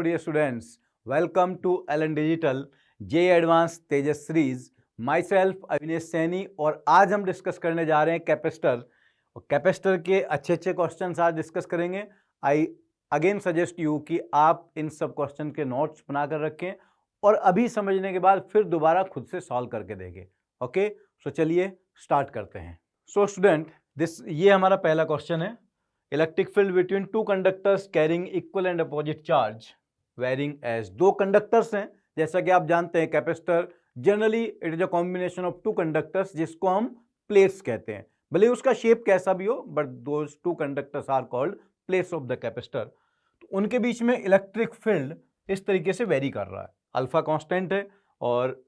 dear students, welcome to Ellen Digital JEE Advanced Tejas series. My self Avinesh Saini और आज हम discuss करने जा रहे हैं कैपेसिटर और कैपेसिटर के अच्छे क्वेश्चंस आज डिस्कस करेंगे। आई अगेन सजेस्ट यू कि आप इन सब क्वेश्चन के नोट्स बना कर रखें और अभी समझने के बाद फिर दोबारा खुद से सॉल्व करके देखें। ओके, सो चलिए स्टार्ट करते हैं। सो स्टूडेंट, ये हमारा पहला क्वेश्चन है। Electric field between two conductors carrying equal and opposite charge varying as. दो कंडक्टर्स हैं, जैसा कि आप जानते हैं capacitor generally it is a combination of two conductors जिसको हम प्लेट्स कहते हैं। भले उसका शेप कैसा भी हो, but those two conductors are called plates of the capacitor. तो उनके बीच में इलेक्ट्रिक फील्ड इस तरीके से वेरी कर रहा है। अल्फा कांस्टेंट है और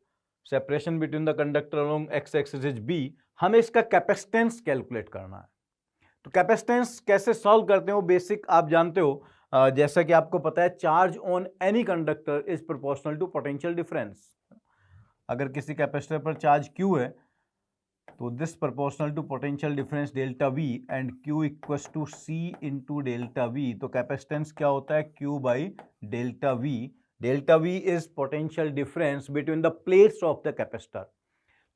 separation between the conductor along x axis is b. हमें इसका कैपेसिटेंस कैलकुलेट करना है। तो कैपेसिटेंस कैसे सॉल्व करते हैं वो बेसिक आप जानते हो। जैसा कि आपको पता है, charge on any conductor is proportional to potential difference. अगर किसी कैपेसिटर पर चार्ज Q है तो this proportional to potential difference delta V and Q equals to C into delta V। तो कैपेसिटेंस क्या होता है? Q by delta V। Delta V is potential difference between the plates of the capacitor.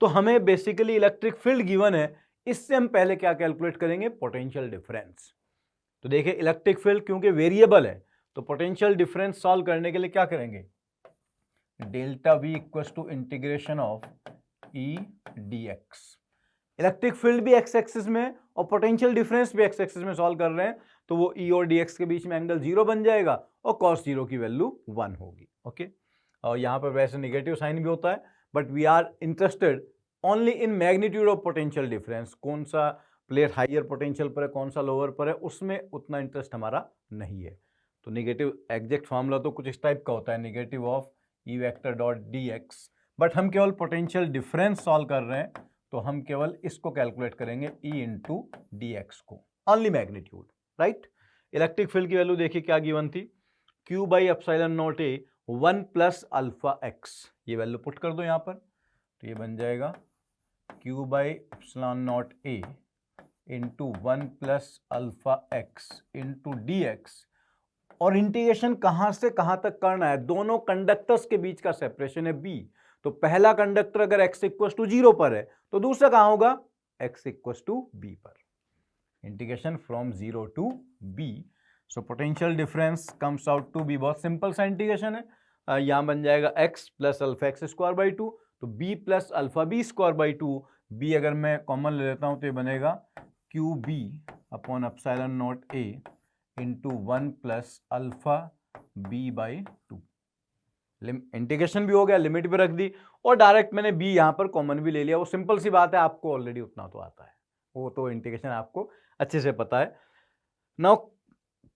तो हमें basically electric field given है, इससे हम पहले क्या कैलकुलेट करेंगे? Potential difference. तो देखिए, इलेक्ट्रिक फील्ड क्योंकि वेरिएबल है तो पोटेंशियल डिफरेंस सॉल्व करने के लिए क्या करेंगे? Delta V equals to integration of E dx। Electric field भी एक्स एक्सिस में और पोटेंशियल डिफरेंस भी एक्स एक्सिस में सॉल्व कर रहे हैं, तो वो E और dx के बीच में एंगल 0 बन जाएगा और cos 0 की वैल्यू 1 होगी। ओके, और यहां पर वैसे नेगेटिव साइन भी होता है, but we are interested only in magnitude of potential difference. कौन सा प्लेट हाइयर पोटेंशियल पर है, कौन सा लोअर पर है, उसमें उतना इंटरेस्ट हमारा नहीं है। तो नेगेटिव एग्जैक्ट फॉर्मूला तो कुछ इस टाइप का होता है, negative of E vector dot D x, but हम केवल पोटेंशियल डिफरेंस सॉल्व कर रहे हैं तो हम केवल इसको कैलकुलेट करेंगे ई इंटू डी एक्स को, only magnitude, right. Electric field की वैल्यू देखिए क्या गिवन थी, Q by epsilon not A 1 plus alpha x. ये वैल्यू पुट कर दो यहाँ पर, तो ये बन जाएगा Q by epsilon not A into 1 plus alpha x into d x. और इंटीग्रेशन कहां से कहां तक करना है? दोनों कंडक्टर्स के बीच का सेपरेशन है b। तो पहला कंडक्टर अगर x इक्वल टू 0 पर है तो दूसरा कहां होगा? x इक्वल टू b पर। Integration from 0 to b। So potential difference comes out to be, बहुत सिंपल सा इंटीग्रेशन है। यहां बन जाएगा x plus alpha x square by 2, तो b plus alpha b square by 2। b अगर मैं कॉमन ले लेता हूं तो ये बनेगा Q b upon epsilon naught a into 1 plus alpha B by 2। Integration भी हो गया, लिमिट भी रख दी और डायरेक्ट मैंने b यहां पर कॉमन भी ले लिया। वो सिंपल सी बात है, आपको ऑलरेडी उतना तो आता है, वो तो इंटीग्रेशन आपको अच्छे से पता है। Now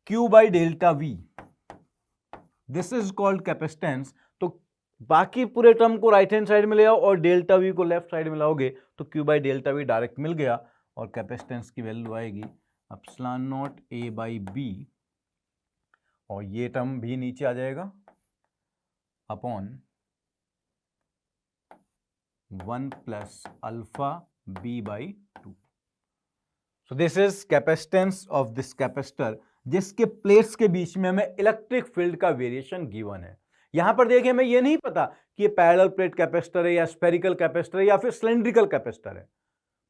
q by delta v, this is called capacitance. तो बाकी पूरे टर्म को राइट हैंड साइड में ले आओ और डेल्टा v को लेफ्ट साइड में लाओगे तो q by delta v direct मिल गया और कैपेसिटेंस की वैल्यू आएगी epsilon naught a by B, और ये टर्म भी नीचे आ जाएगा upon 1 plus alpha B by 2। So this is capacitance of this capacitor जिसके प्लेट्स के बीच में हमें इलेक्ट्रिक फील्ड का वेरिएशन गिवन है। यहां पर देखिए, हमें यह नहीं पता कि ये पैरेलल प्लेट कैपेसिटर है या स्फेरिकल कैपेसिटर है या फिर सिलेंड्रिकल कैपेसिटर है।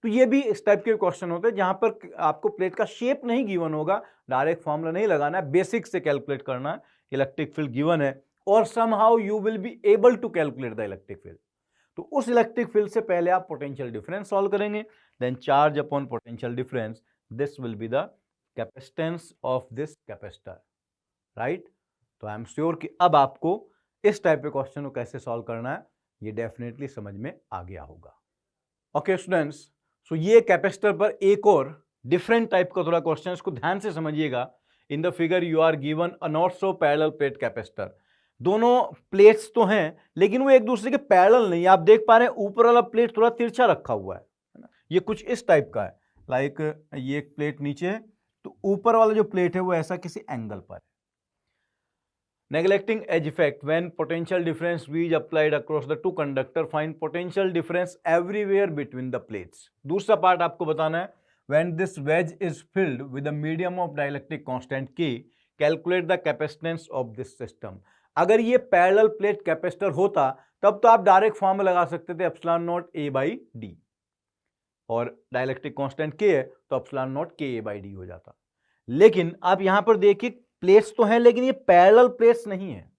तो ये भी इस टाइप के क्वेश्चन होते हैं जहां पर आपको प्लेट का शेप नहीं गिवन होगा, डायरेक्ट फॉर्मूला नहीं लगाना है, बेसिक से कैलकुलेट करना है। इलेक्ट्रिक फील्ड गिवन है और somehow you will be able to calculate the electric field. तो उस इलेक्ट्रिक फील्ड से पहले आप पोटेंशियल डिफरेंस सॉल्व करेंगे, then charge upon potential difference, this will be the capacitance of this capacitor, right. तो I am sure कि अब आपको इस टाइप के क्वेश्चन को कैसे सॉल्व करना है ये डेफिनेटली समझ में आ गया होगा। ओके स्टूडेंट्स, सो ये कैपेसिटर पर एक और डिफरेंट टाइप का थोड़ा क्वेश्चन, इसको ध्यान से समझिएगा। In the figure you are given a not so parallel plate capacitor. दोनों प्लेट्स तो हैं लेकिन वो एक दूसरे के पैरेलल नहीं है। आप देख पा रहे हैं ऊपर वाला प्लेट थोड़ा तिरछा रखा हुआ है ना, ये कुछ इस टाइप का है। लाइक ये एक प्लेट नीचे है तो ऊपर वाला जो प्लेट है वो ऐसा किसी एंगल पर है। Neglecting edge effect, when potential difference V is applied across the two conductor, find potential difference everywhere between the plates. दूसरा पार्ट आपको बताना है, when this wedge is filled with a medium of dielectric constant K, calculate the capacitance of this system. अगर ये parallel plate capacitor होता तब तो आप डायरेक्ट फॉर्म में लगा सकते थे epsilon not A by D, और डाइलेक्ट्रिक कांस्टेंट के है तो एप्सिलॉन नॉट के ए बाई डी हो जाता। लेकिन आप यहां पर देखिए प्लेट्स तो हैं लेकिन ये पैरेलल प्लेट्स नहीं है,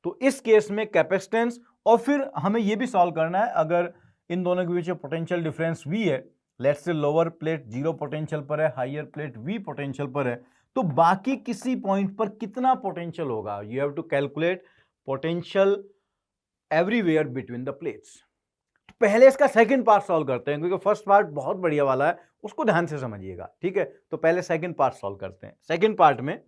तो इस केस में कैपेसिटेंस, और फिर हमें ये भी सॉल्व करना है अगर इन दोनों के बीच पोटेंशियल डिफरेंस V है, let's say lower plate 0 potential पर है, हायर प्लेट V पोटेंशियल पर है, तो बाकी किसी पॉइंट पर कितना पोटेंशियल होगा। You have to calculate potential everywhere between the plates. पहले इसका सेकंड पार्ट सॉल्व करते हैं क्योंकि फर्स्ट पार्ट बहुत बढ़िया वाला है, उसको ध्यान से समझिएगा, ठीक है। तो पहले सेकंड पार्ट सॉल्व करते हैं। सेकंड पार्ट में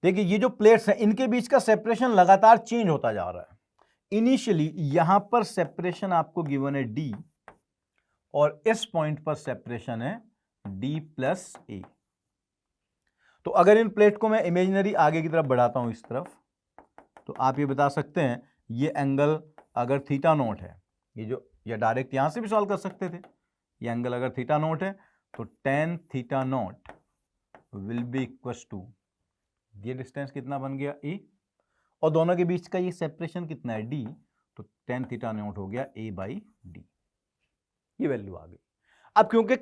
देखिए ये जो प्लेट्स हैं इनके बीच का सेपरेशन लगातार चेंज होता जा रहा है। इनिशियली यहां पर सेपरेशन आपको गिवन है D, और इस पॉइंट पर सेपरेशन है D प्लस ए। तो अगर इन प्लेट को मैं इमेजिनरी आगे की तरफ बढ़ाता हूं इस तरफ, तो आप ये बता सकते हैं ये एंगल अगर थीटा नॉट है, ये जो या डायरेक्ट यहां से भी सॉल्व कर सकते थे, ये एंगल अगर थीटा नॉट है तो tan theta naught will be equal to, ये डिस्टेंस कितना बन गया A, और दोनों के बीच का ये सेपरेशन कितना है D, तो tan थीटा नॉट हो गया A बाई डी, ये वैल्यू आ गई। अब क्योंकि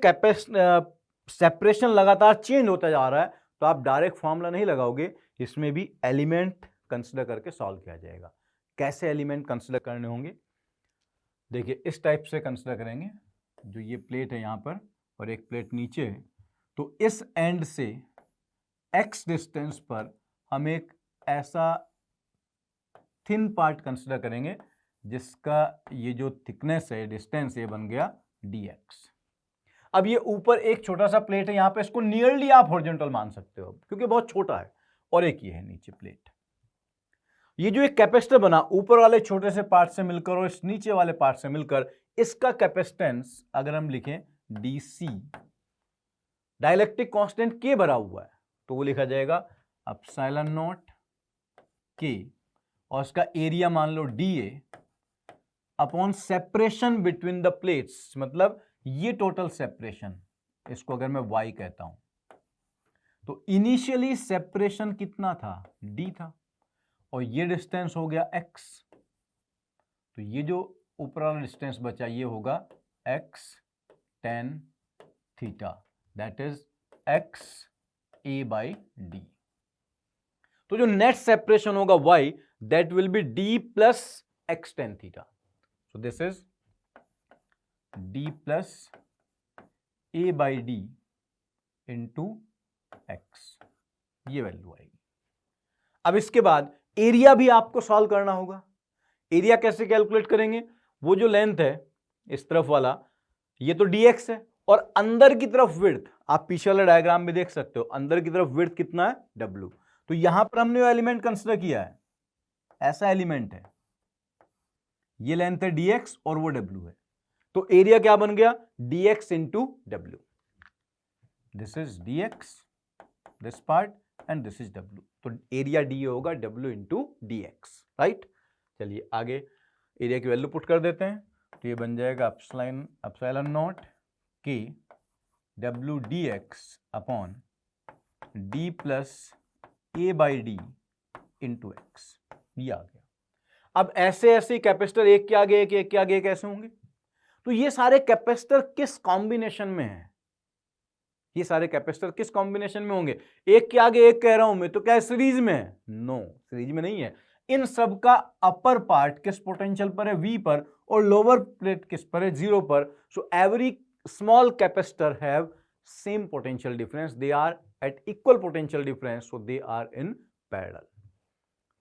सेपरेशन लगातार चेंज होता जा रहा है तो आप डायरेक्ट फॉर्मूला नहीं लगाओगे, इसमें भी एलिमेंट कंसिडर करके सॉल्व किया जाएगा। कैसे एलिमेंट कंसिडर करने होंगे, देखिए इस टाइप से कंसिडर करेंगे, जो ये प्लेट है यहां पर और एक प्लेट नीचे है, तो इस एंड से x डिस्टेंस पर हम एक ऐसा थिन पार्ट कंसिडर करेंगे जिसका ये जो थिकनेस है, डिस्टेंस, ये बन गया dx। अब ये ऊपर एक छोटा सा प्लेट है यहां पे, इसको नियरली आप हॉरिजॉन्टल मान सकते हो क्योंकि बहुत छोटा है, और एक ये है नीचे प्लेट। ये जो एक कैपेसिटर बना ऊपर वाले छोटे से पार्ट से मिलकर और इस नीचे वाले पार्ट से मिलकर, इसका कैपेसिटेंस अगर हम लिखें dc, डाइलेक्ट्रिक कांस्टेंट K भरा हुआ है तो वो लिखा जाएगा एप्सिलॉन नॉट K, और इसका एरिया मान लो dA upon separation between the plates, मतलब ये टोटल सेपरेशन, इसको अगर मैं y कहता हूं तो इनिशियली सेपरेशन कितना था, d था, और ये डिस्टेंस हो गया x, तो ये जो ऊपर वाला डिस्टेंस बचा ये होगा x tan theta, that is x a by D. तो जो नेट सेपरेशन होगा y, that will B d plus x tan theta, so this is d प्लस a by D into x, ये वैल्यू आएगी। अब इसके बाद एरिया भी आपको सॉल्व करना होगा। एरिया कैसे कैलकुलेट करेंगे, वो जो लेंथ है इस तरफ वाला ये तो dx है, और अंदर की तरफ विड्थ आप पीछे वाले डायग्राम में देख सकते हो, अंदर की तरफ विड्थ कितना है w। तो यहां पर हमने वो एलिमेंट कंसिडर किया है, ऐसा एलिमेंट है, ये लेंथ है dx और वो w है, तो एरिया क्या बन गया dx into w, this is dx this part and this is w, तो एरिया d होगा w इंटू dx, राइट। चलिए आगे एरिया की वैल्यू पुट कर देते हैं, तो ये बन जाएगा epsilon naught k w dx upon d प्लस a by D into x, ये आ गया। अब ऐसे ऐसे कैपेसिटर एक के आगे एक, एक के आगे एक ऐसे होंगे, तो ये सारे कैपेसिटर किस कॉम्बिनेशन में है, ये सारे कैपेसिटर किस कॉम्बिनेशन में होंगे, एक के आगे एक कह रहा हूं मैं, तो क्या सीरीज में है, नो सीरीज में नहीं है। इन सब का अपर पार्ट किस पोटेंशियल पर है V पर, और लोअर प्लेट किस पर है 0 पर, so every small capacitor have same potential difference, they are at equal potential difference, so they are in parallel.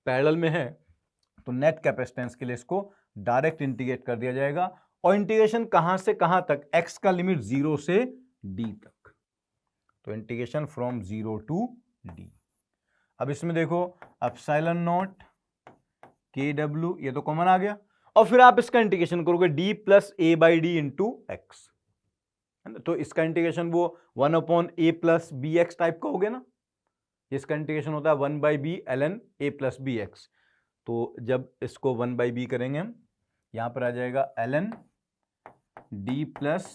Parallel में है तो नेट कैपेसिटेंस के लिए इसको डायरेक्ट इंटीग्रेट कर दिया जाएगा, और इंटीग्रेशन कहां से कहां तक, x का लिमिट 0 से d तक, तो इंटीग्रेशन फ्रॉम 0 टू d। अब इसमें देखो एप्सिलॉन नॉट kw, ये तो कॉमन आ गया, और फिर आप इसका इंटीग्रेशन करोगे d प्लस a by D into x, तो इसका इंटीग्रेशन वो 1 upon a plus b x type का हो गया ना, इसका इंटीग्रेशन होता है 1 by b ln a plus b x, तो जब इसको 1 बाई बी करेंगे हम, यहां पर आ जाएगा ln d प्लस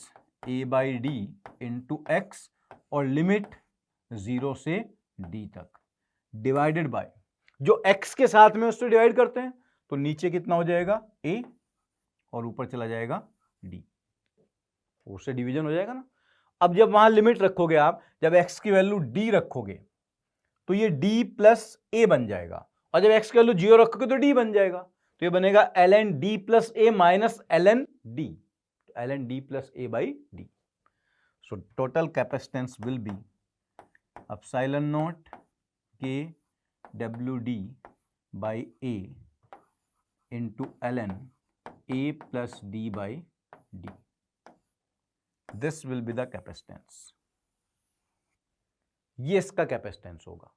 a by D into x, और लिमिट 0 से डी तक, डिवाइडेड बाय जो x के साथ में उससे डिवाइड करते हैं, तो नीचे कितना हो जाएगा a और ऊपर चला जाएगा d, उससे डिवीजन हो जाएगा ना। अब जब वहां लिमिट रखोगे आप, जब x की वैल्यू d रखोगे तो ये d प्लस ए बन जाएगा, और जब x की वैल्यू 0 रखोगे तो d बन जाएगा, तो ये बनेगा ln d plus A minus ln d, ln d plus A by d। So total capacitance will B epsilon naught k wd by a into ln a plus d by d. This will be the capacitance. ये इसका capacitance होगा।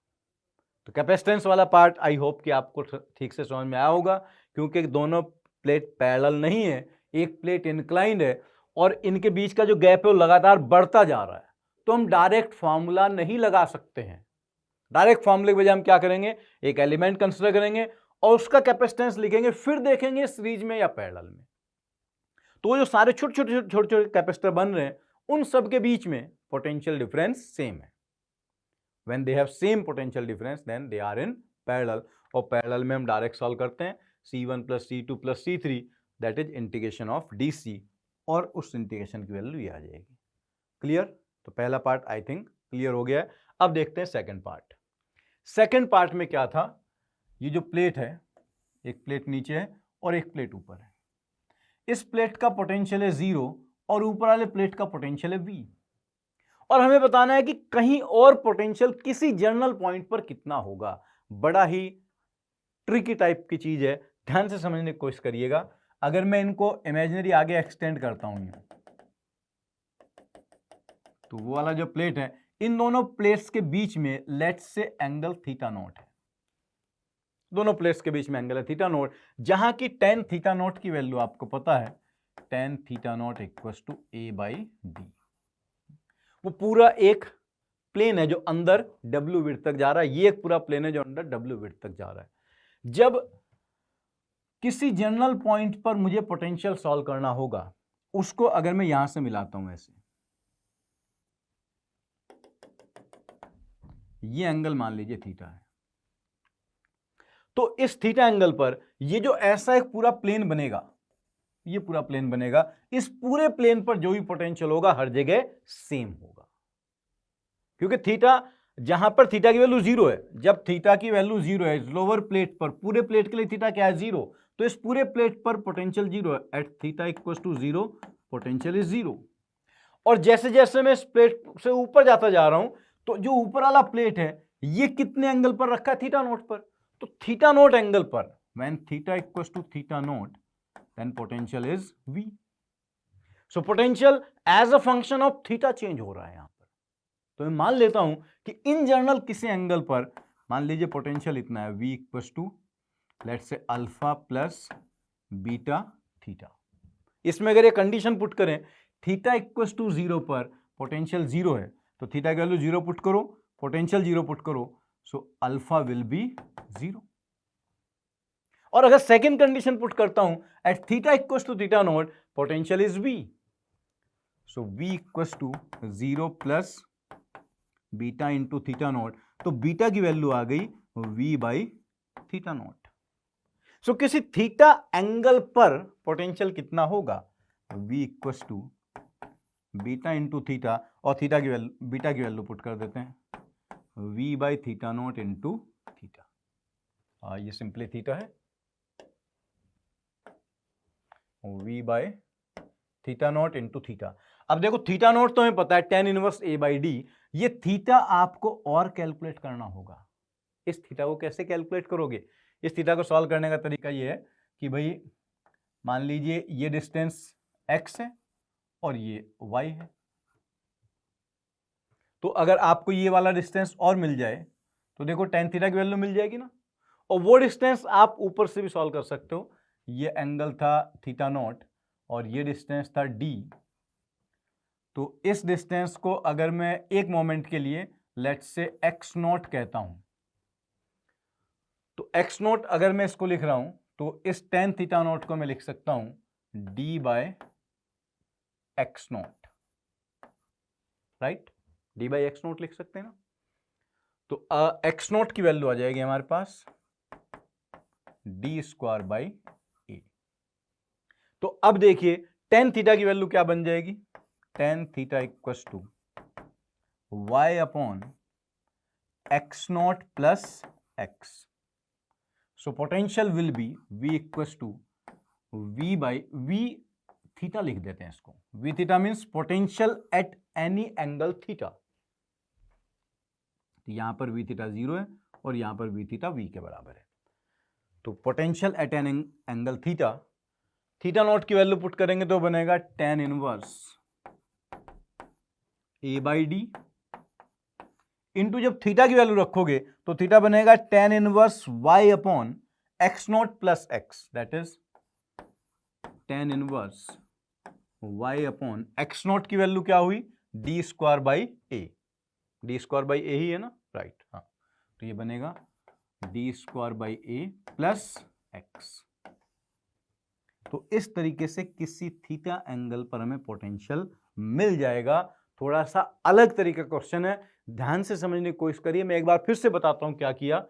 तो capacitance वाला part I hope कि आपको ठीक से समझ में आया होगा, क्योंकि दोनों प्लेट पैरेलल नहीं है, एक प्लेट इंक्लाइंड है और इनके बीच का जो गैप है वो लगातार बढ़ता जा रहा है, तो हम डायरेक्ट फॉर्मूला नहीं लगा सकते हैं। डायरेक्ट फॉर्मूले के बजाय हम क्या करेंगे, एक एलिमेंट कंसीडर करेंगे और उसका कैपेसिटेंस लिखेंगे, फिर देखेंगे सीरीज में या पैरेलल में। तो जो सारे छोटे छोटे कैपेसिटर बन रहे हैं उन सब के बीच में पोटेंशियल डिफरेंस सेम है। When they have same potential difference then they are in parallel, और पैरेलल में हम डायरेक्ट सॉल्व करते हैं C1 plus C2 plus C3 that is integration of DC, और उस इंटीग्रेशन की वैल्यू ये आ जाएगी। क्लियर? तो पहला पार्ट आई थिंक क्लियर हो गया है। अब देखते हैं सेकंड पार्ट। सेकंड पार्ट में क्या था, ये जो प्लेट है, एक प्लेट नीचे है और एक प्लेट ऊपर है। इस प्लेट का पोटेंशियल है 0 और ऊपर वाले प्लेट का पोटेंशियल है V, और हमें बताना है कि कहीं और पोटेंशियल किसी जनरल पॉइंट पर कितना होगा। बड़ा ही ट्रिकी टाइप की चीज है, ध्यान से समझने की कोशिश करिएगा। अगर मैं इनको इमेजिनरी आगे एक्सटेंड करता हूं तो वो वाला जो प्लेट है, इन दोनों प्लेट्स के बीच में let's say angle theta naught है, दोनों प्लेट्स के बीच में एंगल है थीटा नॉट, जहां की tan थीटा नॉट की वैल्यू आपको पता है, tan theta naught equals to a by d. वो पूरा एक प्लेन है जो अंदर w विड्थ तक जा रहा है, ये एक पूरा प्लेन है जो अंदर w विड्थ तक जा रहा है। जब किसी जनरल पॉइंट पर मुझे पोटेंशियल सॉल्व करना होगा, उसको अगर मैं यहां से मिलाता हूं ऐसे, ये एंगल मान लीजिए थीटा है, तो इस थीटा एंगल पर ये जो ऐसा एक पूरा प्लेन बनेगा, ये पूरा प्लेन बनेगा, इस पूरे प्लेन पर जो भी पोटेंशियल होगा हर जगह सेम होगा, क्योंकि थीटा, जहां पर थीटा की वैल्यू 0 है, जब थीटा की वैल्यू 0 है लोअर प्लेट पर, पूरे प्लेट के लिए थीटा क्या है 0, तो इस पूरे प्लेट पर पोटेंशियल 0 है, at theta equals to 0 potential is 0। और जैसे जैसे मैं इस प्लेट से ऊपर जाता जा रहा हूं, तो जो ऊपर वाला प्लेट है ये कितने एंगल पर रखा है, थीटा नोट पर, तो थीटा नोट एंगल पर when theta equals to theta naught then potential is V। So potential as a function of theta change हो रहा है यहां पर। तो मैं मान लेता हूं कि इन जनरल किसी एंगल पर मान लीजिए पोटेंशियल इतना है, V equals to let's say alpha plus beta theta. इसमें अगर ये कंडीशन पुट करें, थीटा इक्वल्स टू 0 पर पोटेंशियल 0 है, तो थीटा की वैल्यू 0 पुट करो, पोटेंशियल 0 पुट करो, सो अल्फा विल बी 0। और अगर सेकेंड कंडीशन पुट करता हूं, at theta equals to theta naught potential is V, so V equals to 0 plus beta into theta naught, तो बीटा की value आ गई V by theta naught. So किसी theta angle पर पोटेंशियल कितना होगा, V equals to beta into theta, और theta की वैल्यू, बीटा की वैल्यू पुट कर देते हैं, V by theta naught into theta. ये सिंपली थीटा है, V by theta naught into theta. अब देखो थीटा नॉट तो हमें पता है tan inverse a by D, ये थीटा आपको और कैलकुलेट करना होगा। इस थीटा को कैसे कैलकुलेट करोगे, इस थीटा को सॉल्व करने का तरीका ये है कि भाई मान लीजिए ये डिस्टेंस x है और ये y है, तो अगर आपको ये वाला डिस्टेंस और मिल जाए तो देखो tan थीटा की वैल्यू मिल जाएगी ना, और वो डिस्टेंस आप ऊपर से भी सॉल्व कर सकते हो। ये एंगल था थीटा नॉट और ये डिस्टेंस था d, तो इस डिस्टेंस को अगर मैं एक मोमेंट के लिए लेट्स से x नॉट कहता हूं, तो x नॉट अगर मैं इसको लिख रहा हूं तो इस tan थीटा नॉट को मैं लिख सकता हूं d by x naught, right, d by x naught लिख सकते हैं ना। तो एक्स नॉट की वैल्यू आ जाएगी हमारे पास d² बाई ए। तो अब देखिए टेन थीटा की वैल्यू क्या बन जाएगी, tan theta equals to y upon x naught plus x. So potential will be v equals to v by v theta लिख देते हैं इसको, v theta means potential at any angle theta. यहां पर v थीटा 0 है और यहां पर v थीटा v के बराबर है। तो potential at an angle theta, theta naught की वैल्यू पुट करेंगे तो बनेगा tan inverse a by D into जब थीटा की वैल्यू रखोगे तो थीटा बनेगा tan inverse y upon x naught plus x, that is tan inverse y upon x naught की वैल्यू क्या हुई d² by A, d² by ए ही है ना, राइट। हाँ, तो ये बनेगा d² by A plus x. तो इस तरीके से किसी थीटा एंगल पर हमें पोटेंशियल मिल जाएगा। थोड़ा सा अलग तरीके का क्वेश्चन है, ध्यान से समझने की कोशिश करिए। मैं एक बार फिर से बताता हूं क्या किया।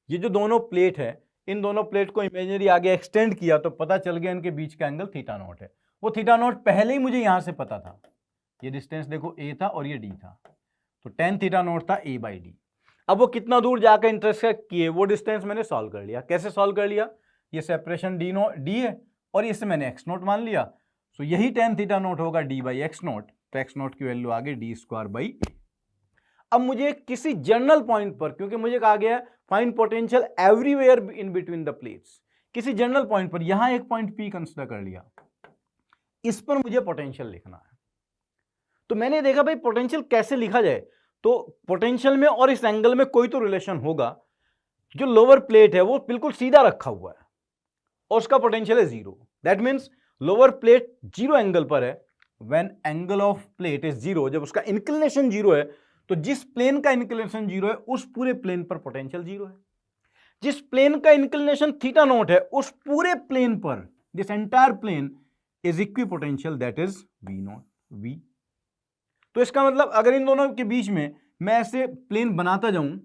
ये जो दोनों प्लेट है, इन दोनों प्लेट को इमेजिनरी आगे एक्सटेंड किया तो पता चल गया इनके बीच का एंगल थीटा नॉट है। वो थीटा नॉट पहले ही मुझे यहां से पता था, ये डिस्टेंस देखो ए था और ये डी था, तो टेन थीटा नॉट था ए बाई डी। अब वो कितना दूर जाकर इंटरसेक्ट किए वो डिस्टेंस मैंने सॉल्व कर लिया। कैसे सॉल्व कर लिया, ये सेपरेशन डी है और इसे मैंने एक्स नोट मान लिया, तो यही टेन थीटा नोट होगा डी बाई एक्स नोट, तो एक्स नोट की वैल्यू आ गई d² बाई ए। अब मुझे किसी जनरल पॉइंट पर, क्योंकि मुझे कहा गया find potential everywhere in between the plates, किसी जनरल पॉइंट पर, यहां एक पॉइंट P कंसीडर कर लिया, इस पर मुझे पोटेंशियल लिखना है। तो मैंने देखा भाई पोटेंशियल कैसे लिखा जाए, तो पोटेंशियल में और इस एंगल में कोई तो रिलेशन होगा। जो लोअर प्लेट है वो बिल्कुल सीधा रखा हुआ है और उसका पोटेंशियल है 0, that means lower plate 0 angle पर है। When angle of plate is 0, जब उसका इंक्लिनेशन 0 है, तो जिस प्लेन का इंक्लिनेशन 0 है उस पूरे प्लेन पर पोटेंशियल 0 है। जिस प्लेन का इंक्लिनेशन थीटा नॉट है उस पूरे प्लेन पर, this entire plane is equipotential, that is v naught v। तो इसका मतलब अगर इन दोनों के बीच में मैं ऐसे प्लेन बनाता जाऊं,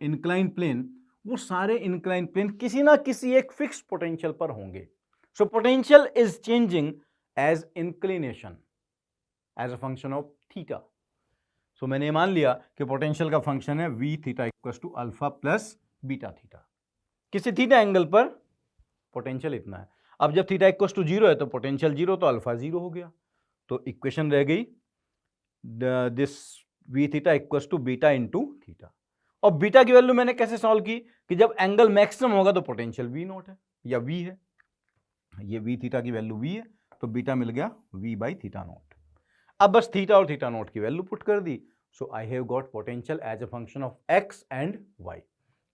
इंक्लाइन प्लेन, वो सारे इंक्लाइन प्लेन किसी ना किसी एक फिक्स पोटेंशियल पर होंगे। So potential is changing as inclination as a function of theta. So मैंने मान लिया कि पोटेंशियल का फंक्शन है v theta equals to alpha plus beta theta. किसी थीटा एंगल पर पोटेंशियल इतना है। अब जब थीटा इक्वल्स टू 0 है तो पोटेंशियल 0, तो अल्फा 0 हो गया। तो इक्वेशन रह गई this v theta equals to beta into theta. और बीटा की वैल्यू मैंने कैसे सॉल्व की कि जब एंगल मैक्सिमम होगा तो पोटेंशियल v नॉट है या v है, ये v थीटा की वैल्यू v है, तो बीटा मिल गया v बाई थीटा नॉट। अब बस थीटा और थीटा नॉट की वैल्यू पुट कर दी, so I have got potential as a function of x and y।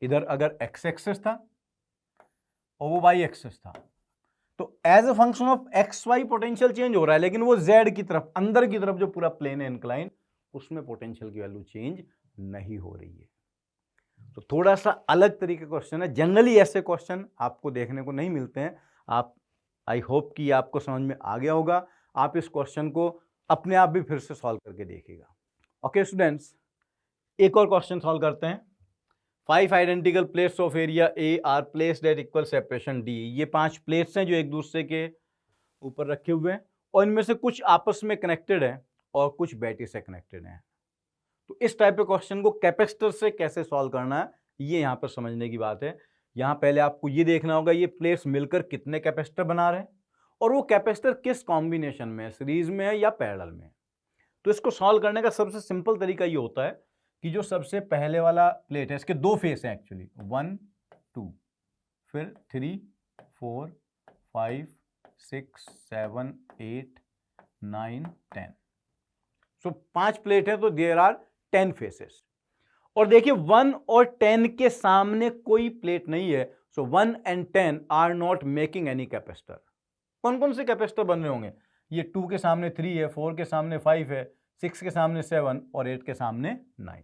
इधर अगर x एक्सिस था और वो y एक्सिस था, तो as a function of x y potential change हो रहा है, लेकिन वो z की तरफ, अंदर की तरफ जो पूरा प्लेन है इंक्लाइन, उसमें पोटेंशियल की वैल्यू चेंज नहीं हो रही है। तो थोड़ा सा अलग तरीके का क्वेश्चन है, जनरली ऐसे क्वेश्चन आपको देखने को नहीं मिलते हैं। आप, आई होप कि आपको समझ में आ गया होगा। आप इस क्वेश्चन को अपने आप भी फिर से सॉल्व करके देखिएगा। ओके स्टूडेंट्स, एक और क्वेश्चन सॉल्व करते हैं। 5 identical plates of area A R placed at equal separation D. ये 5 प्लेट्स हैं जो एक दूसरे के ऊपर रखे हुए हैं और इनमें से कुछ आपस में कनेक्टेड है और कुछ बैटरी से कनेक्टेड हैं। तो इस टाइप के क्वेश्चन को कैपेसिटर से कैसे सॉल्व करना है, ये यहाँ पर समझने की बात है। यहाँ पहले आपको ये देखना होगा ये प्लेट्स मिलकर कितने कैपेसिटर बना रहे हैं और वो कैपेसिटर किस कॉम्बिनेशन में है, सीरीज में है या पैरेलल में है। तो इसको सॉल्व करने का सबसे सिंपल तरीका ये होता है कि जो सबसे पहले वाला प्लेट है, इसके 2 फेस हैं एक्चुअली, 1 2, फिर 3 4 5 6 7 8 9 10। सो 5 प्लेट है तो देयर आर 10 फेसेस। और देखिए 1 और 10 के सामने कोई प्लेट नहीं है, so 1 and 10 are not making any capacitor. कौन कौन से कैपेसिटर बन रहे होंगे, ये 2 के सामने 3 है, 4 के सामने 5 है, 6 के सामने 7 और 8 के सामने 9।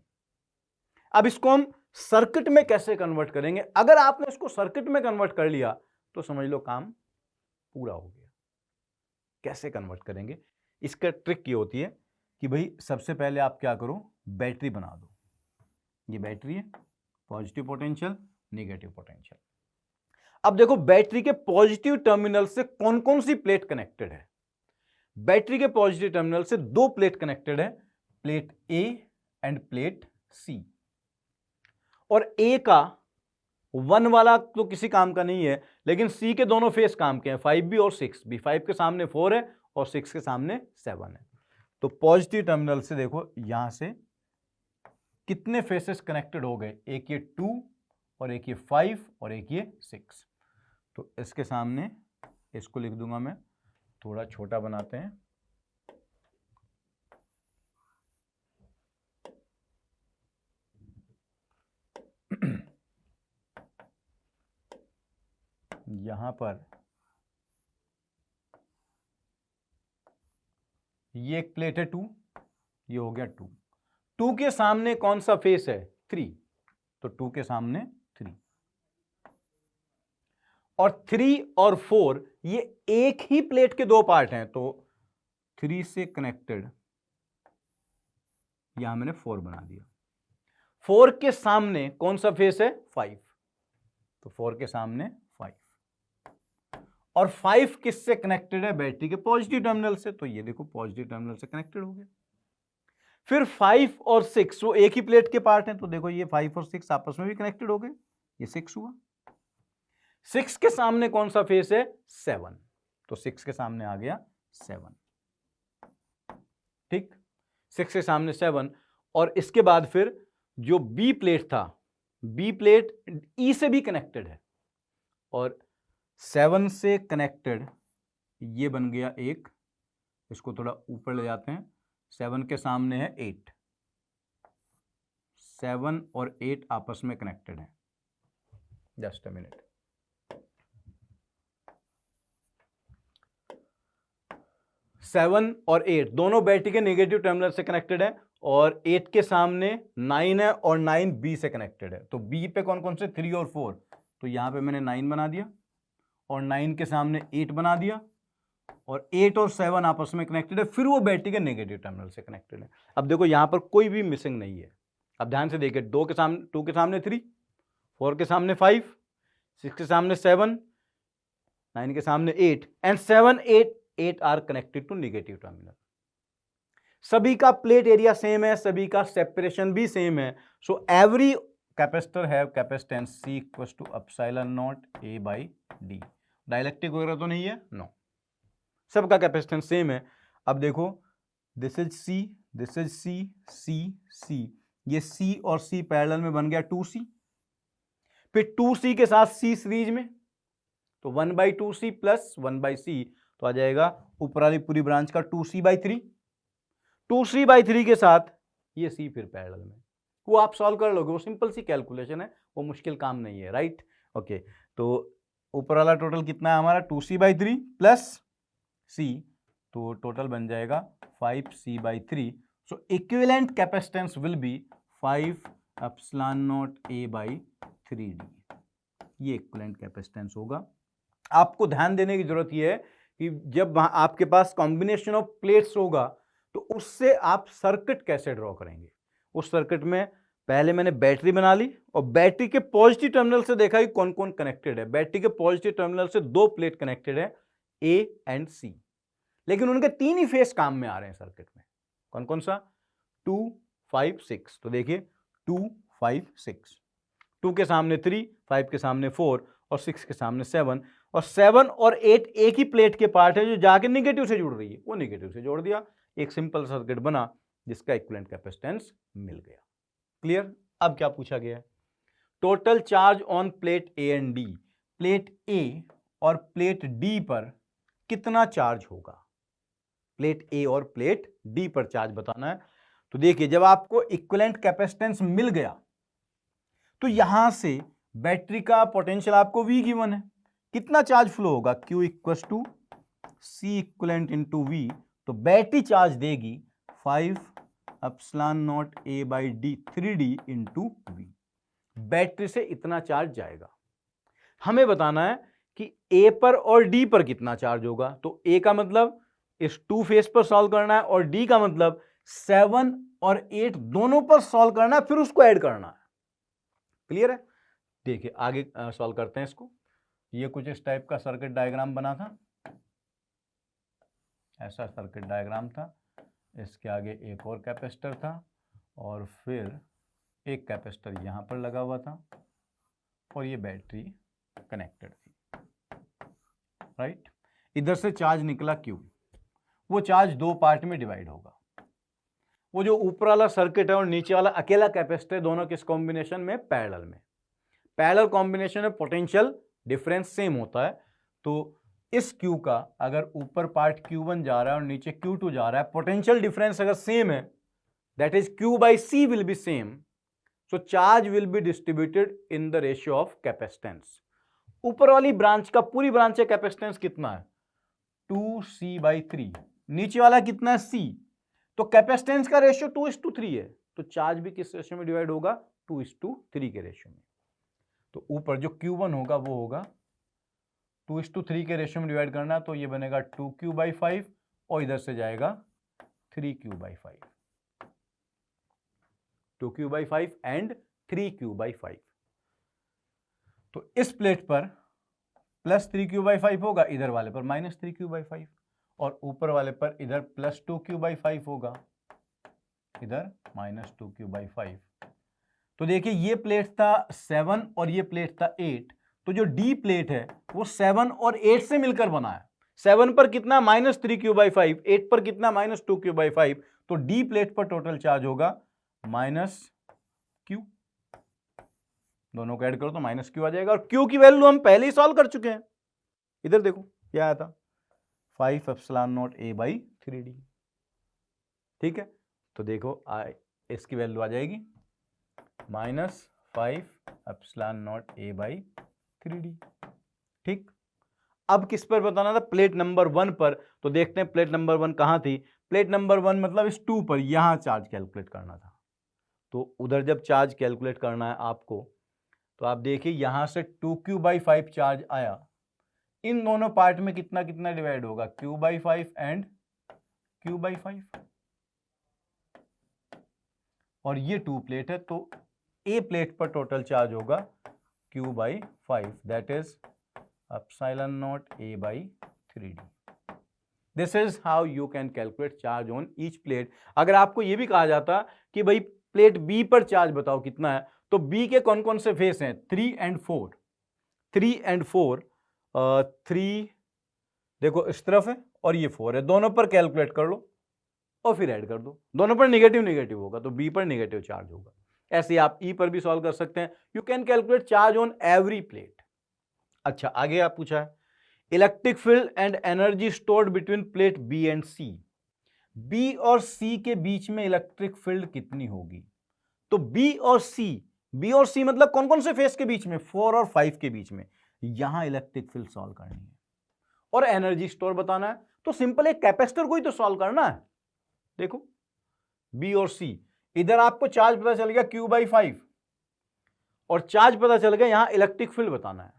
अब इसको हम सर्किट में कैसे कन्वर्ट करेंगे। अगर आपने इसको सर्किट में कन्वर्ट कर लिया तो समझ लो काम पूरा हो गया। कैसे कन्वर्ट करेंगे, इसका ट्रिक ये होती है कि भाई सबसे पहले आप क्या करो, बैटरी बना दो। ये बैटरी है, पॉजिटिव पोटेंशियल, नेगेटिव पोटेंशियल। अब देखो बैटरी के पॉजिटिव टर्मिनल से कौन कौन सी प्लेट कनेक्टेड है। बैटरी के पॉजिटिव टर्मिनल से दो प्लेट कनेक्टेड है, प्लेट ए एंड प्लेट सी। और ए का 1 वाला तो किसी काम का नहीं है, लेकिन सी के दोनों फेस काम के हैं, 5B और 6B। 5 के सामने 4 है और 6 के सामने 7 है। तो पॉजिटिव टर्मिनल से देखो यहां से कितने फेसेस कनेक्टेड हो गए, एक ये 2 और एक ये 5 और एक ये 6। तो इसके सामने इसको लिख दूंगा मैं, थोड़ा छोटा बनाते हैं। यहां पर ये एक प्लेट है 2, ये हो गया 2। 2 के सामने कौन सा फेस है, 3, तो 2 के सामने 3। और 3 और 4 ये एक ही प्लेट के दो पार्ट हैं, तो 3 से कनेक्टेड यहां मैंने 4 बना दिया। 4 के सामने कौन सा फेस है, 5, तो 4 के सामने 5। और 5 किससे कनेक्टेड है, बैटरी के पॉजिटिव टर्मिनल से, तो ये देखो पॉजिटिव टर्मिनल से कनेक्टेड हो गया। फिर 5 और 6 वो एक ही प्लेट के पार्ट हैं, तो देखो ये 5 और 6 आपस में भी कनेक्टेड हो गए, ये 6 हुआ। 6 के सामने कौन सा फेस है, 7, तो 6 के सामने आ गया 7। ठीक, 6 के सामने 7। और इसके बाद फिर जो बी प्लेट था, बी प्लेट ई से भी कनेक्टेड है, और 7 से कनेक्टेड ये बन गया एक, इसको थोड़ा ऊपर ले जाते हैं। 7 के सामने है 8, 7 और 8 आपस में कनेक्टेड है। Just a minute. सेवन और 8 दोनों बैटरी के नेगेटिव टर्मिनल से कनेक्टेड है, और 8 के सामने 9 है और 9 बी से कनेक्टेड है। तो बी पे कौन कौन से, 3 और 4, तो यहां पे मैंने 9 बना दिया और 9 के सामने 8 बना दिया, और 8 और 7 आपस में कनेक्टेड है, फिर वो बैटरी के नेगेटिव टर्मिनल से कनेक्टेड है। अब देखो यहां पर कोई भी मिसिंग नहीं है। अब ध्यान से देखिए, 2 के सामने 3, 4 के सामने 5, 6 के सामने 7, 9 के सामने 8, and 7, 8 are connected to negative terminal. सभी का प्लेट एरिया सेम है, सभी का सेपरेशन भी सेम है। So every capacitor have capacitance C equals to epsilon naught A by D। Dielectric वगैरह तो नहीं है, नो, सबका कैपेसिटेंस सेम है। अब देखो this is C, this is C, C, C, ये C और C पैरेलल में बन गया 2C। फिर 2C के साथ C सीरीज में, तो 1/2C प्लस 1/C, तो आ जाएगा ऊपर वाली पूरी ब्रांच का 2C/3। 2C/3 के साथ ये C फिर पैरेलल में, वो आप सॉल्व कर लोगे, वो सिंपल सी कैलकुलेशन है, वो मुश्किल काम नहीं है, राइट। ओके, तो ऊपर वाला टोटल कितना है हमारा, 2C/3 प्लस C, तो टोटल बन जाएगा 5C/3। So equivalent capacitance will B 5 epsilon not A/3D। ये इक्विवेलेंट कैपेसिटेंस होगा। आपको ध्यान देने की जरूरत यह है कि जब आपके पास कॉम्बिनेशन ऑफ प्लेट्स होगा तो उससे आप सर्किट कैसे ड्रॉ करेंगे। उस सर्किट में पहले मैंने बैटरी बना ली और बैटरी के पॉजिटिव टर्मिनल से देखा कि कौन कौन कनेक्टेड है। बैटरी के पॉजिटिव टर्मिनल से दो प्लेट कनेक्टेड है, A एंड C, लेकिन उनके तीन ही फेस काम में आ रहे हैं सर्किट में। कौन कौन सा, 2, 5, 6। तो देखिए 2, 5, 6, 2 के सामने 3, 5 के सामने 4 और 6 के सामने 7, और 7 और 8 एक ही प्लेट के पार्ट है जो जाके निगेटिव से जुड़ रही है, वो निगेटिव से जोड़ दिया, एक सिंपल सर्किट बना जिसका इक्विवेलेंट कैपेसिटेंस मिल गया। क्लियर। अब क्या पूछा गया है, total charge on plate A and D, plate A और प्लेट डी पर कितना चार्ज होगा। प्लेट ए और प्लेट डी पर चार्ज बताना है। तो देखिए जब आपको इक्विवेलेंट कैपेसिटेंस मिल गया तो यहां से बैटरी का पोटेंशियल आपको V गिवन है, कितना चार्ज फ्लो होगा, Q equals to C equivalent into V। तो बैटरी चार्ज देगी 5 epsilon naught A/D 3D into V। Battery से इतना चार्ज जाएगा। हमें बताना है कि A पर और D पर कितना चार्ज होगा। तो A का मतलब इस 2 फेस पर सॉल्व करना है और D का मतलब 7 और 8 दोनों पर सॉल्व करना है, फिर उसको ऐड करना है। क्लियर है? देखिए आगे सॉल्व करते हैं इसको। ये कुछ इस टाइप का सर्किट डायग्राम बना था, ऐसा सर्किट डायग्राम था, इसके आगे एक और कैपेसिटर था और फिर एक कैपेसिटर यहाँ पर लगा हुआ था और ये बैटरी कनेक्टेड थी, राइट। इधर से चार्ज निकला Q, वो चार्ज दो पार्ट में डिवाइड होगा। वो जो ऊपर वाला सर्किट है और नीचे वाला अकेला कैपेसिटर, दोनों किस कॉम्बिनेशन में? पैरेलल में। पैरेलल कॉम्बिनेशन में पोटेंशियल डिफरेंस सेम होता है, तो इस Q का अगर ऊपर पार्ट Q1 जा रहा है और नीचे Q2 जा रहा है, पोटेंशियल डिफरेंस अगर सेम है, that is Q by C will be same, so charge will be distributed in the ratio of capacitance. ऊपर वाली ब्रांच का, पूरी ब्रांच का कैपेसिटेंस कितना है? 2C/3। नीचे वाला कितना है? C। तो कैपेसिटेंस का रेशियो 2:3 है, तो चार्ज भी किस रेशियो में डिवाइड होगा? 2:3 के रेशियो में। तो ऊपर जो Q1 होगा वो होगा 2:3 के रेशियो में डिवाइड करना, तो ये बनेगा 2Q/5 और इधर से जाएगा 3Q/5, 2Q/5 एंड 3Q/5। तो इस प्लेट पर प्लस 3Q/5 होगा, इधर वाले पर माइनस 3Q/5, और ऊपर वाले पर इधर प्लस 2Q/5 होगा, इधर माइनस 2Q/5। तो देखिए ये प्लेट था 7 और ये प्लेट था 8, तो जो डी प्लेट है वो 7 और 8 से मिलकर बना है। 7 पर कितना? माइनस 3Q/5, 8 पर कितना? माइनस 2Q/5, तो डी प्लेट पर टोटल चार्ज होगा माइनस Q। दोनों को ऐड करो तो माइनस Q आ जाएगा, और Q की वैल्यू हम पहले ही सॉल्व कर चुके हैं। इधर देखो क्या आया था, 5ε0A/3D। ठीक है, तो देखो इसकी वैल्यू आ जाएगी माइनस 5ε0A/3D। ठीक, अब किस पर बताना था? प्लेट नंबर 1 पर। तो देखते हैं प्लेट नंबर 1 कहां थी। प्लेट नंबर 1 मतलब इस 2 पर, यहां चार्ज कैलकुलेट करना था। तो उधर जब चार्ज कैलकुलेट करना है आपको, तो आप देखिए यहां से 2Q/5 चार्ज आया, इन दोनों पार्ट में कितना कितना डिवाइड होगा? Q/5 and Q/5। और ये 2 प्लेट है, तो ए प्लेट पर टोटल चार्ज होगा Q/5, that is ε0A/3D। This is how you can calculate charge on each plate. अगर आपको यह भी कहा जाता कि भाई प्लेट बी पर चार्ज बताओ कितना है, तो बी के कौन कौन से फेस हैं? 3 and 4। 3 and 4, 3 देखो इस तरफ है और ये 4 है, दोनों पर कैलकुलेट कर लो और फिर ऐड कर दो। दोनों पर नेगेटिव नेगेटिव होगा, तो बी पर नेगेटिव चार्ज होगा। ऐसे आप ई पर भी सॉल्व कर सकते हैं। You can calculate charge on every plate. अच्छा, आगे आप पूछा है electric field and energy stored between plate B and C. B और सी के बीच में इलेक्ट्रिक फील्ड कितनी होगी? तो बी और सी मतलब कौन कौन से फेस के बीच में? 4 और 5 के बीच में। यहां इलेक्ट्रिक फील्ड सॉल्व करनी है और एनर्जी स्टोर बताना है, तो सिंपल एक कैपेसिटर को ही तो सॉल्व करना है। देखो बी और सी, इधर आपको चार्ज पता चल गया Q/5 और चार्ज पता चल गया, यहां इलेक्ट्रिक फील्ड बताना है।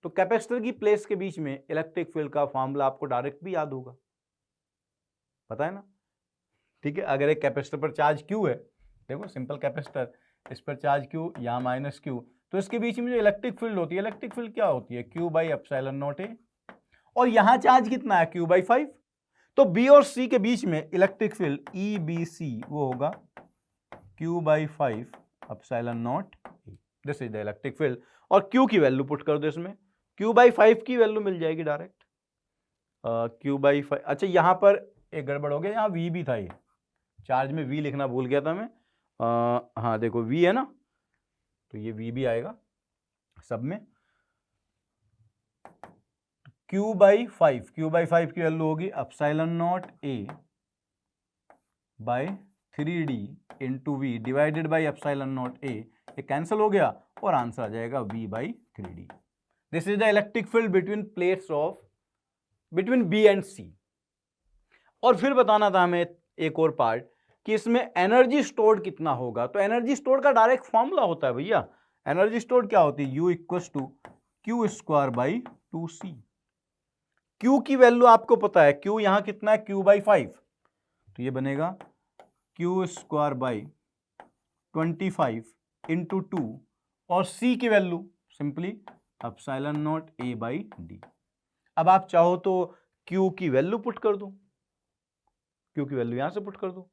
तो कैपेसिटर की प्लेस के बीच में इलेक्ट्रिक फील्ड का फॉर्मूला आपको डायरेक्ट भी याद होगा, पता है ना? ठीक है, अगर एक कैपेसिटर पर चार्ज Q है, देखो सिंपल कैपेसिटर, इस पर चार्ज Q, यहां माइनस Q, तो इसके बीच में जो इलेक्ट्रिक फील्ड होती है, इलेक्ट्रिक फील्ड क्या होती है? Q/ε0A। और यहां चार्ज कितना है? Q/5। तो बी और सी के बीच में इलेक्ट्रिक फील्ड EBC वो होगा Q/5 ε0A। This is the electric field. और Q की वैल्यू पुट कर दो इसमें, Q/5 की वैल्यू मिल जाएगी डायरेक्ट। Q/5, अच्छा यहां पर एक गड़बड़ हो गया, यहां V भी था, ये चार्ज में V लिखना भूल गया था मैं। हाँ देखो V है ना, तो ये V भी आएगा सब में। Q/5 की वैल्यू होगी ε0A/3D into V divided by ε0A। ये कैंसिल हो गया और आंसर आ जाएगा V/3D। This is the electric field between plates of between B and C। और फिर बताना था हमें एक और पार्ट कि इसमें एनर्जी स्टोर्ड कितना होगा। तो एनर्जी स्टोर्ड का डायरेक्ट फॉर्मूला होता है भैया। एनर्जी स्टोर्ड क्या होती है? U = Q²/2C। Q की वैल्यू आपको पता है, Q यहां कितना है? Q/5, तो ये बनेगा Q² 25 × 2 और c की value simply epsilon naught a by D. अब आप चाहो तो q की वैल्यू पुट कर दो, q की वैल्यू यहां से पुट कर दो,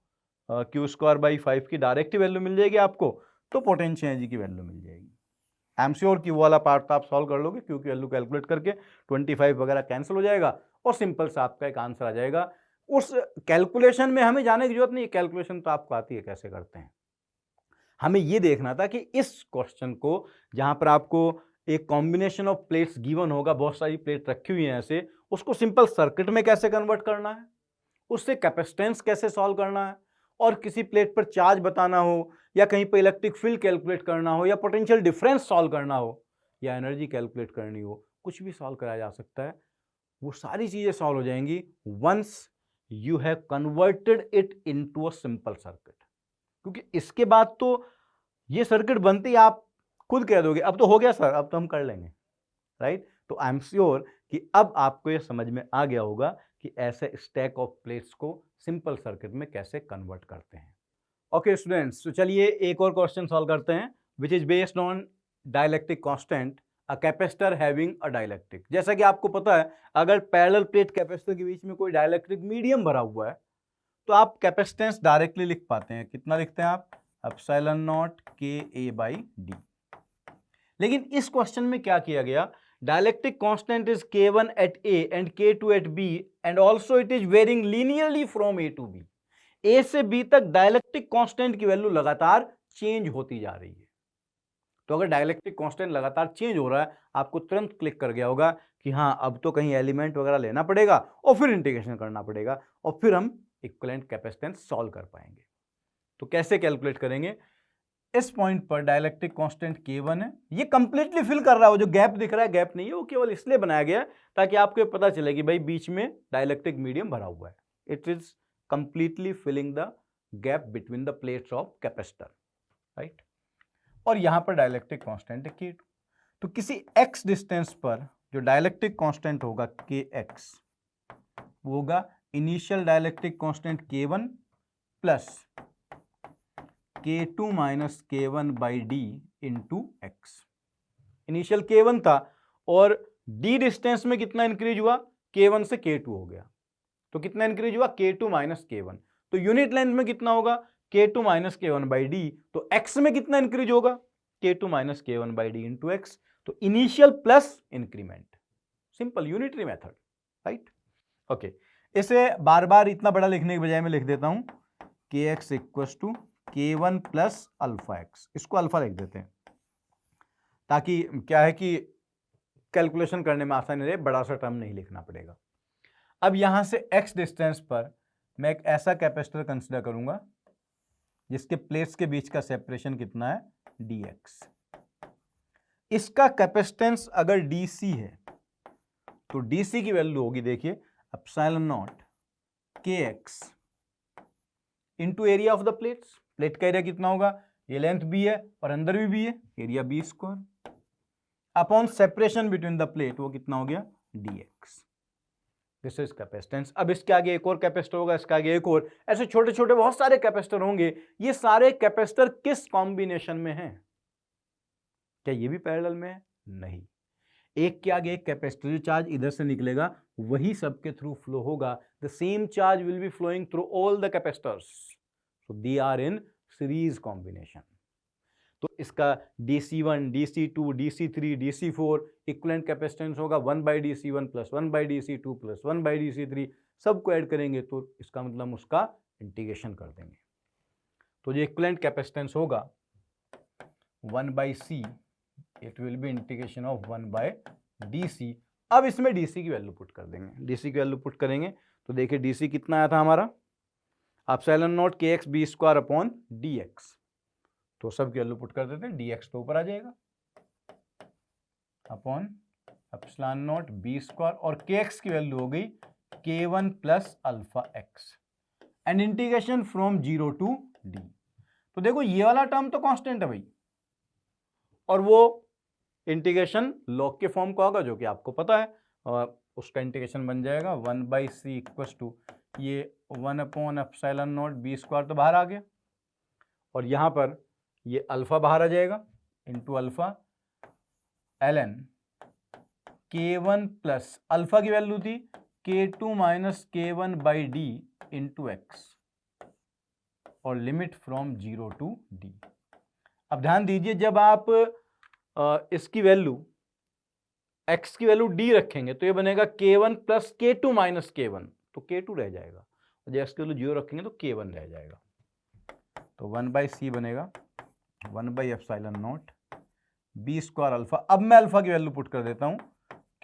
क्यू स्क्वायर बाई 5 की डायरेक्ट वैल्यू मिल जाएगी आपको, तो पोटेंशियल एनर्जी की वैल्यू मिल जाएगी। आई एम श्योर कि वो वाला पार्ट तो आप सॉल्व कर लोगे, क्यू की वैल्यू कैलकुलेट करके 25 वगैरह कैंसिल हो जाएगा और सिंपल सा आपका एक आंसर आ जाएगा। उस कैलकुलेशन में हमें जाने की जरूरत नहीं, कैलकुलेशन तो आपको आती है कैसे करते हैं। हमें ये देखना था कि इस क्वेश्चन को जहां पर आपको एक कॉम्बिनेशन ऑफ प्लेट्स गिवन होगा, बहुत सारी प्लेट रखी हुई है ऐसे, उसको सिंपल सर्किट में कैसे कन्वर्ट करना है, उससे कैपेसिटेंस कैसे सॉल्व करना है, और किसी प्लेट पर चार्ज बताना हो, या कहीं पर इलेक्ट्रिक फील्ड कैलकुलेट करना हो, या पोटेंशियल डिफरेंस सॉल्व करना हो, या एनर्जी कैलकुलेट करनी हो, कुछ भी सॉल्व कराया जा सकता है। वो सारी चीजें सॉल्व हो जाएंगी once you have converted it into a simple circuit. क्योंकि इसके बाद तो ये सर्किट बनती आप खुद कह दोगे अब तो हो गया सर, अब तो हम कर लेंगे, राइट। तो आई एम श्योर कि अब आपको ये समझ में आ गया होगा कि ऐसे स्टैक ऑफ प्लेट्स को सिंपल सर्किट में कैसे कन्वर्ट करते हैं। ओके स्टूडेंट्स, तो चलिए एक और क्वेश्चन सॉल्व करते हैं, which is based on dielectric constant a capacitor having a dielectric. जैसा कि आपको पता है, अगर पैरेलल प्लेट कैपेसिटर के बीच में कोई डाइलेक्ट्रिक मीडियम भरा हुआ है तो आप कैपेसिटेंस डायरेक्टली लिख पाते हैं। कितना लिखते हैं आप? एप्सिलॉन नॉट के ए बाई डी। लेकिन इस क्वेश्चन में क्या किया गया, dielectric constant is K1 at A and K2 at B and also it is varying linearly from A to B। A से B तक डाइलेक्ट्रिक कांस्टेंट की वैल्यू लगातार चेंज होती जा रही है। तो अगर डाइलेक्ट्रिक कांस्टेंट लगातार चेंज हो रहा है, आपको तुरंत क्लिक कर गया होगा कि हाँ अब तो कहीं एलिमेंट वगैरह लेना पड़ेगा और फिर इंटीग्रेशन करना पड़ेगा और फिर हम इक्विवेलेंट कैपेसिटेंस सॉल्व कर पाएंगे। तो कैसे कैलकुलेट करेंगे? इस पॉइंट पर डाइलेक्ट्रिक कांस्टेंट K1 है, ये कंप्लीटली फिल कर रहा है, वो जो गैप दिख रहा है गैप नहीं है, वो केवल इसलिए बनाया गया ताकि आपको पता चले कि भाई बीच में डाइलेक्ट्रिक मीडियम भरा हुआ है। It is completely filling the gap between the plates of capacitor, right. और यहां पर डाइलेक्ट्रिक कांस्टेंट है K2। तो किसी x डिस्टेंस पर जो डाइलेक्ट्रिक कांस्टेंट होगा Kx, वो होगा initial dielectric constant K1 plus K2 minus K1 by D into x. Initial K1 था और d डिस्टेंस में कितना इंक्रीज हुआ? K1 से K2 हो गया, तो कितना इंक्रीज हुआ? K2 minus K1। तो यूनिट लेंथ में कितना होगा? K2 minus K1 by D. तो x में कितना इंक्रीज होगा? K2 minus K1 by D into x. तो initial plus increment, simple unitary method, right. Okay, इसे बार बार इतना बड़ा लिखने के बजाय मैं लिख देता हूं Kx equals to K1 plus alpha x. इसको अल्फा लिख देते हैं ताकि क्या है कि कैलकुलेशन करने में आसानी रहे, बड़ा सा टर्म नहीं लिखना पड़ेगा। अब यहां से x डिस्टेंस पर मैं एक ऐसा कैपेसिटर कंसीडर करूंगा जिसके प्लेट्स के बीच का सेपरेशन कितना है? dx। इसका कैपेसिटेंस अगर dc है तो dc की वैल्यू होगी, देखिए, epsilon not kx into area of the plates. Plate का एरिया कितना होगा? ये लेंथ b है और अंदर भी b है, area b square upon separation between the plate, वो कितना हो गया? dx। This is capacitance. अब इसके आगे एक और कैपेसिटर होगा, इसके आगे एक और, ऐसे छोटे छोटे बहुत सारे कैपेसिटर होंगे। ये सारे कैपेसिटर किस कॉम्बिनेशन में हैं? क्या ये भी पैरेलल में है? नहीं, एक के आगे एक कैपेसिटर, जो चार्ज इधर से निकलेगा वही सबके थ्रू फ्लो होगा। The same charge will be flowing through all the capacitors, so they are in series combination. तो इसका DC1, DC2, DC3, DC4 equivalent capacitance होगा 1/DC1 plus 1/DC2 plus 1/DC3, सबको ऐड करेंगे तो इसका मतलब उसका इंटीग्रेशन कर देंगे। तो जो इक्विवेलेंट कैपेसिटेंस होगा 1/C, it will be integration of 1/DC। अब इसमें DC की वैल्यू पुट कर देंगे। DC की वैल्यू पुट करेंगे तो देखिए DC कितना आया था हमारा? Epsilon not Kx b square upon dx। तो सब की वैल्यू पुट कर देते हैं, dx तो ऊपर आ जाएगा upon epsilon naught b square, और kx की वैल्यू हो गई K1 plus alpha x and integration from 0 to d। तो देखो ये वाला टर्म तो कांस्टेंट है भाई, और वो इंटीग्रेशन लॉग के फॉर्म का होगा जो कि आपको पता है, और उसका इंटीग्रेशन बन जाएगा 1/c इक्वल्स टू ये 1 upon epsilon naught b square तो बाहर आ गया, और यहां पर ये अल्फा बाहर आ जाएगा into alpha ln k1 plus alpha की वैल्यू थी k2 minus k1 by D into x और लिमिट फ्रॉम 0 टू d। अब ध्यान दीजिए, जब आप इसकी वैल्यू x की वैल्यू d रखेंगे तो ये बनेगा k1 plus k2 minus k1, तो k2 रह जाएगा, और जब x की वैल्यू 0 रखेंगे तो k1 रह जाएगा। तो 1/c बनेगा 1/ε0 b स्क्वायर अल्फा। अब मैं अल्फा की वैल्यू पुट कर देता हूं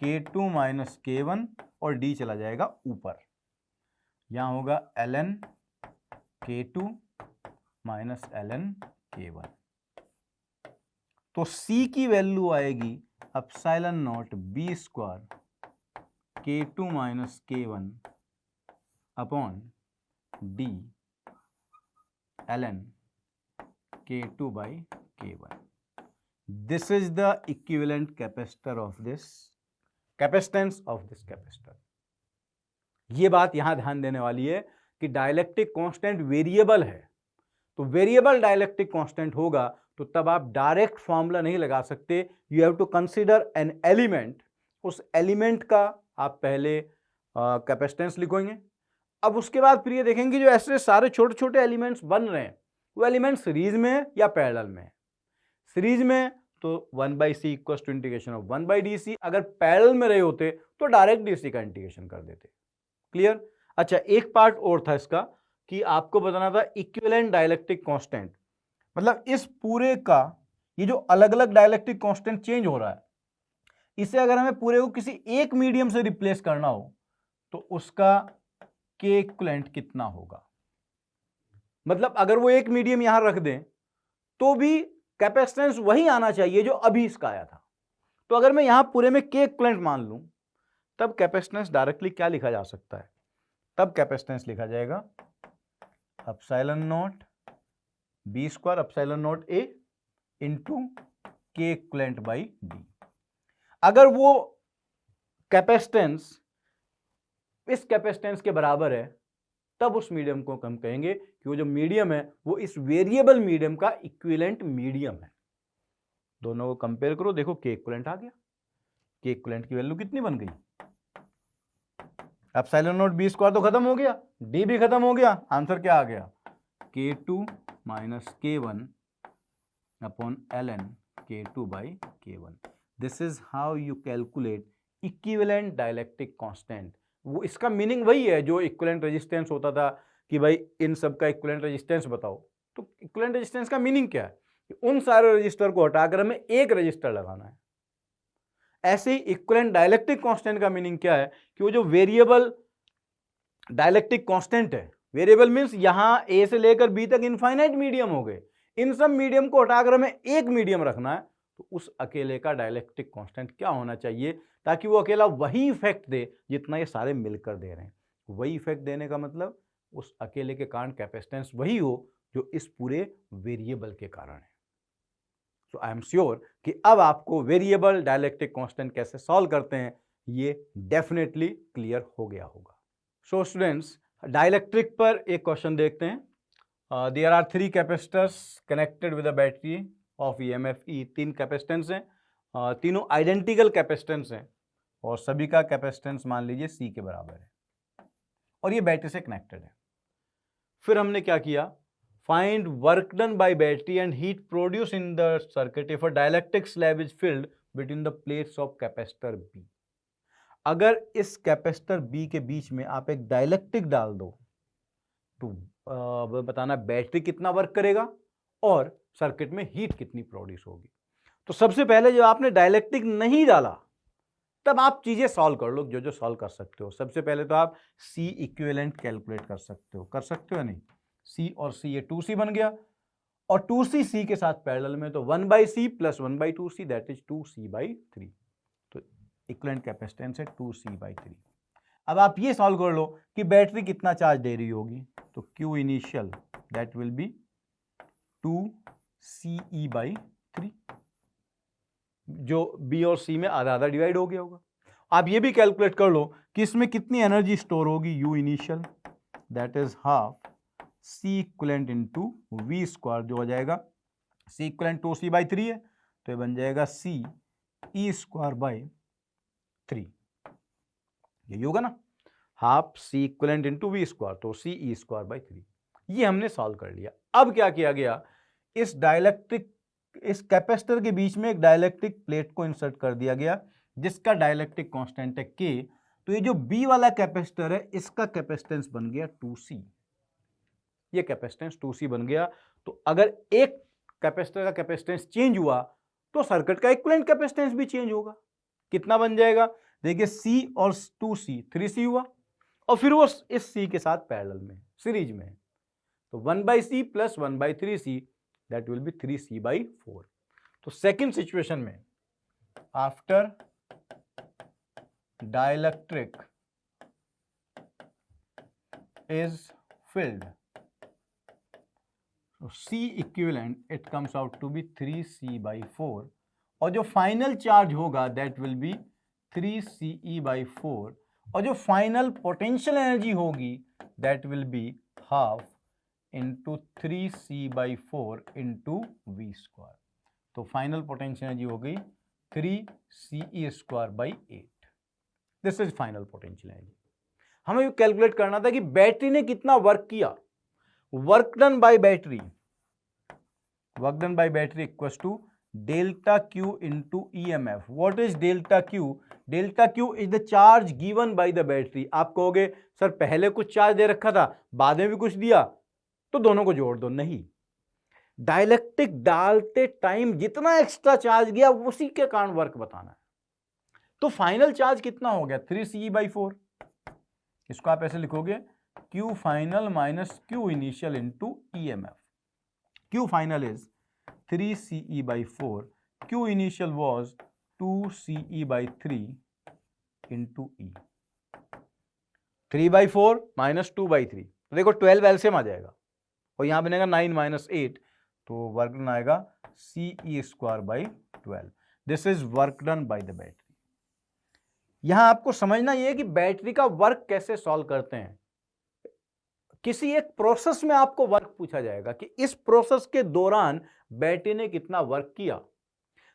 k2 माइनस k1 और d चला जाएगा ऊपर, यहां होगा ln k2 minus ln k1। तो c की वैल्यू आएगी ε0 b square k2 minus k1 upon d ln k2 by k1। This is the equivalent capacitor of this capacitance of this capacitor। ये बात यहां ध्यान देने वाली है कि डाइलेक्ट्रिक कांस्टेंट वेरिएबल है, तो वेरिएबल डाइलेक्ट्रिक कांस्टेंट होगा तो तब आप डायरेक्ट फॉर्मूला नहीं लगा सकते, you have to consider an element. उस एलिमेंट का आप पहले कैपेसिटेंस लिखेंगे, अब उसके बाद फिर ये देखेंगे जो ऐसे सारे छोटे छोटे एलिमेंट्स बन रहे हैं वो एलिमेंट सीरीज में है या पैरेलल में है। सीरीज में तो 1/c equals to integration of 1/dc, अगर पैरेलल में रहे होते तो डायरेक्ट डीसी का इंटीग्रेशन कर देते। क्लियर? अच्छा, एक पार्ट और था इसका कि आपको बताना था इक्विवेलेंट डाइलेक्ट्रिक कांस्टेंट, मतलब इस पूरे का ये जो अलग अलग डाइलेक्ट्रिक कांस्टेंट चेंज हो रहा है, इसे अगर हमें पूरे को किसी एक मीडियम से रिप्लेस करना हो तो उसका के इक्विवेलेंट कितना होगा। मतलब अगर वो एक मीडियम यहां रख दें तो भी कैपेसिटेंस वही आना चाहिए जो अभी इसका आया था। तो अगर मैं यहां पूरे में के इक्विवेलेंट मान लूं तब कैपेसिटेंस डायरेक्टली क्या लिखा जा सकता है, तब कैपेसिटेंस लिखा जाएगा ε0 b स्क्वायर ε0 a इंटू के इक्विवेलेंट बाई डी। अगर वो कैपेसिटेंस इस कैपेसिटेंस के बराबर है तब उस मीडियम को हम कहेंगे कि वो जो मीडियम है वो इस वेरिएबल मीडियम का इक्विवेलेंट मीडियम है। दोनों को कंपेयर करो, देखो के इक्विवेलेंट आ गया, के इक्विवेलेंट की वैल्यू कितनी बन गई, ε0 b स्क्वायर तो खत्म हो गया, डी भी खत्म हो गया, आंसर क्या आ गया k2 minus k1 upon ln k2 by k1। This is how you calculate equivalent dielectric constant. वो इसका मीनिंग वही है जो इक्विवेलेंट रेजिस्टेंस होता था कि भाई इन सब का इक्विवेलेंट रेजिस्टेंस बताओ। तो इक्विवेलेंट रेजिस्टेंस का मीनिंग क्या है, उन सारे रजिस्टर को हटाकर हमें एक रजिस्टर लगाना है। ऐसे ही इक्विवेलेंट डाइलेक्ट्रिक कांस्टेंट का मीनिंग क्या है कि वो जो वेरिएबल डाइलेक्ट्रिक कांस्टेंट है, वेरिएबल मींस यहां ए से लेकर बी तक इनफाइनाइट मीडियम हो गए, इन सब मीडियम को हटाकर हमें एक मीडियम रखना है, तो उस अकेले का डाइलेक्ट्रिक कांस्टेंट क्या होना चाहिए ताकि वो अकेला वही इफेक्ट दे जितना ये सारे मिलकर दे रहे हैं। वही इफेक्ट देने का मतलब उस अकेले के कारण कैपेसिटेंस वही हो जो इस पूरे वेरिएबल के कारण है। सो आई एम श्योर कि अब आपको वेरिएबल डाइलेक्ट्रिक कांस्टेंट कैसे सॉल्व करते हैं ये डेफिनेटली क्लियर हो गया होगा। सो स्टूडेंट्स, डाइलेक्ट्रिक पर एक क्वेश्चन देखते हैं। There are 3 capacitors connected with a battery of EMF E. 3 capacitance हैं, तीनों आइडेंटिकल कैपेसिटेंस हैं और सभी का कैपेसिटेंस मान लीजिए C के बराबर है और ये बैटरी से कनेक्टेड है। फिर हमने क्या किया, find work done by battery and heat produce in the circuit if a dielectric slab is filled between the plates of capacitor B। अगर इस कैपेसिटर B के बीच में आप एक डाइलेक्ट्रिक डाल दो तो बताना बैटरी कितना वर्क करेगा और सर्किट में हीट कितनी प्रोड्यूस होगी। तो सबसे पहले जब आपने डाइलेक्ट्रिक नहीं डाला तब आप चीजें सॉल्व कर लो जो जो सॉल्व कर सकते हो। सबसे पहले तो आप C इक्विवेलेंट कैलकुलेट कर सकते हो या नहीं। C और C, ये 2C बन गया और 2C C के साथ पैरेलल में तो 1/C plus 1/2C that is 2C/3। तो इक्विवेलेंट कैपेसिटेंस है 2C/3। अब आप ये सॉल्व कर लो कि बैटरी कितना चार्ज दे रही होगी, तो Q initial that will B 2CE/3, जो B और C में आधा आधा डिवाइड हो गया होगा। आप ये भी कैलकुलेट कर लो कि इसमें कितनी एनर्जी स्टोर होगी, U initial that is half C equivalent into V square, जो हो जाएगा C इक्विवेलेंट 2C/3 है तो ये बन जाएगा सी ई स्क्वायर बाई 3, यही होगा ना, half C equivalent into V square, तो सी ई स्क्वायर बाई 3। ये हमने सॉल्व कर लिया। अब क्या किया गया, इस डाइलेक्ट्रिक, इस कैपेसिटर के बीच में एक डाइलेक्ट्रिक प्लेट को इंसर्ट कर दिया गया जिसका डाइलेक्ट्रिक कांस्टेंट है के। तो ये जो बी वाला कैपेसिटर है इसका कैपेसिटेंस बन गया 2C, ये कैपेसिटेंस 2C बन गया। तो अगर एक कैपेसिटर का कैपेसिटेंस चेंज हुआ तो सर्किट का इक्विवेलेंट कैपेसिटेंस भी चेंज होगा। कितना बन जाएगा, देखिए C और 2C 3C हुआ, और फिर वो इस C के साथ पैरेलल में सीरीज में, तो 1/C plus 1/3C that will B 3C/4। तो सेकेंड सिचुएशन में after dielectric is filled, so C equivalent it comes out to be 3C/4, और जो फाइनल चार्ज होगा दैट विल बी 3CE/4, और जो फाइनल पोटेंशियल एनर्जी होगी that will be half into 3C/4 into V square. तो final potential energy हो गई 3CE²/8। This is final potential energy. हमें कैलकुलेट करना था कि बैटरी ने कितना वर्क किया। Work done by battery, work done by battery equals to delta Q into EMF। What is delta Q? Delta Q is the charge given by the battery. आप कहोगे sir पहले कुछ चार्ज दे रखा था, बाद में भी कुछ दिया, तो दोनों को जोड़ दो। नहीं, डाइलेक्ट्रिक डालते टाइम जितना एक्स्ट्रा चार्ज गया उसी के कारण वर्क बताना है। तो फाइनल चार्ज कितना हो गया 3CE/4। इसको आप ऐसे लिखोगे Q final minus Q initial into EMF। Q final is 3CE/4, Q initial was 2CE/3 into E। 3/4 minus 2/3, तो देखो 12 एलसीएम आ जाएगा, और यहां बनेगा 9 माइनस 8, तो वर्क डन आएगा CE²/12। This is work done bye the battery. यहां आपको समझना यह है कि बैटरी का वर्क कैसे सॉल्व करते हैं। किसी एक प्रोसेस में आपको वर्क पूछा जाएगा कि इस प्रोसेस के दौरान बैटरी ने कितना वर्क किया,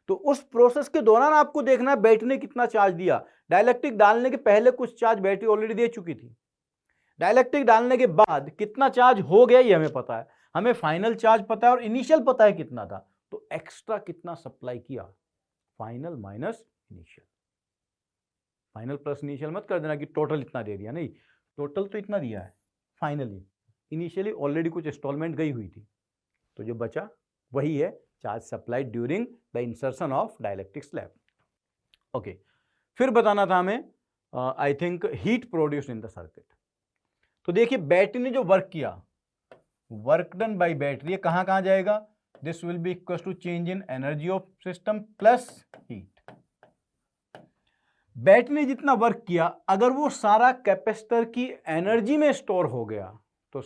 तो उस प्रोसेस के दौरान आपको देखना है बैटरी ने कितना चार्ज दिया। डाइलेक्ट्रिक डालने के पहले कुछ चार्ज बैटरी ऑलरेडी दे चुकी थी, डाइलेक्ट्रिक डालने के बाद कितना चार्ज हो गया ये हमें पता है, हमें फाइनल चार्ज पता है और इनिशियल पता है कितना था, तो एक्स्ट्रा कितना सप्लाई किया, final minus initial. Final plus initial मत कर देना कि टोटल इतना दे दिया, नहीं, टोटल तो इतना दिया है, फाइनली इनिशियली ऑलरेडी कुछ इंस्टॉलमेंट गई हुई थी, तो जो बचा वही है charge supply during the insertion of dielectric slab. Okay, फिर बताना था हमें I think heat produce in the circuit. तो देखिए बैटरी ने जो वर्क किया, वर्क डन बाय बैटरी, कहां कहां जाएगा, this will be equal to change in energy of system plus heat. Battery ने जितना वर्क किया अगर वो सारा कैपेसिटर की एनर्जी में स्टोर हो गया तो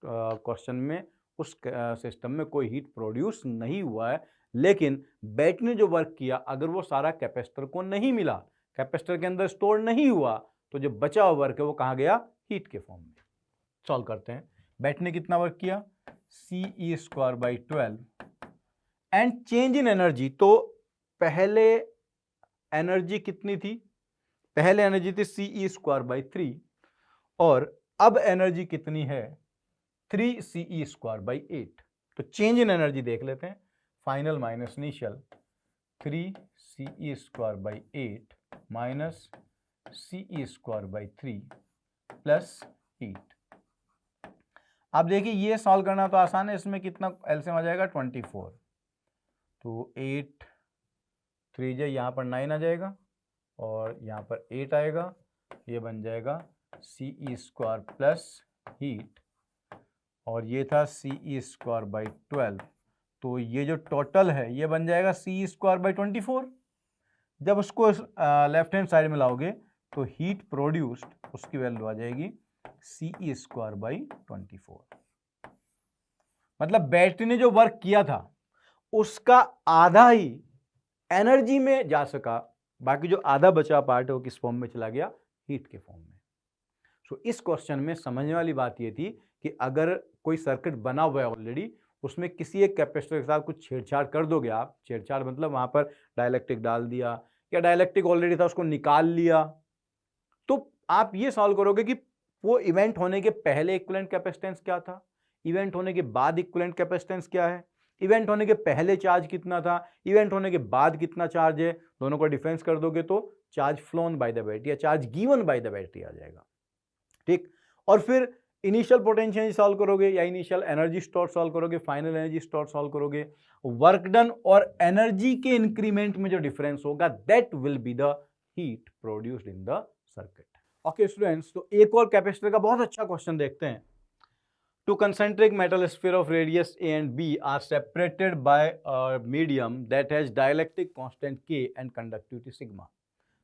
क्वेश्चन में उस सिस्टम में कोई हीट प्रोड्यूस नहीं हुआ है। लेकिन बैटरी ने जो वर्क किया अगर वो सारा कैपेसिटर को नहीं मिला, कैपेसिटर के अंदर स्टोर नहीं हुआ, तो जो बचा हुआ वर्क है वो कहां गया, हीट के फॉर्म में। सॉल्व करते हैं। बैटरी ने कितना वर्क किया, CE²/12 and change in energy. तो पहले एनर्जी कितनी थी, पहले एनर्जी थी CE²/3 और अब एनर्जी कितनी है 3CE²/8। तो चेंज इन एनर्जी देख लेते हैं, final minus initial 3CE²/8 minus CE²/3 plus heat. अब देखिए ये सॉल्व करना तो आसान है, इसमें कितना एलसीएम आ जाएगा 24, तो 8 3 यहाँ पर 9 आ जाएगा और यहाँ पर 8 आएगा, ये बन जाएगा CE² प्लस हीट और ये था CE²/12। तो ये जो टोटल है ये बन जाएगा CE²/24। जब उसको लेफ्ट हैंड साइड में लाओगे तो हीट प्रोड्यूस्ड उसकी वैल्यू आ जाएगी CE²/24। मतलब बैटरी ने जो वर्क किया था उसका आधा ही एनर्जी में जा सका, बाकी जो आधा बचा पार्ट है वो किस फॉर्म में चला गया, हीट के फॉर्म में। सो इस क्वेश्चन में समझने वाली बात ये थी कि अगर कोई सर्किट बना हुआ है ऑलरेडी, उसमें किसी एक कैपेसिटर के साथ कुछ छेड़छाड़ कर दोगे आप, छेड़छाड़ मतलब वहां पर डाइलेक्ट्रिक डाल दिया या डाइलेक्ट्रिक ऑलरेडी था उसको निकाल लिया, तो आप ये सॉल्व करोगे कि वो इवेंट होने के पहले इक्विवेलेंट कैपेसिटेंस क्या था, इवेंट होने के बाद इक्विवेलेंट कैपेसिटेंस क्या है, इवेंट होने के पहले चार्ज कितना था, इवेंट होने के बाद कितना चार्ज है, दोनों को डिफरेंस कर दोगे तो charge flown by the battery या charge given by the battery आ जाएगा। ठीक, और फिर इनिशियल पोटेंशियल सॉल्व करोगे या इनिशियल एनर्जी स्टोर सॉल्व करोगे, फाइनल एनर्जी स्टोर सॉल्व करोगे, वर्क डन और एनर्जी के इंक्रीमेंट में जो डिफरेंस होगा that will be the heat produced in the circuit. Okay students, तो एक और कैपेसिटर का बहुत अच्छा क्वेश्चन देखते हैं। Two concentric metal sphere of radius A and B are separated by a medium that has dielectric constant K and conductivity sigma।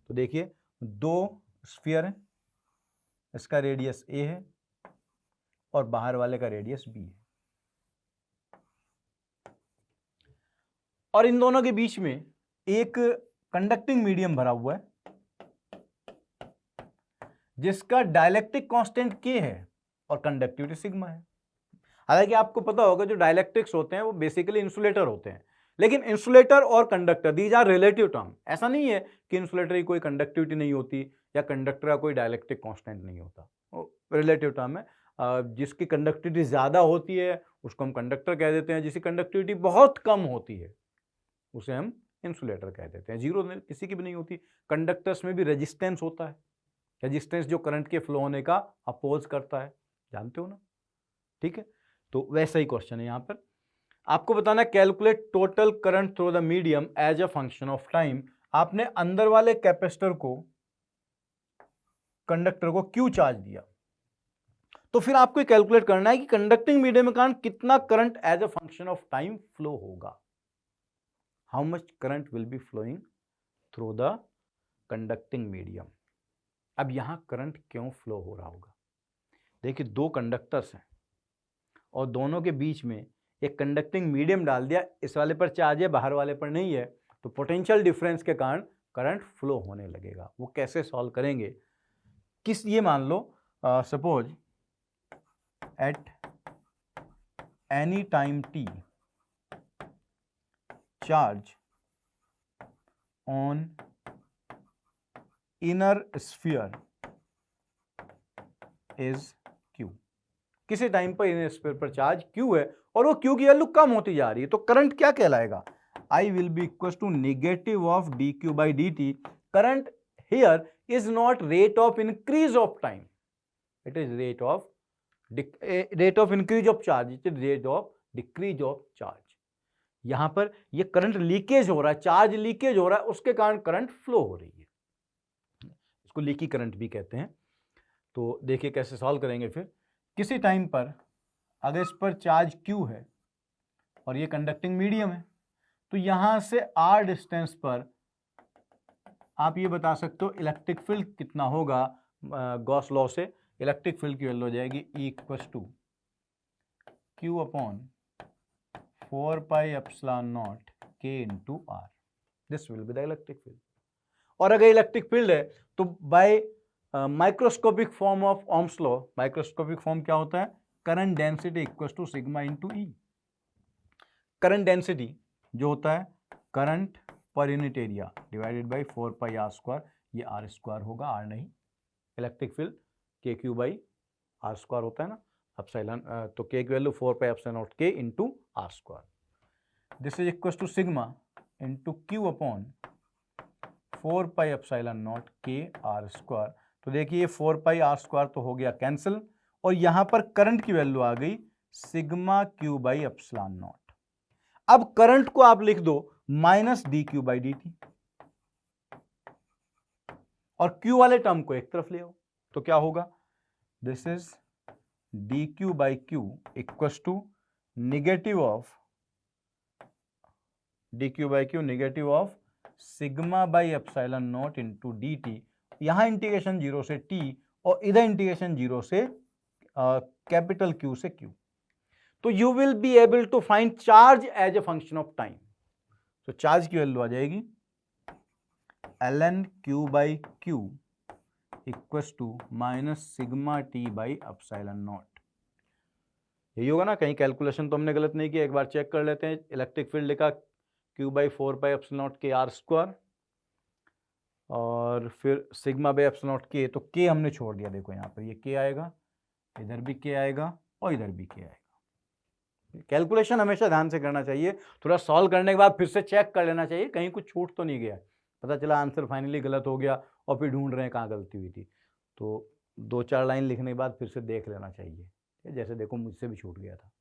तो देखिए दो स्फीयर हैं, इसका रेडियस A है और बाहर वाले का रेडियस B है, और इन दोनों के बीच में एक कंडक्टिंग मीडियम भरा हुआ है जिसका डाइलेक्ट्रिक कांस्टेंट K है और कंडक्टिविटी सिग्मा है। हालांकि आपको पता होगा जो डाइलेक्ट्रिक्स होते हैं वो बेसिकली इंसुलेटर होते हैं, लेकिन इंसुलेटर और conductor these are relative term. ऐसा नहीं है कि इंसुलेटर की कोई कंडक्टिविटी नहीं होती या कंडक्टर का कोई डाइलेक्ट्रिक कांस्टेंट नहीं होता, रिलेटिव टर्म है। जिसकी कंडक्टिविटी ज़्यादा होती है उसको हम कंडक्टर कह देते हैं, जिसकी कंडक्टिविटी बहुत कम होती है उसे हम इंसुलेटर कह देते हैं। जीरो किसी की भी नहीं होती। कंडक्टर्स में भी रेजिस्टेंस होता है, रेजिस्टेंस जो करंट के फ्लो होने का अपोज करता है, जानते हो ना। ठीक है, तो वैसा ही क्वेश्चन है यहाँ पर। आपको बताना calculate total current through the medium as a function of time. आपने अंदर वाले कैपेसिटर को, कंडक्टर को क्यू चार्ज दिया, तो फिर आपको कैलकुलेट करना है कि कंडक्टिंग मीडियम में कारण कितना current as a function of time flow होगा। How much current will be flowing through the conducting medium. अब यहां करंट क्यों फ्लो हो रहा होगा? देखिए दो कंडक्टर्स हैं और दोनों के बीच में एक कंडक्टिंग मीडियम डाल दिया, इस वाले पर चार्ज है बाहर वाले पर नहीं है, तो पोटेंशियल डिफरेंस के कारण करंट फ्लो होने लगेगा। वो कैसे सॉल्व करेंगे? ये मान लो suppose at any time T charge on inner sphere is Q। किसी टाइम पर इनर स्फीयर पर चार्ज Q है और वो Q की वैल्यू कम होती जा रही है, तो करंट क्या कहलाएगा? I will be equals to negative of dq by dt। current here is not rate of increase of time, it is rate of increase of charge, it is rate of decrease of charge। यहां पर ये current leakage हो रहा है, charge leakage हो रहा है, उसके कारण करंट फ्लो हो रही है, इसको लीकी करंट भी कहते हैं। तो देखिए कैसे सॉल्व करेंगे। फिर किसी टाइम पर अगर इस पर चार्ज Q है और ये कंडक्टिंग मीडियम है, तो यहां से R डिस्टेंस पर आप ये बता सकते हो इलेक्ट्रिक फील्ड कितना होगा। गॉस लॉ से इलेक्ट्रिक फील्ड की वैल्यू हो जाएगी E equals to Q upon 4 pi epsilon naught K into R। This will be the electric field. और अगर इलेक्ट्रिक फील्ड है तो by microscopic form of Ohm's law, microscopic form क्या होता है? Current density equals to sigma into E. Current density जो होता है current per unit area divided by 4 pi R square, ये आर स्क्वायर होगा, आर नहीं। Electric field K Q by R square होता है ना, एप्सिलॉन, तो के की value 4 pi epsilon naught K into R square. This is equals to sigma into Q upon 4 pi epsilon naught K R square. तो देखिए 4 pi R square तो हो गया कैंसिल, और यहां पर करंट की वैल्यू आ गई sigma Q by epsilon naught. अब करंट को आप लिख दो minus D Q by D T, और क्यू वाले टर्म को एक तरफ ले आओ, तो क्या होगा? This is D Q by Q equals to negative of D Q by Q negative of sigma by epsilon naught into D T. यहां इंटीग्रेशन 0 से t और इधर इंटीग्रेशन 0 से कैपिटल Q से Q। तो you will be able to find charge as a function of time. तो charge की value आ जाएगी ln Q by Q equals to minus sigma t by epsilon naught. यही होगा ना, कहीं कैलकुलेशन तो हमने गलत नहीं किया, एक बार चेक कर लेते हैं। इलेक्ट्रिक फील्ड लिखा Q/4πε0 और फिर σ/ε0 तो K हमने छोड़ दिया, देखो यहाँ पर ये K आएगा, इधर भी K आएगा और इधर भी K आएगा। कैलकुलेशन हमेशा ध्यान से करना चाहिए, थोड़ा सॉल्व करने के बाद फिर से चेक कर लेना चाहिए कहीं कुछ छूट तो नहीं गया, पता चला आंसर फाइनली गलत हो गया और फिर ढूंढ रहे हैं कहाँ गलती हुई थी। तो 2-4 लाइन लिखने के बाद फिर से देख लेना चाहिए, जैसे देखो मुझसे भी छूट गया था,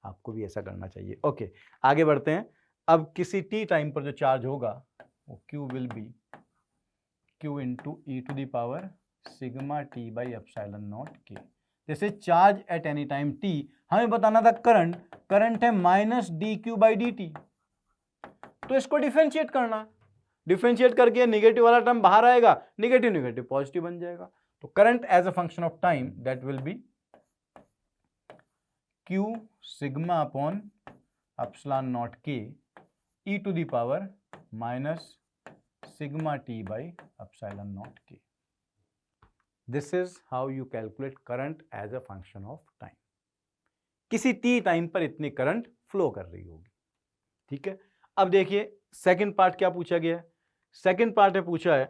आपको भी ऐसा करना चाहिए। ओके, आगे बढ़ते हैं। अब किसी t टाइम पर जो चार्ज होगा वो Q will be Q into e⁻ σT/ε0 K। जैसे charge at any time t, हमें बताना था करंट है -dQ/dt, तो इसको डिफरेंशिएट करना, डिफरेंशिएट करके नेगेटिव वाला टर्म बाहर आएगा, नेगेटिव नेगेटिव पॉजिटिव बन जाएगा। तो current as a function of time that will be Q σ/ε0 K e⁻ σT/ε0 K। This is how you calculate current as a function of time. किसी t time पर इतनी current flow कर रही होगी, ठीक है। अब देखिए सेकंड पार्ट क्या पूछा गया है। सेकंड पार्ट है पूछा है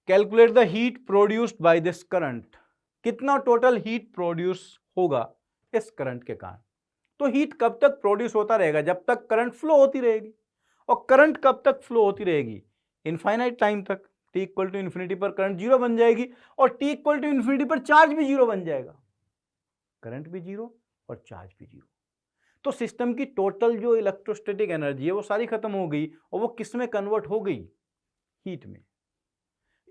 calculate the heat produced by this current, कितना टोटल हीट प्रोड्यूस होगा इस करंट के कारण। तो हीट कब तक प्रोड्यूस होता रहेगा, जब तक करंट फ्लो होती रहेगी, और करंट कब तक फ्लो होती रहेगी, इनफाइनाइट टाइम तक। t = इन्फिनिटी पर करंट जीरो बन जाएगी और t = इन्फिनिटी पर चार्ज भी जीरो बन जाएगा, करंट भी जीरो और चार्ज भी जीरो। तो सिस्टम की टोटल जो इलेक्ट्रोस्टैटिक एनर्जी है वो सारी खत्म हो गई, और वो किस में कन्वर्ट हो गई, हीट में।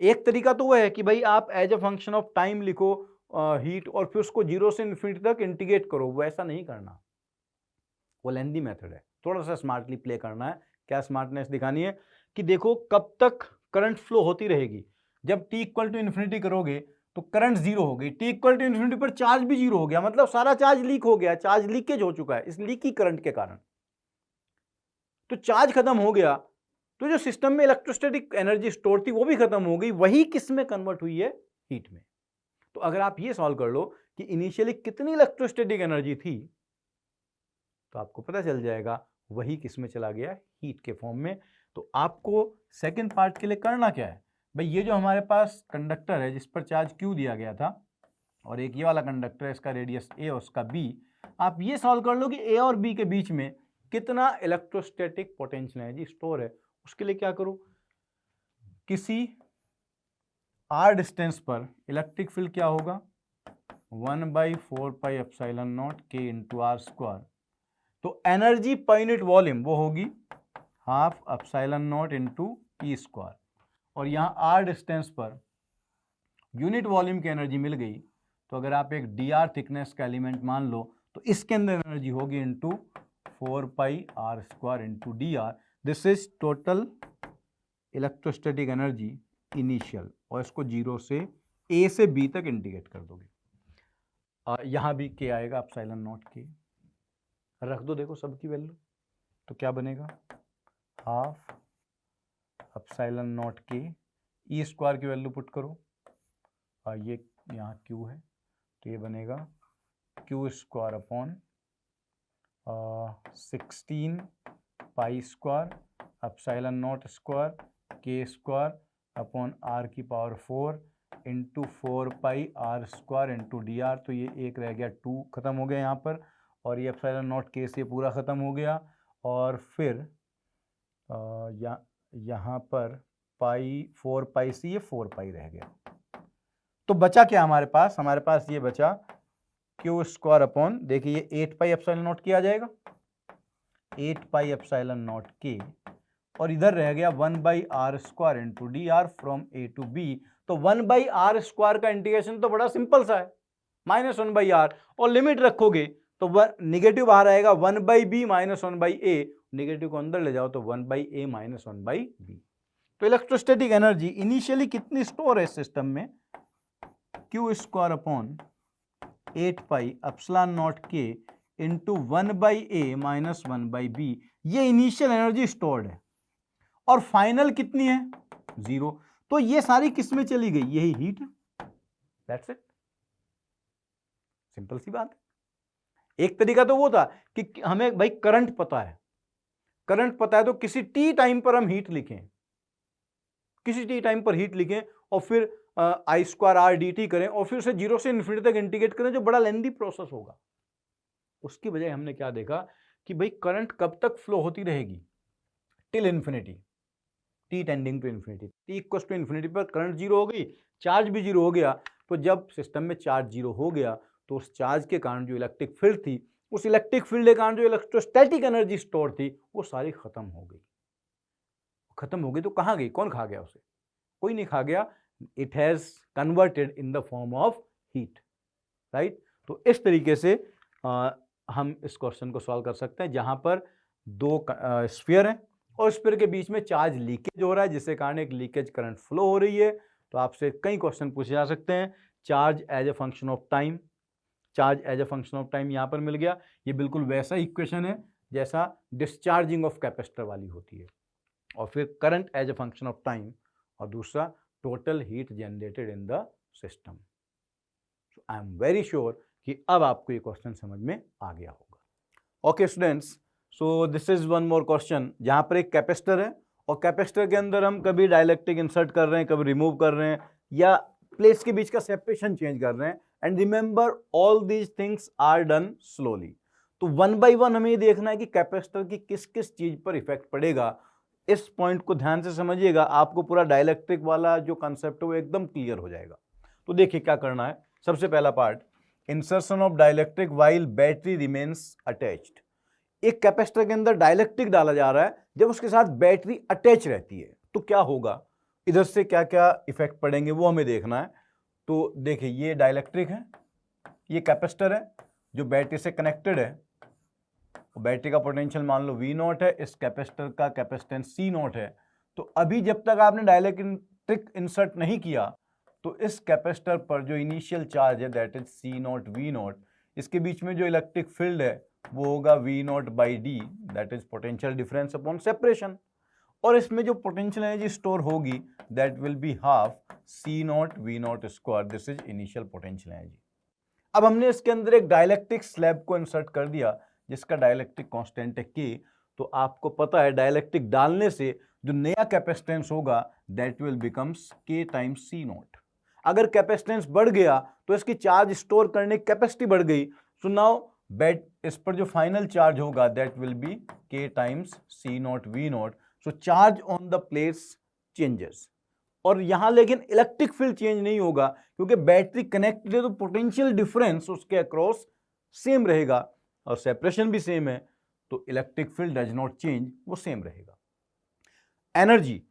एक तरीका तो वो है कि भाई आप as a function of time लिखो हीट और फिर उसको जीरो से इन्फिनिटी तक इंटीग्रेट करो, वो ऐसा नहीं करना, वो लेंथी मेथड है, थोड़ा सा स्मार्टली प्ले करना है। क्या स्मार्टनेस दिखानी है कि देखो कब तक करंट फ्लो होती रहेगी, जब t = इन्फिनिटी करोगे तो करंट जीरो हो गई, t = इन्फिनिटी पर चार्ज भी जीरो हो गया, मतलब सारा चार्ज लीक हो गया, चार्ज लीकेज हो चुका है इस लीकी करंट के कारण। तो चार्ज खत्म हो गया, तो जो सिस्टम में इलेक्ट्रोस्टैटिक एनर्जी स्टोर थी वो भी खत्म हो गई, वही किस में कन्वर्ट हुई है, हीट में। तो अगर आप ये सॉल्व कर लो कि इनिशियली कितनी इलेक्ट्रोस्टैटिक एनर्जी थी, तो आपको पता चल जाएगा वही किस में चला गया, हीट के फॉर्म में। तो आपको सेकंड पार्ट के लिए करना क्या है भाई, ये जो हमारे पास कंडक्टर है जिस पर चार्ज Q दिया गया था, और एक ये वाला कंडक्टर है, इसका रेडियस A और उसका B, आप ये सॉल्व कर लो कि A और B के बीच में कितना इलेक्ट्रोस्टैटिक पोटेंशियल एनर्जी स्टोर है। उसके लिए क्या करो, किसी r डिस्टेंस पर इलेक्ट्रिक फील्ड क्या होगा, 1/4πε0 K × r²। तो एनर्जी पर यूनिट वॉल्यूम वो होगी 12ε0 × E², और यहाँ r distance per unit volume की एनर्जी मिल गई, तो अगर आप एक dr थिकनेस का एलिमेंट मान लो तो इसके अंदर एनर्जी होगी into 4πr² into dr। This is total electrostatic energy initial, और इसको जीरो से A से B तक इंटीग्रेट कर दोगे। यहाँ भी K आएगा, ε0 K रख दो, देखो सबकी वैल्यू, तो क्या बनेगा 12ε0 K, E² की वैल्यू पुट करो, ये यहाँ Q है तो ये बनेगा Q² upon 16π² ε0² K² upon r⁴ into 4πr² into dr। तो ये एक रह गया, 2 खत्म हो गया यहाँ पर, और ये ε0 K से पूरा खत्म हो गया, और फिर यहाँ पर 4π से ये 4π रह गया। तो बचा क्या हमारे पास, हमारे पास ये बचा Q² अपॉन, देखिए ये 8πε0 K आ जाएगा, 8πε0 K, और इधर रह गया 1/r² into dr from A to B। तो 1/r² का इंटीग्रेशन तो बड़ा सिंपल सा है, -1/r, और लिमिट रखोगे तो निगेटिव बाहर आएगा, 1/b - 1/a, निगेटिव को अंदर ले जाओ तो 1/a - 1/b। तो इलेक्ट्रोस्टैटिक एनर्जी इनिशियली कितनी स्टोर है इस सिस्टम में, Q² upon 8πε0 K into 1/a - 1/b, ये इनिशियल एनर्जी स्टोर्ड है, और फाइनल कितनी है, 0। तो ये सारी किस में चली गई, यही हीट, दैट्स इट, सिंपल सी बात है। एक तरीका तो वो था कि हमें भाई करंट पता है, करंट पता है तो किसी टी टाइम पर हम हीट लिखें, किसी टी टाइम पर हीट लिखें और फिर आई स्क्वायर आर डी टी करें और फिर उसे जीरो से इन्फिनिटी तक इंटीग्रेट करें, जो बड़ा लेंदी प्रोसेस होगा। उसकी बजाय हमने क्या देखा कि भाई करंट कब तक फ्लो होती रहेगी, till infinity, T tending to infinity, T equal to infinity पर करंट जीरो हो गई, चार्ज भी जीरो हो गया। तो जब सिस्टम में चार्ज जीरो हो गया तो उस चार्ज के कारण जो इलेक्ट्रिक फील्ड थी, उस इलेक्ट्रिक फील्ड के कारण जो इलेक्ट्रोस्टैटिक एनर्जी स्टोर थी वो सारी खत्म हो गई। खत्म हो गई तो कहां गई, कौन खा गया उसे? कोई नहीं खा गया, it has converted in the form of heat, right. तो इस तरीके से हम इस क्वेश्चन को सॉल्व कर सकते हैं, जहां पर दो स्फीयर हैं और स्फीयर के बीच में चार्ज लीकेज हो रहा है, जिससे कारण एक लीकेज करंट फ्लो हो रही है। तो आपसे कई क्वेश्चन पूछे जा सकते हैं। Charge as a function of time, charge as a function of time यहां पर मिल गया। ये बिल्कुल वैसा इक्वेशन है जैसा डिस्चार्जिंग ऑफ कैपेसिटर वाली होती है। और फिर current as a function of time, और दूसरा total heat generated in the system. I am very sure कि अब आपको ये क्वेश्चन समझ में आ गया होगा। Okay students, so this is one more question, जहां पर एक कैपेसिटर है और कैपेसिटर के अंदर हम कभी डाइलेक्ट्रिक इंसर्ट कर रहे हैं, कभी रिमूव कर रहे हैं, या प्लेट्स के बीच का सेपरेशन चेंज कर रहे हैं। And remember all these things are done slowly. तो वन बाय वन हमें ये देखना है कि कैपेसिटर की किस किस चीज पर इफेक्ट पड़ेगा। इस पॉइंट को ध्यान से समझिएगा, आपको पूरा डाइलेक्ट्रिक वाला जो कंसेप्ट है वो एकदम क्लियर हो जाएगा। तो देखिए क्या करना है। सबसे पहला part, insertion of dielectric while battery remains attached. एक कैपेसिटर के अंदर डाइलेक्ट्रिक डाला जा रहा है, जब उसके साथ बैटरी अटैच रहती है तो क्या होगा, इधर से क्या क्या इफेक्ट पड़ेंगे वो हमें देखना है। तो देखिए ये डाइलेक्ट्रिक है, ये कैपेसिटर है जो बैटरी से कनेक्टेड है। बैटरी का पोटेंशियल मान लो V नॉट है, इस कैपेसिटर का कैपेसिटेंस C नॉट है। तो अभी जब तक आपने डाइलेक्ट्रिक इंसर्ट नहीं किया तो इस कैपेसिटर पर जो इनिशियल चार्ज है that is C not V not, इसके बीच में जो इलेक्ट्रिक फील्ड है वो होगा V not by D, that is potential difference upon separation. और इसमें जो पोटेंशियल एनर्जी स्टोर होगी that will be half C not V not square, this is initial potential energy. अब हमने इसके अंदर एक डाइलेक्ट्रिक स्लैब को इंसर्ट कर दिया जिसका डाइलेक्ट्रिक कांस्टेंट है K। तो आपको पता है डाइलेक्ट्रिक डालने से जो नया कैपेसिटेंस होगा that will becomes K times C not. अगर कैपेसिटेंस बढ़ गया तो इसकी चार्ज स्टोर करने की कैपेसिटी बढ़ गई। सो नाउ बेट इस पर जो फाइनल चार्ज होगा that will B K times C not V not. So charge on the plates changes. और यहां लेकिन इलेक्ट्रिक फील्ड चेंज नहीं होगा क्योंकि बैटरी कनेक्टेड है, तो पोटेंशियल डिफरेंस उसके अक्रॉस सेम रहेगा और सेपरेशन भी सेम है, तो electric field does not change, वो सेम रहेगा। एनर्जी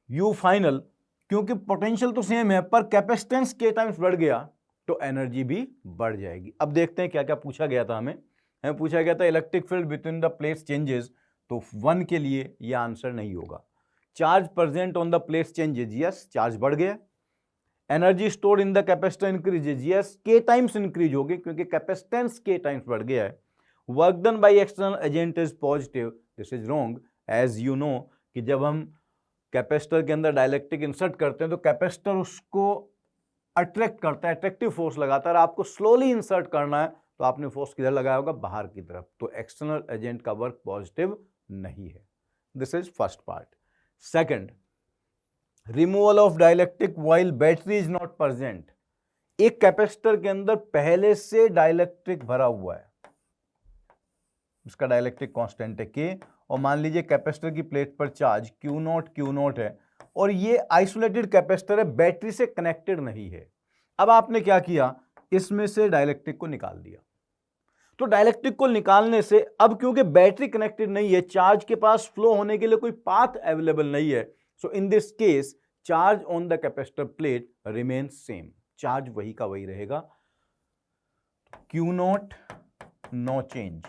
यू फाइनल, क्योंकि पोटेंशियल तो सेम है पर कैपेसिटेंस K टाइम्स बढ़ गया तो एनर्जी भी बढ़ जाएगी। अब देखते हैं क्या क्या पूछा गया था। हमें पूछा गया था electric field between the plates changes, तो 1 के लिए यह आंसर नहीं होगा। Charge present on the plates changes, yes charge बढ़ गया। Energy stored in the capacitor increases, yes K times increase हो गई क्योंकि कैपेसिटेंस K टाइम्स बढ़ गया है। Work done by external agent is positive, this is wrong. As you know कि जब हम कैपेसिटर के अंदर डाइलेक्ट्रिक इंसर्ट करते हैं तो कैपेसिटर उसको अट्रैक्ट करता है, अट्रैक्टिव फोर्स लगाता है। आपको स्लोली इंसर्ट करना है तो आपने फोर्स किधर लगाया होगा, बाहर की तरफ। तो एक्सटर्नल एजेंट का वर्क पॉजिटिव नहीं है। This is first part. Second, removal of dielectric while battery is not present. एक कैपेसिटर के अंदर पहले से डाइलेक्ट्रिक भरा हुआ है, इसका डाइलेक्ट्रिक कांस्टेंट है K, और मान लीजिए कैपेसिटर की प्लेट पर चार्ज Q नॉट है और ये आइसोलेटेड कैपेसिटर है, बैटरी से कनेक्टेड नहीं है। अब आपने क्या किया, इसमें से डाइलेक्ट्रिक को निकाल दिया। तो डाइलेक्ट्रिक को निकालने से अब क्योंकि बैटरी कनेक्टेड नहीं है, चार्ज के पास फ्लो होने के लिए कोई पाथ अवेलेबल नहीं है, so in this case charge on the capacitor plate remains same, charge वही का वही रहेगा। Q नॉट नो चेंज,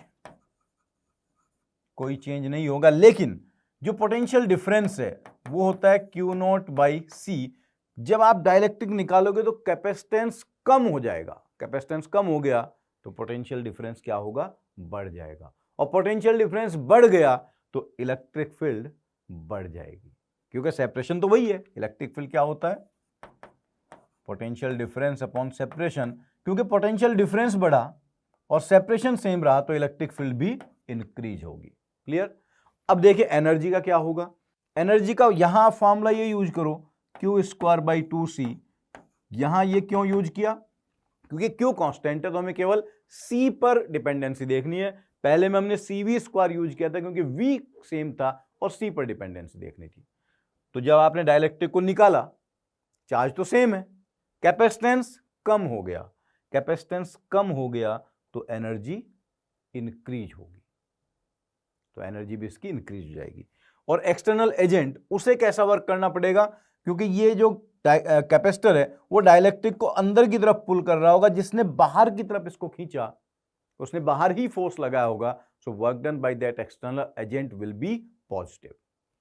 कोई चेंज नहीं होगा। लेकिन जो पोटेंशियल डिफरेंस है वो होता है Q नॉट बाई C। जब आप डाइलेक्ट्रिक निकालोगे तो कैपेसिटेंस कम हो जाएगा, कैपेसिटेंस कम हो गया तो पोटेंशियल डिफरेंस क्या होगा, बढ़ जाएगा। और पोटेंशियल डिफरेंस बढ़ गया तो इलेक्ट्रिक फील्ड बढ़ जाएगी, क्योंकि सेपरेशन तो वही है। इलेक्ट्रिक फील्ड क्या होता है, पोटेंशियल डिफरेंस अपॉन सेपरेशन। क्योंकि पोटेंशियल डिफरेंस बढ़ा और सेपरेशन सेम रहा तो इलेक्ट्रिक फील्ड भी इंक्रीज होगी। क्लियर। अब देखिए एनर्जी का क्या होगा। एनर्जी का यहां फॉर्मूला ये यूज करो, Q²/2C। यहां ये क्यों यूज किया, क्योंकि Q कांस्टेंट है तो हमें केवल C पर डिपेंडेंसी देखनी है। पहले में हमने CV² यूज किया था क्योंकि V सेम था और C पर डिपेंडेंसी देखनी थी। तो जब आपने डाइलेक्ट्रिक को निकाला, चार्ज तो सेम है, कैपेसिटेंस कम हो गया, कैपेसिटेंस कम हो गया तो एनर्जी इंक्रीज होगी, तो एनर्जी भी इसकी इंक्रीज हो जाएगी। और एक्सटर्नल एजेंट उसे कैसा वर्क करना पड़ेगा, क्योंकि ये जो कैपेसिटर है वो डाइलेक्ट्रिक को अंदर की तरफ पुल कर रहा होगा, जिसने बाहर की तरफ इसको खींचा उसने बाहर ही फोर्स लगाया होगा। So work done by that external agent will be positive,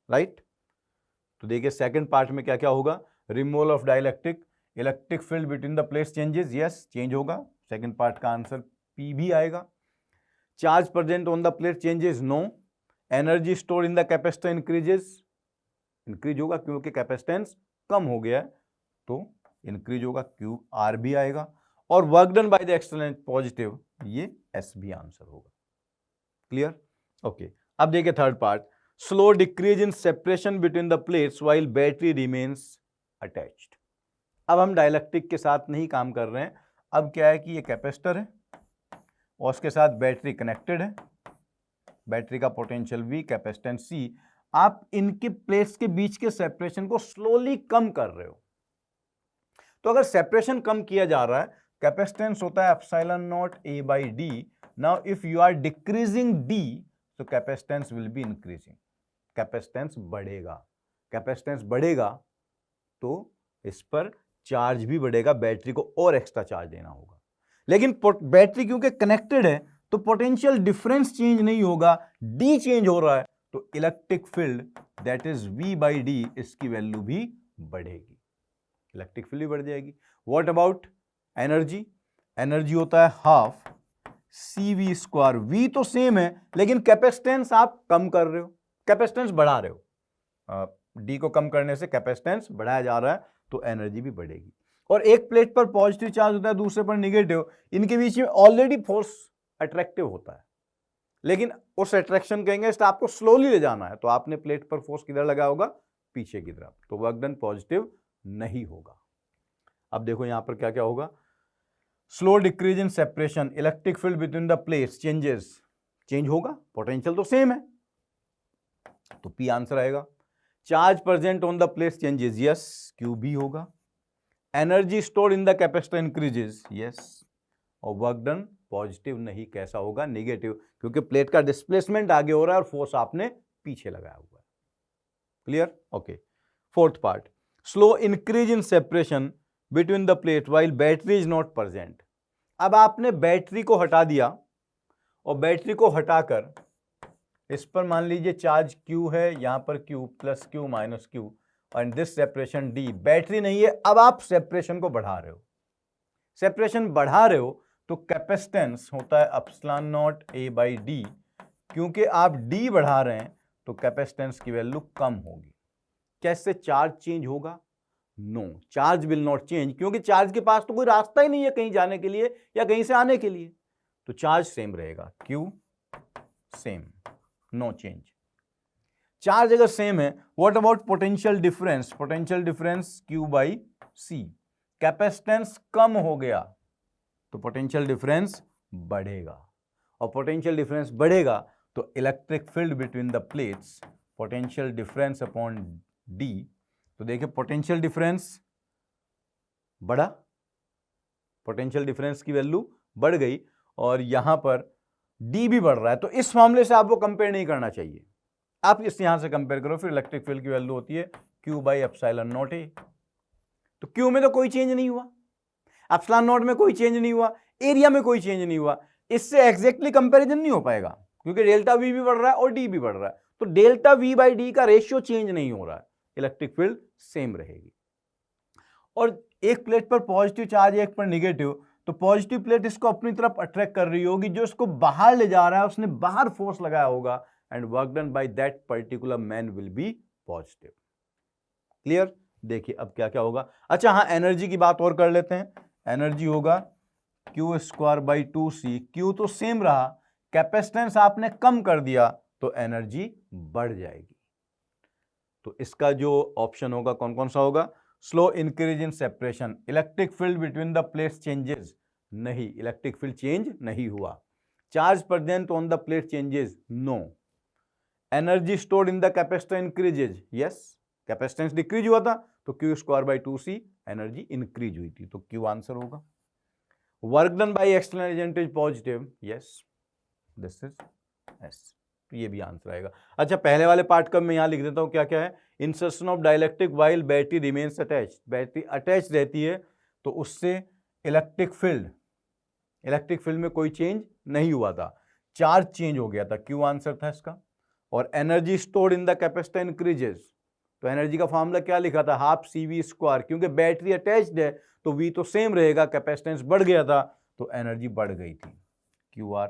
right. तो देखिए सेकंड पार्ट में क्या क्या होगा। Removal of dielectric, electric field between the plates changes, yes change होगा, सेकंड पार्ट का आंसर पी भी आएगा। Charge present on the plate changes, no. Energy store in the capacitor increases, increase होगा क्योंकि कैपेसिटेंस कम हो गया है तो इंक्रीज होगा, क्यू आर भी आएगा। और work done by the external positive, ये एस भी आंसर होगा। Clear, okay. अब देखिए third part, slow decrease in separation between the plates while battery remains attached. अब हम डाइलेक्ट्रिक के साथ नहीं काम कर रहे हैं, अब क्या है कि ये कैपेसिटर है और उसके साथ बैटरी कनेक्टेड है, बैटरी का पोटेंशियल V, कैपेसिटेंस C। आप इनके प्लेट्स के बीच के सेपरेशन को स्लोली कम कर रहे हो। तो अगर सेपरेशन कम किया जा रहा है, कैपेसिटेंस होता है ε0 A/d। Now if you are decreasing D तो capacitance will be increasing, capacitance बढ़ेगा, कैपेसिटेंस बढ़ेगा तो इस पर चार्ज भी बढ़ेगा, बैटरी को और एक्स्ट्रा चार्ज देना होगा। लेकिन बैटरी क्योंकि कनेक्टेड है तो पोटेंशियल डिफरेंस चेंज नहीं होगा, D चेंज हो रहा है तो electric field that is V/d, इसकी वैल्यू भी बढ़ेगी, इलेक्ट्रिक फील्ड भी बढ़ जाएगी। व्हाट अबाउट एनर्जी, एनर्जी होता है हाफ CV²। V तो सेम है लेकिन कैपेसिटेंस आप कम कर रहे हो, कैपेसिटेंस बढ़ा रहे हो, D को कम करने से कैपेसिटेंस बढ़ाया जा रहा है तो एनर्जी भी बढ़ेगी। और एक प्लेट पर पॉजिटिव चार्ज होता है, दूसरे पर निगेटिव, इनके बीच में ऑलरेडी फोर्स अट्रैक्टिव होता है, लेकिन उस अट्रैक्शन के अगेंस्ट आपको स्लोली ले जाना है तो आपने प्लेट पर फोर्स किधर लगाया होगा, पीछे की तरफ, तो वर्क डन पॉजिटिव नहीं होगा। अब देखो यहां पर क्या क्या होगा, slow decrease in separation, electric field between the plates changes, change होगा, पोटेंशियल तो सेम है तो पी आंसर आएगा। Charge present on the plates changes, yes Q भी होगा। Energy store in the capacitor increases, yes. और वर्क डन पॉजिटिव नहीं, कैसा होगा, नेगेटिव, क्योंकि प्लेट का डिस्प्लेसमेंट आगे हो रहा है और फोर्स आपने पीछे लगाया हुआ है। Clear, okay. Fourth part, slow increase in separation between the plate while battery is not present. अब आपने बैटरी को हटा दिया और बैटरी को हटाकर इस पर मान लीजिए चार्ज Q है, यहां पर Q plus Q minus Q and this separation D, battery नहीं है, अब आप सेपरेशन को बढ़ा रहे हो, सेपरेशन बढ़ा रहे हो तो कैपेसिटेंस होता है ε0 A/d। क्योंकि आप D बढ़ा रहे हैं तो कैपेसिटेंस की वैल्यू कम होगी। कैसे चार्ज चेंज होगा, no, charge will not change, क्योंकि चार्ज के पास तो कोई रास्ता ही नहीं है कहीं जाने के लिए या कहीं से आने के लिए, तो चार्ज सेम रहेगा, Q same, no change. Charge अगर सेम है, what about potential difference, potential difference Q/C, capacitance कम हो गया तो पोटेंशियल डिफरेंस बढ़ेगा, और पोटेंशियल डिफरेंस बढ़ेगा तो electric field between the plates, potential difference upon D, तो देखिए पोटेंशियल डिफरेंस बढ़ा, पोटेंशियल डिफरेंस की वैल्यू बढ़ गई और यहां पर D भी बढ़ रहा है, तो इस मामले से आपको कंपेयर नहीं करना चाहिए, आप इस यहां से कंपेयर करो, फिर इलेक्ट्रिक फील्ड की वैल्यू होती है Q/ε0 A। तो Q में तो कोई चेंज नहीं हुआ, ε0 में कोई चेंज नहीं हुआ, एरिया में कोई चेंज नहीं हुआ, इससे एग्जैक्टली कंपैरिजन नहीं हो पाएगा क्योंकि डेल्टा V भी बढ़ रहा है और D भी बढ़ रहा है, तो डेल्टा V/d का रेशियो चेंज नहीं हो रहा है, इलेक्ट्रिक फील्ड सेम रहेगी। और एक प्लेट पर पॉजिटिव चार्ज, एक पर निगेटिव, तो पॉजिटिव प्लेट इसको अपनी तरफ अट्रैक्ट कर रही होगी, जो इसको बाहर ले जा रहा है उसने बाहर फोर्स लगाया होगा and work done by that particular man will be positive. Clear, देखिए अब क्या क्या होगा। अच्छा हाँ, एनर्जी की बात और कर लेते हैं। एनर्जी होगा Q square by 2c, Q तो सेम रहा, कैपेसिटेंस आपने कम कर दिया तो एनर्जी बढ़ जाएगी। तो इसका जो ऑप्शन होगा कौन कौन सा होगा? Slow increase in separation, electric field between the plates changes, नहीं, इलेक्ट्रिक फील्ड चेंज नहीं हुआ। Charge present on the plate changes, no. Energy stored in the capacitor increases, yes, capacitance decrease हुआ था तो Q square by 2c, energy increase हुई थी, तो Q answer होगा। Work done by external agent is positive, yes, this is S, तो ये भी आंसर आएगा। अच्छा, पहले वाले पार्ट का मैं यहां लिख देता हूं, क्या क्या है? Insertion of dielectric while battery remains attach, battery attach रहती है तो उससे इलेक्ट्रिक फील्ड में कोई चेंज नहीं हुआ था, चार्ज चेंज हो गया था, क्यू आंसर था इसका। और energy stored in the capacitor increases, तो एनर्जी का फॉर्मूला क्या लिखा था? हाफ CV स्क्वायर, क्योंकि बैटरी अटैच्ड है तो V तो सेम रहेगा, कैपेसिटेंस बढ़ गया था तो एनर्जी बढ़ गई थी, QR।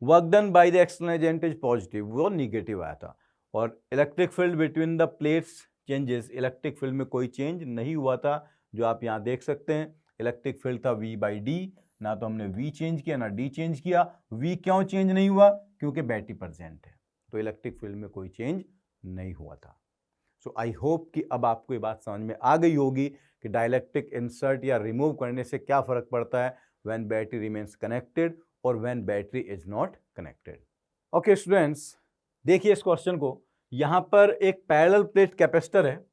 Work done by the external agent is positive, वो निगेटिव आया था। और electric field between the plates changes, electric field में कोई चेंज नहीं हुआ था, जो आप यहां देख सकते हैं। इलेक्ट्रिक फील्ड था V/D, ना तो हमने V चेंज किया ना D चेंज किया। V क्यों चेंज नहीं हुआ? क्योंकि बैटरी प्रेजेंट है, तो इलेक्ट्रिक फील्ड में कोई चेंज नहीं हुआ था। सो आई होप कि अब आपको ये बात समझ में आ गई होगी कि डाइलेक्ट्रिक इंसर्ट या रिमूव करने से क्या फर्क पड़ता है व्हेन बैटरी रिमेन्स कनेक्टेड और when battery is not connected. Okay students, देखिए इस क्वेश्चन को। यहां पर एक पैरेलल प्लेट कैपेसिटर है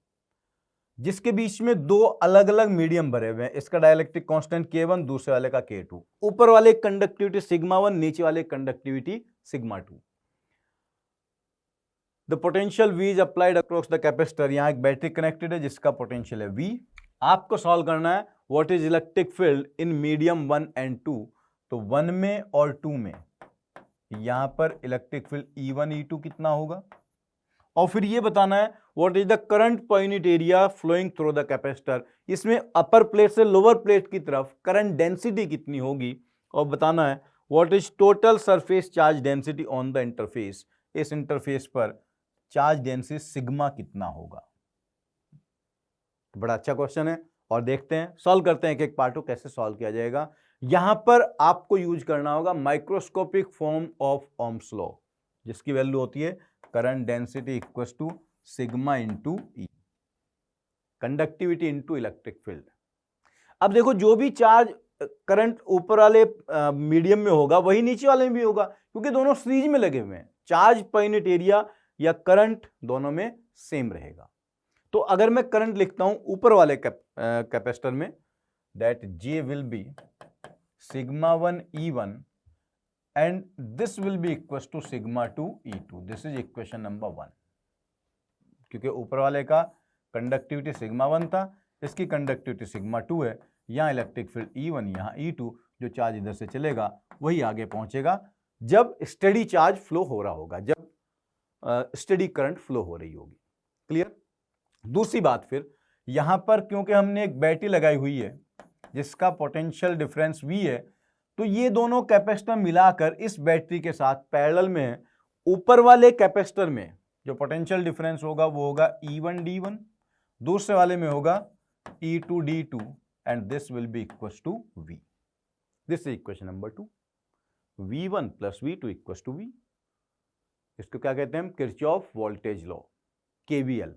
जिसके बीच में दो अलग अलग मीडियम भरे हुए हैं। इसका डाइलेक्ट्रिक कांस्टेंट K1, दूसरे वाले का K2। ऊपर वाले कंडक्टिविटी σ1, नीचे वाले conductivity σ2। The potential V is applied across the capacitor, यहां एक बैटरी कनेक्टेड है जिसका पोटेंशियल है V। आपको सॉल्व करना है what is electric field in medium 1 and 2। तो 1 में और 2 में यहां पर इलेक्ट्रिक फील्ड E1 E2 कितना होगा, और फिर ये बताना है what is the current per unit area flowing through the capacitor. इसमें अपर प्लेट से लोअर प्लेट की तरफ करंट डेंसिटी कितनी होगी, और बताना है what is total surface charge density on the interface, इस इंटरफेस पर चार्ज डेंसिटी सिग्मा कितना होगा। बड़ा अच्छा क्वेश्चन है, और देखते हैं, सॉल्व करते हैं एक एक पार्ट को कैसे सॉल्व किया जाएगा। यहां पर आपको यूज करना होगा microscopic form of Ohm's law, जिसकी वैल्यू होती है current density equals to sigma into E, conductivity into electric field. अब देखो, जो भी चार्ज करंट ऊपर वाले मीडियम में होगा वही नीचे वाले में भी होगा, क्योंकि दोनों सीरीज में लगे हुए हैं। चार्ज पर यूनिट एरिया या करंट दोनों में सेम रहेगा। तो अगर मैं करंट लिखता हूं ऊपर वाले कैपेसिटर में, that J will be σ1 E1 and this will be equals to σ2 E2। This is equation number 1। क्योंकि ऊपर वाले का कंडक्टिविटी σ1 था, इसकी कंडक्टिविटी σ2 है। यहां इलेक्ट्रिक फील्ड E1, यहां E2, जो चार्ज इधर से चलेगा वही आगे पहुंचेगा जब स्टेडी चार्ज फ्लो हो रहा होगा, जब स्टेडी करंट फ्लो हो रही होगी। क्लियर? दूसरी बात, फिर यहां पर क्योंकि हमने एक बैटरी लगाई हुई है जिसका पोटेंशियल डिफरेंस V है, तो ये दोनों कैपेसिटर मिलाकर इस बैटरी के साथ पैरेलल में है। ऊपर वाले कैपेसिटर में जो पोटेंशियल डिफरेंस होगा वो होगा E1 D1, दूसरे वाले में होगा E2 D2, and this will be equals to V। This is equation number 2। V1 plus V2 equals to V। इसको क्या कहते हैं? Kirchhoff voltage law, KVL।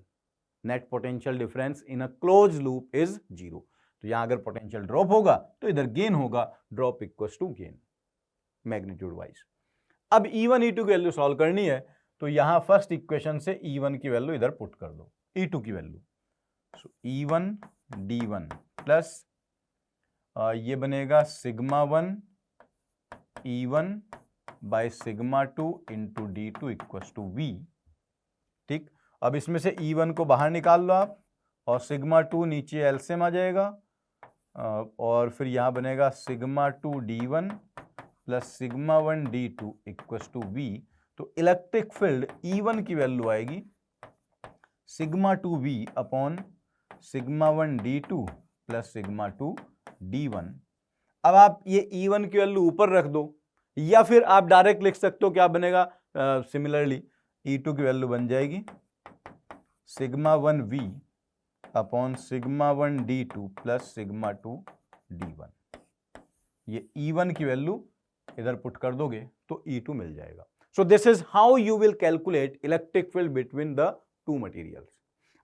Net potential difference in a close loop is 0। तो यहां अगर potential drop होगा तो इधर गेन होगा, drop equals to gain magnitude wise. अब E1 E2 की वैल्यू सॉल्व करनी है, तो यहां फर्स्ट इक्वेशन से E1 की वैल्यू इधर पुट कर दो, E2 की वैल्यू। सो E1 D1 प्लस ये बनेगा σ1 E1 by σ2 into D2 equals to V। ठीक, अब इसमें से E1 को बाहर निकाल लो आप, और σ2 नीचे एलसीएम आ जाएगा, और फिर यहां बनेगा σ2 D1 plus σ1 D2 equals to V। तो इलेक्ट्रिक फील्ड E1 की वैल्यू आएगी σ2 V upon σ1 D2 plus σ2 D1। अब आप ये E1 की वैल्यू ऊपर रख दो, या फिर आप डायरेक्ट लिख सकते हो, क्या बनेगा? सिमिलरली E2 की वैल्यू बन जाएगी σ1 V upon σ1 D2 plus σ2 D1। ये E1 की वैल्यू इधर पुट कर दोगे तो E2 मिल जाएगा। सो this is how you will calculate electric field between the two materials.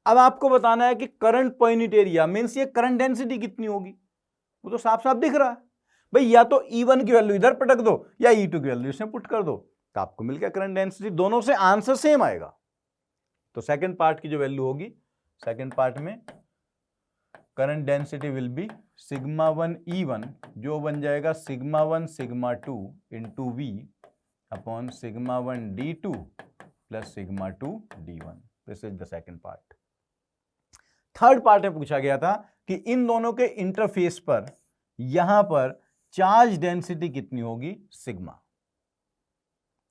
अब आपको बताना है कि current per unit area means ये करंट डेंसिटी कितनी होगी, वो तो साफ साफ दिख रहा है भाई, या तो E1 की वैल्यू इधर पटक दो या E2 की वैल्यू इसमें पुट कर दो, तो आपको मिल गया करंट डेंसिटी, दोनों से आंसर सेम आएगा। तो सेकंड पार्ट की जो वैल्यू होगी, सेकंड पार्ट में current density will be sigma 1 E1 जो बन जाएगा sigma 1 sigma 2 into V upon sigma 1 D2 plus sigma 2 D1। This is the second part. Third part में पूछा गया था कि इन दोनों के इंटरफेस पर यहां पर चार्ज डेंसिटी कितनी होगी, सिग्मा।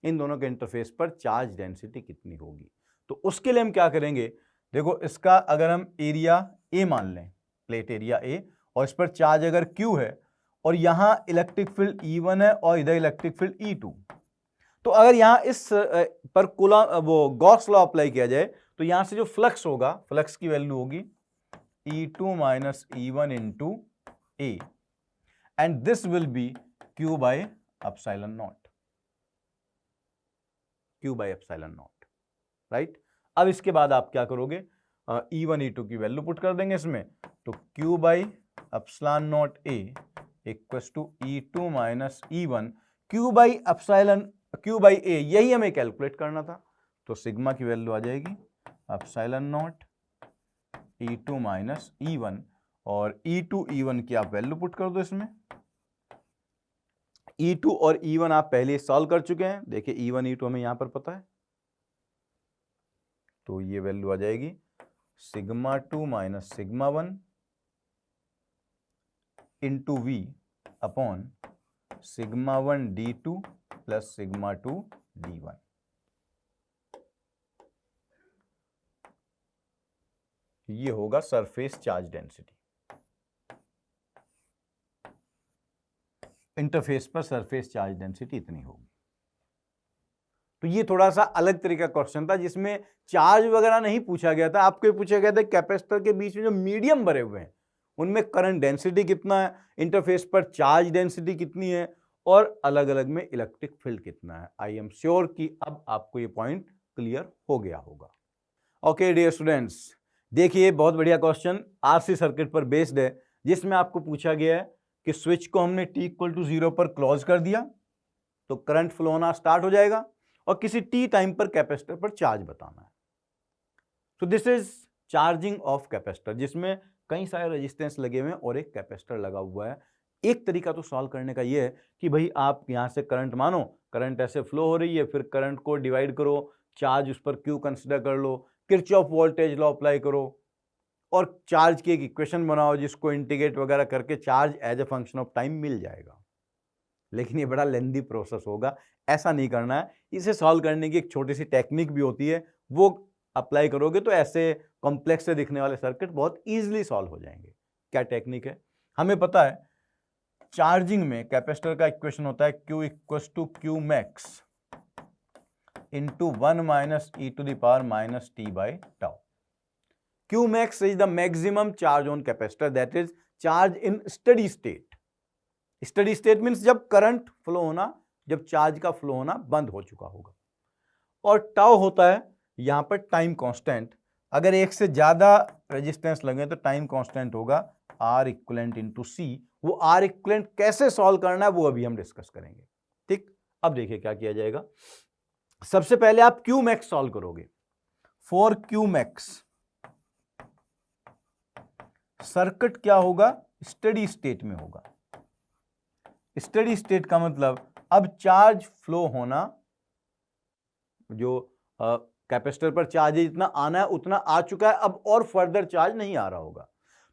इन दोनों के इंटरफेस पर चार्ज डेंसिटी कितनी होगी, तो उसके लिए हम क्या करेंगे, देखो इसका अगर हम एरिया ए मान लें, प्लेट एरिया ए, और इस पर चार्ज अगर Q है और यहां इलेक्ट्रिक फील्ड E1 है और इधर इलेक्ट्रिक फील्ड E2, तो अगर यहां इस पर वो गॉस लॉ अप्लाई किया जाए तो यहां से जो फ्लक्स होगा, फ्लक्स की वैल्यू होगी E2 minus E1 into A, and this will be Q by epsilon not, Q by epsilon not, right. अब इसके बाद आप क्या करोगे, E1 E2 की वैल्यू पुट कर देंगे इसमें, तो Q by epsilon not A equals to E2 minus E1, Q by A, यही हमें कैलकुलेट करना था, तो सिग्मा की वैल्यू आ जाएगी epsilon not E2 minus E1, और E2 E1 की आप वैल्यू पुट कर दो इसमें। E2 और E1 आप पहले सॉल्व कर चुके हैं, देखिए E1 E2 हमें यहां पर पता है, तो ये वैल्यू आ जाएगी sigma 2 minus sigma 1 into V upon sigma 1 D2 plus sigma 2 D1। ये होगा सरफेस चार्ज डेंसिटी, इंटरफेस पर सरफेस चार्ज डेंसिटी इतनी होगी। तो ये थोड़ा सा अलग तरीका क्वेश्चन था जिसमें चार्ज वगैरह नहीं पूछा गया था, आपको पूछा गया था कैपेसिटर के बीच में जो मीडियम भरे हुए हैं उनमें करंट डेंसिटी कितना है, इंटरफेस पर चार्ज डेंसिटी कितनी है, और अलग अलग में इलेक्ट्रिक फील्ड कितना है। आई एम श्योर कि अब आपको ये पॉइंट क्लियर हो गया होगा। ओके डियर स्टूडेंट्स, देखिए बहुत बढ़िया क्वेश्चन आरसी सर्किट पर बेस्ड है, जिसमें आपको पूछा गया है कि स्विच को हमने t इक्वल टू 0 पर क्लोज कर दिया तो करंट फ्लो होना स्टार्ट हो जाएगा, और किसी t टाइम पर कैपेसिटर पर चार्ज बताना है। तो this is charging of capacitor, जिसमें कई सारे रेजिस्टेंस लगे हुए हैं और एक कैपेसिटर लगा हुआ है। एक तरीका तो सॉल्व करने का ये है कि भाई आप यहां से करंट मानो, करंट ऐसे फ्लो हो रही है, फिर करंट को डिवाइड करो, चार्ज उस पर Q कंसिडर कर लो, किरचॉफ वोल्टेज लॉ अप्लाई करो, और चार्ज की एक इक्वेशन बनाओ जिसको इंटीग्रेट वगैरह करके charge as a function of time मिल जाएगा। लेकिन ये बड़ा लेंदी प्रोसेस होगा, ऐसा नहीं करना है। इसे सॉल्व करने की एक छोटी सी टेक्निक भी होती है, वो अप्लाई करोगे तो ऐसे कॉम्प्लेक्स से दिखने वाले सर्किट बहुत इजीली सॉल्व हो जाएंगे। क्या टेक्निक है, हमें पता है चार्जिंग में कैपेसिटर का इक्वेशन होता है Q equals to Q max into 1 minus E to the power minus T by tau. Q max is the maximum charge on capacitor, that is charge in steady state. Steady state means जब current flow होना, जब charge का flow होना बंद हो चुका होगा, और टाउ होता है यहां पर टाइम कांस्टेंट। अगर एक से ज्यादा रेजिस्टेंस लगे तो टाइम कांस्टेंट होगा R इक्विवेलेंट इंटू सी। वो R इक्विवेलेंट कैसे सॉल्व करना है वो अभी हम डिस्कस करेंगे, ठीक। अब देखिए क्या किया जाएगा, सबसे पहले आप Q मैक्स सॉल्व करोगे। फॉर Q मैक्स सर्किट क्या होगा, स्टेडी स्टेट में होगा। स्टेडी स्टेट का मतलब अब चार्ज फ्लो होना, जो कैपेसिटर पर चार्ज जितना आना है उतना आ चुका है, अब और फर्दर चार्ज नहीं आ रहा होगा।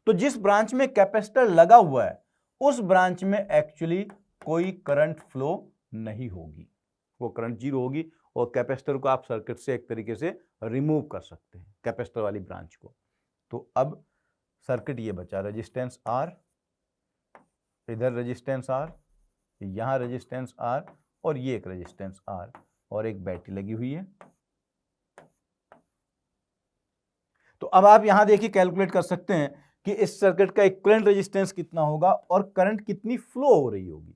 तो जिस ब्रांच में कैपेसिटर लगा हुआ है उस ब्रांच में एक्चुअली कोई करंट फ्लो नहीं होगी, वो करंट जीरो होगी, और कैपेसिटर को आप सर्किट से एक तरीके से रिमूव कर सकते हैं, कैपेसिटर वाली ब्रांच को। तो अब सर्किट ये बचा, रेजिस्टेंस R, इधर रेजिस्टेंस R, यहां रेजिस्टेंस R, और ये एक रेजिस्टेंस R, और एक बैटरी लगी हुई है। तो अब आप यहां देखिए कैलकुलेट कर सकते हैं कि इस सर्किट का इक्विवेलेंट रेजिस्टेंस कितना होगा और करंट कितनी फ्लो हो रही होगी।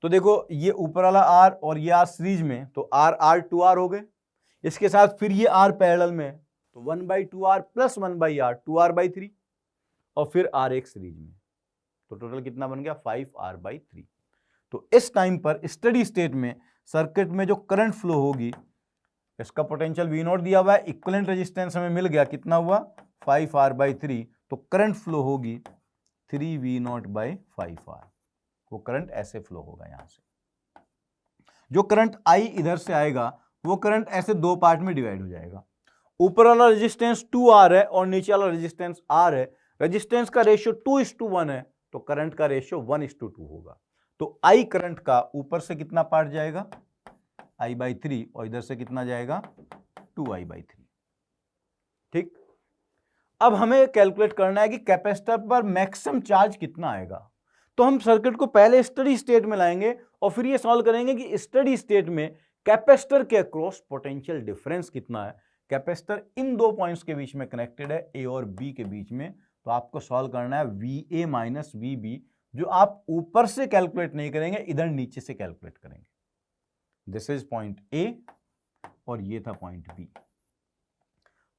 तो देखो ये ऊपर वाला आर और ये आर सीरीज में, तो आर आर टू आर हो गए, इसके साथ फिर ये आर पैरेलल में, तो 1/2r प्लस 1/r 2r/3, और फिर आर एक सीरीज में, तो टोटल कितना बन गया 5r/3। तो इस टाइम पर स्टडी स्टेट में सर्किट में जो करंट फ्लो होगी, इसका पोटेंशियल V0 दिया हुआ है, इक्विवेलेंट रेजिस्टेंस हमें मिल गया, कितना हुआ 5r/3, तो करंट फ्लो होगी 3V0/5r। वो करंट ऐसे फ्लो होगा, यहां से जो करंट I इधर से आएगा वो करंट ऐसे दो पार्ट में डिवाइड हो जाएगा। ऊपर वाला रेजिस्टेंस 2R है और नीचे वाला रेजिस्टेंस R है। रेजिस्टेंस का रेशियो 2:1 है, तो करंट का रेशियो 1:2 होगा। तो I करंट का ऊपर से कितना पार्ट जाएगा I/3 और इधर से कितना जाएगा 2I/3। ठीक, अब हमें कैलकुलेट करना है कि कैपेसिटर पर मैक्सिमम चार्ज कितना आएगा। तो हम सर्किट को पहले स्टडी स्टेट में लाएंगे और फिर ये सॉल्व करेंगे कि स्टडी स्टेट में कैपेसिटर के अक्रॉस पोटेंशियल डिफरेंस कितना है। कैपेसिटर इन दो पॉइंट्स के बीच में कनेक्टेड है, ए और बी के बीच में, तो आपको सॉल्व करना है VA माइनस VB, जो आप ऊपर से कैलकुलेट नहीं करेंगे, इधर नीचे से कैलकुलेट करेंगे। दिस इज पॉइंट ए और ये था पॉइंट बी।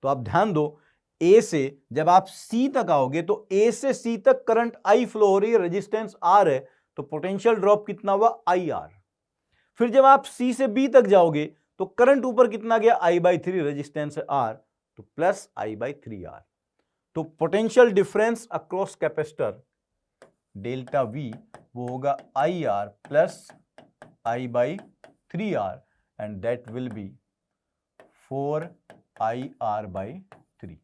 तो आप ध्यान दो, ए से जब आप सी तक आओगे तो ए से सी तक करंट आई फ्लो हो रही है, रेजिस्टेंस आर है, तो पोटेंशियल ड्रॉप कितना हुआ IR। फिर जब आप सी से बी तक जाओगे तो करंट ऊपर कितना गया I/3, रेजिस्टेंस है R, तो प्लस I/3R। तो potential difference across capacitor delta V वो होगा IR plus I/3R and that will B 4IR/3।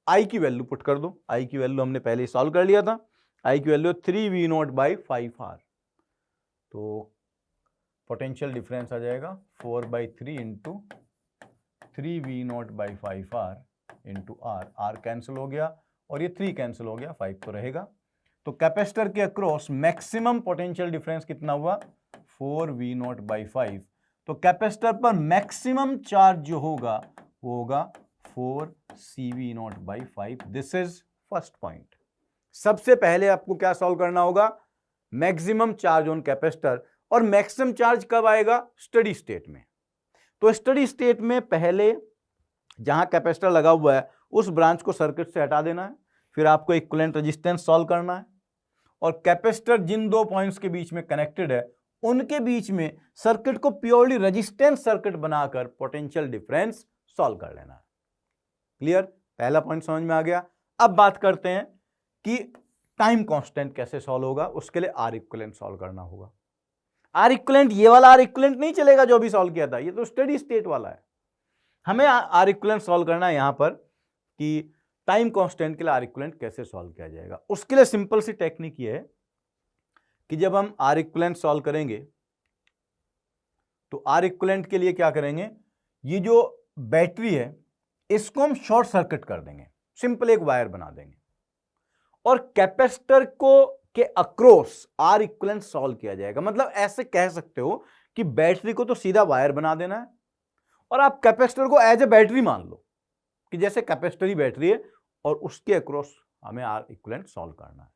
I की वैल्यू पुट कर दो, I की वैल्यू हमने पहले सॉल्व कर लिया था, I की वैल्यू 3V0/5R। तो पोटेंशियल डिफरेंस आ जाएगा 4/3 into 3V0/5R into R। R cancel हो गया और ये 3 कैंसिल हो गया, 5 तो रहेगा। तो कैपेसिटर के अक्रॉस मैक्सिमम पोटेंशियल डिफरेंस कितना हुआ 4V0/5। तो कैपेसिटर पर मैक्सिमम चार्ज जो होगा वो होगा 4CV0/5। This is first point. सबसे पहले आपको क्या सॉल्व करना होगा, मैक्सिमम चार्ज ऑन कैपेसिटर। और मैक्सिमम चार्ज कब आएगा, स्टडी स्टेट में। तो स्टडी स्टेट में पहले जहां कैपेसिटर लगा हुआ है उस ब्रांच को सर्किट से हटा देना है, फिर आपको इक्विवेलेंट रेजिस्टेंस सॉल्व करना है, और कैपेसिटर जिन दो पॉइंट्स के बीच में कनेक्टेड है उनके बीच में सर्किट को प्योरली रेजिस्टेंस सर्किट बनाकर पोटेंशियल डिफरेंस सॉल्व कर लेना है। क्लियर, पहला पॉइंट समझ में आ गया। अब बात करते हैं कि टाइम कांस्टेंट कैसे सॉल्व होगा। उसके लिए आर इक्विवेलेंट सॉल्व करना होगा। आर इक्विवेलेंट, ये वाला आर इक्विवेलेंट नहीं चलेगा जो भी सॉल्व किया था, ये तो स्टेडी स्टेट वाला है। हमें आर इक्विवेलेंट सॉल्व करना है यहां पर कि टाइम कांस्टेंट के लिए आर इक्विवेलेंट कैसे सॉल्व किया जाएगा। उसके लिए सिंपल सी टेक्निक ये है कि जब हम आर इक्विवेलेंट सॉल्व करेंगे तो आर इक्विवेलेंट के लिए क्या करेंगे, ये जो बैटरी है इसको हम शॉर्ट सर्किट कर देंगे, सिंपल एक वायर बना देंगे, और कैपेसिटर को के अक्रॉस आर इक्विवेलेंट सॉल्व किया जाएगा। मतलब ऐसे कह सकते हो कि बैटरी को तो सीधा वायर बना देना है और आप कैपेसिटर को एज ए बैटरी मान लो कि जैसे कैपेसिटर ही बैटरी है और उसके अक्रॉस हमें आर इक्विवेलेंट सॉल्व करना है।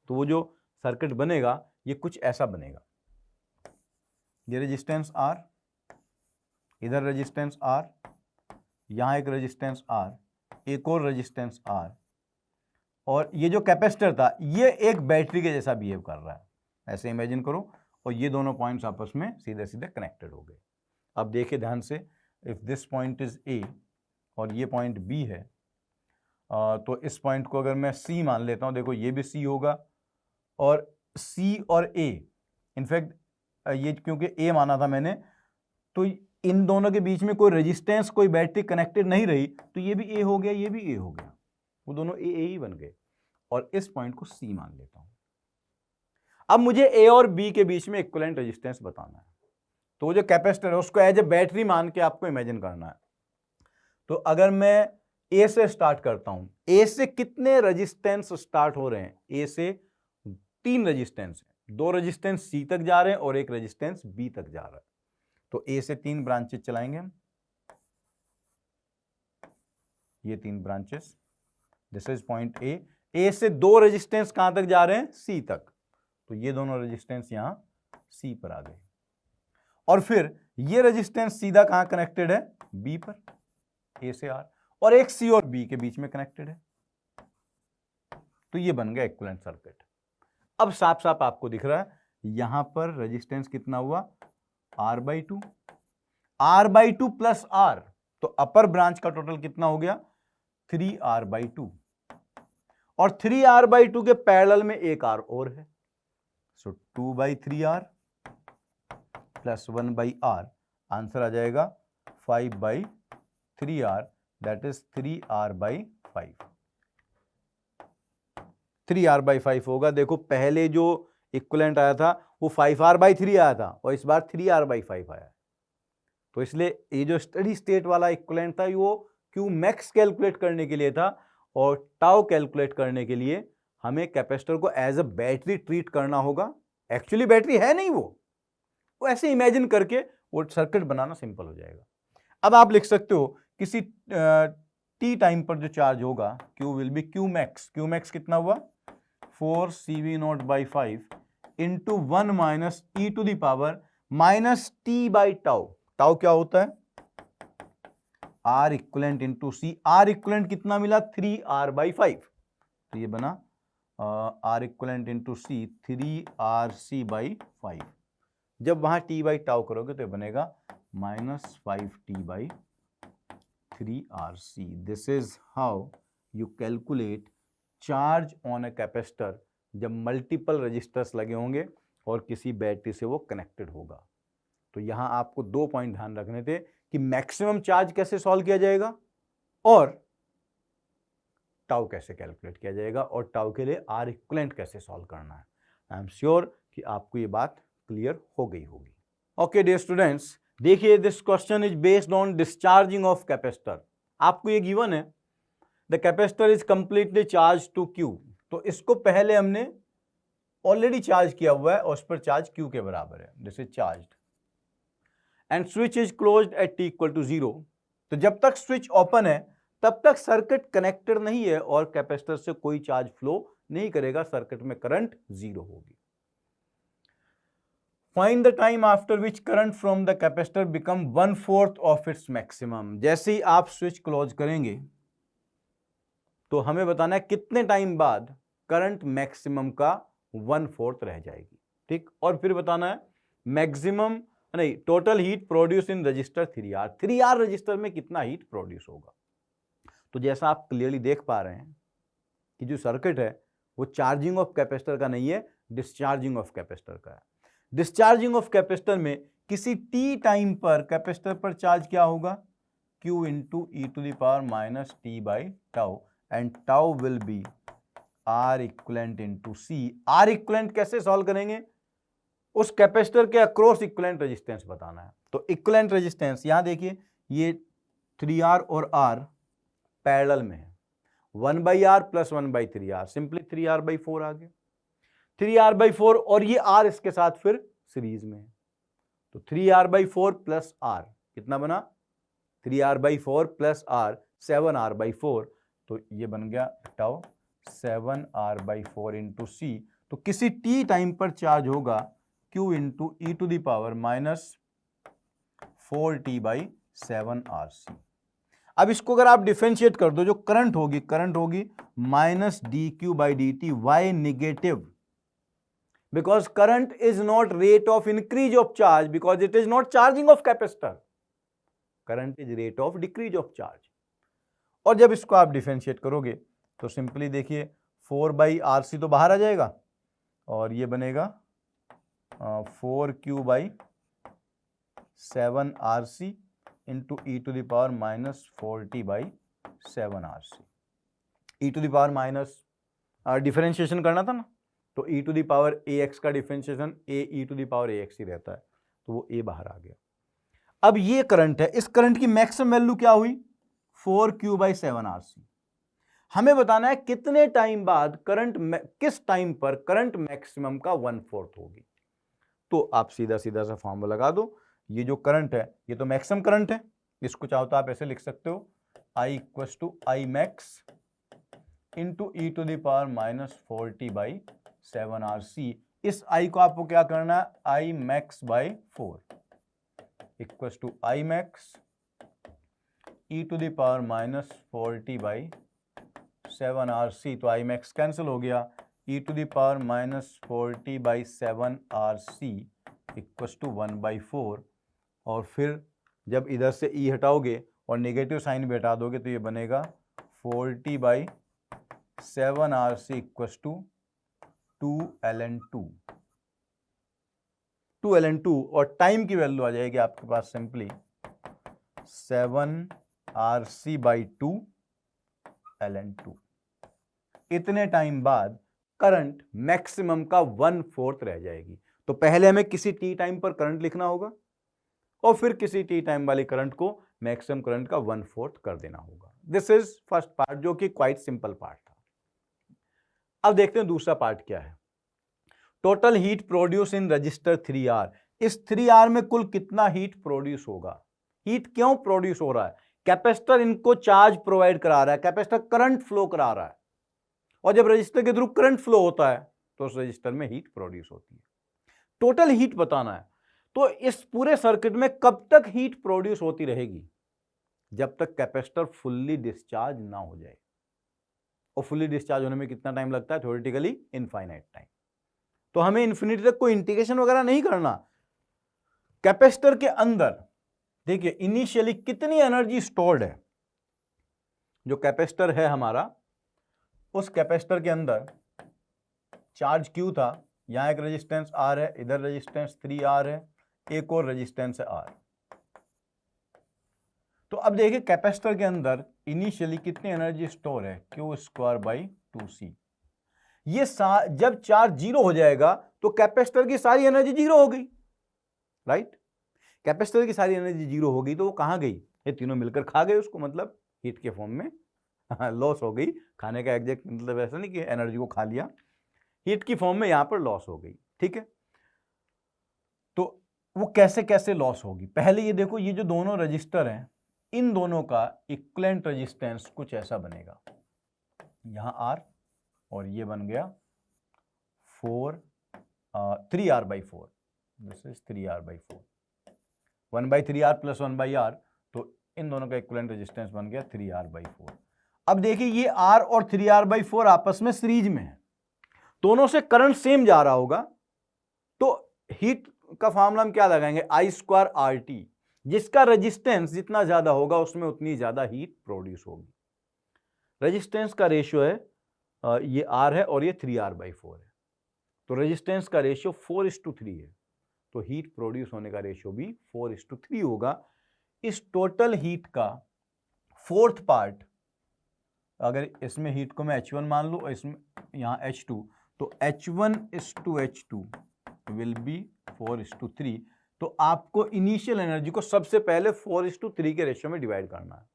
तो वो जो सर्किट बनेगा ये कुछ ऐसा बनेगा, ये रेजिस्टेंस R, इधर रेजिस्टेंस R, यहां एक रेजिस्टेंस R, एक और रेजिस्टेंस R, और ये जो कैपेसिटर था ये एक बैटरी के जैसा बिहेव कर रहा है, ऐसे इमेजिन करो, और ये दोनों पॉइंट्स आपस में सीधे सीधे कनेक्टेड हो गए। अब देखिए ध्यान से, if this point is A और ये पॉइंट B है, तो इस पॉइंट को अगर मैं C मान लेता हूं, देखो ये भी C होगा और C और A, इनफैक्ट ये क्योंकि A माना था मैंने, तो इन दोनों के बीच में कोई रेजिस्टेंस, कोई बैटरी कनेक्टेड नहीं रही, तो ये भी A हो गया, ये भी A हो गया, वो दोनों A ही बन गए, और इस पॉइंट को C मान लेता हूं। अब मुझे A और B के बीच में इक्विवेलेंट रेजिस्टेंस बताना है, तो वो जो कैपेसिटर है उसको एज ए बैटरी मान के आपको इमेजिन करना है। तो अगर मैं A से स्टार्ट करता हूं, A से कितने रेजिस्टेंस स्टार्ट हो रहे हैं, A से 3 रेजिस्टेंस, 2 रेजिस्टेंस C तक जा रहे हैं और एक रेजिस्टेंस B तक जा रहा है। तो A से 3 ब्रांचेस चलाएंगे हम, ये 3 branches, this is point A से दो रेजिस्टेंस कहां तक जा रहे हैं, सी तक, तो ये दोनों रेजिस्टेंस यहां सी पर आ गए, और फिर ये रेजिस्टेंस सीधा कहां कनेक्टेड है, बी पर, ए से आर, और एक सी और बी के बीच में कनेक्टेड है, तो ये बन गया इक्विवेलेंट सर्किट। अब साफ साफ आपको दिख रहा है यहां पर रेजिस्टेंस कितना हुआ, R/2, R/2 प्लस आर, तो अपर ब्रांच का टोटल कितना हो गया, 3R/2, और 3R/2 के पैरेलल में एक आर और है, सो 2/3R प्लस 1/R, आंसर आ जाएगा 5/3R, that is 3R/5, 3R/5 होगा। देखो पहले जो इक्विवेलेंट आया था वो 5R/3 आया था, और इस बार 3R/5 आया, तो इसलिए ये जो स्टडी स्टेट वाला इक्विवेलेंट था वो क्यू मैक्स कैलकुलेट करने के लिए था, और टाउ कैलकुलेट करने के लिए हमें कैपेसिटर को एज अ बैटरी ट्रीट करना होगा। एक्चुअली बैटरी है नहीं, वो ऐसे इमेजिन करके वो सर्किट बनाना सिंपल हो जाएगा। अब आप लिख सकते हो किसी टी टाइम पर जो चार्ज होगा Q will be Q max कितना हुआ, 4CV0/5 into 1 minus E to the power minus T by tau. Tau क्या होता है, R equivalent into C, R equivalent कितना मिला, 3R/5, तो ये बना are equivalent into C 3RC/5। जब वहां टी बाई टाउ करोगे तो ये बनेगा -5T/3RC। This is how you calculate charge on a capacitor जब मल्टीपल रजिस्टर्स लगे होंगे और किसी बैटरी से वो कनेक्टेड होगा। तो यहां आपको दो पॉइंट ध्यान रखने थे कि मैक्सिमम चार्ज कैसे सॉल्व किया जाएगा और टाउ कैसे कैलकुलेट किया जाएगा, और टाउ के लिए आर इक्विवेलेंट कैसे सॉल्व करना है। आई एम श्योर कि आपको ये बात क्लियर हो गई होगी। ओके डियर स्टूडेंट्स, देखिए this question is based on discharging of capacitor. आपको ये गिवन है the capacitor is completely charge to Q, तो इसको पहले हमने ऑलरेडी चार्ज किया हुआ है और उस पर चार्ज क्यू के बराबर है, this is charged, and switch is closed at t equal to 0। तो जब तक स्विच ओपन है तब तक सर्किट कनेक्टेड नहीं है और कैपेसिटर से कोई चार्ज फ्लो नहीं करेगा, सर्किट में करंट 0 होगी। Find the time after which current from the capacitor become 1/4 of its maximum. जैसे ही आप स्विच क्लोज करेंगे तो हमें बताना है कितने टाइम बाद करंट मैक्सिमम का 1/4 रह जाएगी, ठीक, और फिर बताना है मैक्सिमम नहीं total heat produce in register 3R, 3R register में कितना हीट प्रोड्यूस होगा। तो जैसा आप क्लियरली देख पा रहे हैं कि जो सर्किट है वो चार्जिंग ऑफ कैपेसिटर का नहीं है, डिस्चार्जिंग ऑफ कैपेसिटर का है। डिस्चार्जिंग ऑफ कैपेसिटर में किसी टी टाइम पर कैपेसिटर पर चार्ज क्या होगा, Q into E to the power minus T by tau, and tau will be R equivalent into C. R equivalent कैसे सॉल्व करेंगे, उस कैपेसिटर के अक्रॉस इक्विवेलेंट रेजिस्टेंस बताना है। तो इक्विवेलेंट रेजिस्टेंस यहां देखिए ये 3R और R पैरेलल में है, 1/R plus 1/3R, simply 3R/4 आ गया, 3R/4, और ये R इसके साथ फिर सीरीज में है, तो 3R/4 प्लस R कितना बना, 3R/4 प्लस R 7R/4, तो ये बन गया टाउ 7R/4 इंटू सी। तो किसी टी टाइम पर चार्ज होगा Q into E to the power minus 4T/7RC। अब इसको अगर आप डिफरेंशिएट कर दो, जो करंट होगी minus dQ/dt, why negative, because current is not rate of increase of charge because it is not charging of capacitor, current is rate of decrease of charge. और जब इसको आप डिफरेंशिएट करोगे तो सिंपली देखिए 4/RC तो बाहर आ जाएगा और ये बनेगा 4Q/7RC into E to the power minus 4T/7RC। E to the power minus differentiation करना था ना, तो E to the power AX का differentiation A E to the power AX ही रहता है, तो वो A बाहर आ गया। अब ये करंट है, इस करंट की मैक्सिमम वैल्यू क्या हुई, 4Q/7RC। हमें बताना है कितने टाइम बाद करंट, किस टाइम पर करंट मैक्सिमम का 1/4 होगी। तो आप सीधा सीधा सा फॉर्मूला लगा दो, ये जो करंट है ये तो मैक्सिमम करंट है, इसको चाहो तो आप ऐसे लिख सकते हो I = I max into E to the power -40/7RC। इस आई को आपको क्या करना है, I max by 4 equal to I max e to the power -40/7RC। तो आई मैक्स कैंसिल हो गया, e to the power -40/7RC equal to 1/4। और फिर जब इधर से ई हटाओगे और नेगेटिव साइन भी हटा दोगे तो ये बनेगा 40/7RC equal to 2ln2। 2ln2 और टाइम की वैल्यू आ जाएगी आपके पास सिंपली 7RC/2ln2। इतने टाइम बाद करंट मैक्सिमम का 1/4 रह जाएगी। तो पहले हमें किसी टी टाइम पर करंट लिखना होगा और फिर किसी टी टाइम वाली करंट को मैक्सिमम करंट का 1/4 कर देना होगा। दिस इज फर्स्ट पार्ट, जो कि क्वाइट सिंपल पार्ट था। अब देखते हैं दूसरा पार्ट क्या है। Total heat produce in register 3R। इस 3R में कुल कितना हीट प्रोड्यूस होगा। हीट क्यों प्रोड्यूस हो रहा है, कैपेसिटर इनको चार्ज प्रोवाइड करा रहा है, कैपेसिटर करंट फ्लो करा रहा है, और जब रजिस्टर के थ्रू करंट फ्लो होता है तो उस रजिस्टर में हीट प्रोड्यूस होती है। टोटल हीट बताना है, तो इस पूरे सर्किट में कब तक हीट प्रोड्यूस होती रहेगी, जब तक कैपेसिटर फुल्ली डिस्चार्ज ना हो जाए। और फुल्ली डिस्चार्ज होने में कितना टाइम लगता है, थ्योरेटिकली इनफाइनाइट टाइम। तो हमें इन्फिनिटी तक कोई इंटीग्रेशन वगैरह नहीं करना। कैपेसिटर के अंदर देखिए इनिशियली कितनी एनर्जी स्टोर्ड है। जो कैपेसिटर है हमारा, उस कैपेसिटर के अंदर चार्ज Q था, यहां एक रेजिस्टेंस R है, इधर रेजिस्टेंस 3R है, एक और रेजिस्टेंस है R। तो अब देखिए कैपेसिटर के अंदर इनिशियली कितनी एनर्जी स्टोर है, Q²/2C। ये जब चार्ज 0 हो जाएगा तो कैपेसिटर की सारी एनर्जी 0 हो गई, राइट। कैपेसिटर की सारी एनर्जी 0 हो गई तो वो कहां गई, ये तीनों मिलकर खा गए उसको, मतलब हीट के फॉर्म में लॉस हो गई। खाने का एग्जैक्ट मतलब ऐसा नहीं कि एनर्जी को खा लिया, हीट की फॉर्म में यहां पर लॉस हो गई, ठीक है। तो वो कैसे कैसे लॉस होगी, पहले ये देखो, ये जो दोनों रजिस्टर हैं, इन दोनों का इक्विवेलेंट रेजिस्टेंस कुछ ऐसा बनेगा, यहां R और ये बन गया 3R/4। This is 3R/4, 1/3R plus 1/R, तो इन दोनों का इक्विवेलेंट रेजिस्टेंस बन गया 3R/4। अब देखिए ये R और 3R/4 आपस में सीरीज में है, दोनों से करंट सेम जा रहा होगा, तो हीट का फार्मूला हम क्या लगाएंगे, I²RT। जिसका रेजिस्टेंस जितना ज्यादा होगा उसमें उतनी ज्यादा हीट प्रोड्यूस होगी। रेजिस्टेंस का रेशियो है ये R है और ये 3R/4 है, तो रेजिस्टेंस का रेशियो 4:3 है, तो हीट प्रोड्यूस होने का रेशियो भी 4:3 होगा। इस टोटल हीट का फोर्थ पार्ट, अगर इसमें हीट को मैं H1 मान लूं और इसमें यहां H2, तो H1:H2 विल बी 4:3। तो आपको इनिशियल एनर्जी को सबसे पहले 4:3 के रेशियो में डिवाइड करना है।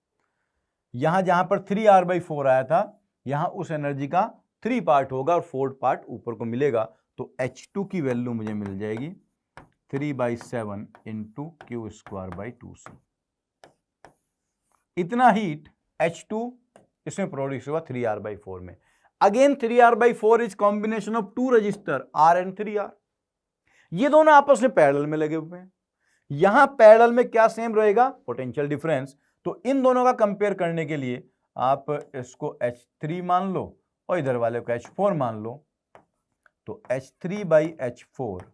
यहां जहां पर 3R/4 आया था, यहां उस एनर्जी का 3 पार्ट होगा और 4 पार्ट ऊपर को मिलेगा, तो H2 की वैल्यू मुझे मिल जाएगी 3/7 इंटू Q²/2C। इतना हीट H2 इसमें प्रोड्यूस हुआ 3R/4 में। Again 3R/4 is combination of 2 register R and 3R। ये दोनों आपस में पैरेलल में लगे हुए हैं। यहां पैरेलल में क्या सेम रहेगा, पोटेंशियल डिफरेंस। तो इन दोनों का कंपेयर करने के लिए आप इसको H3 मान लो और इधर वाले को H4 मान लो, तो H3/H4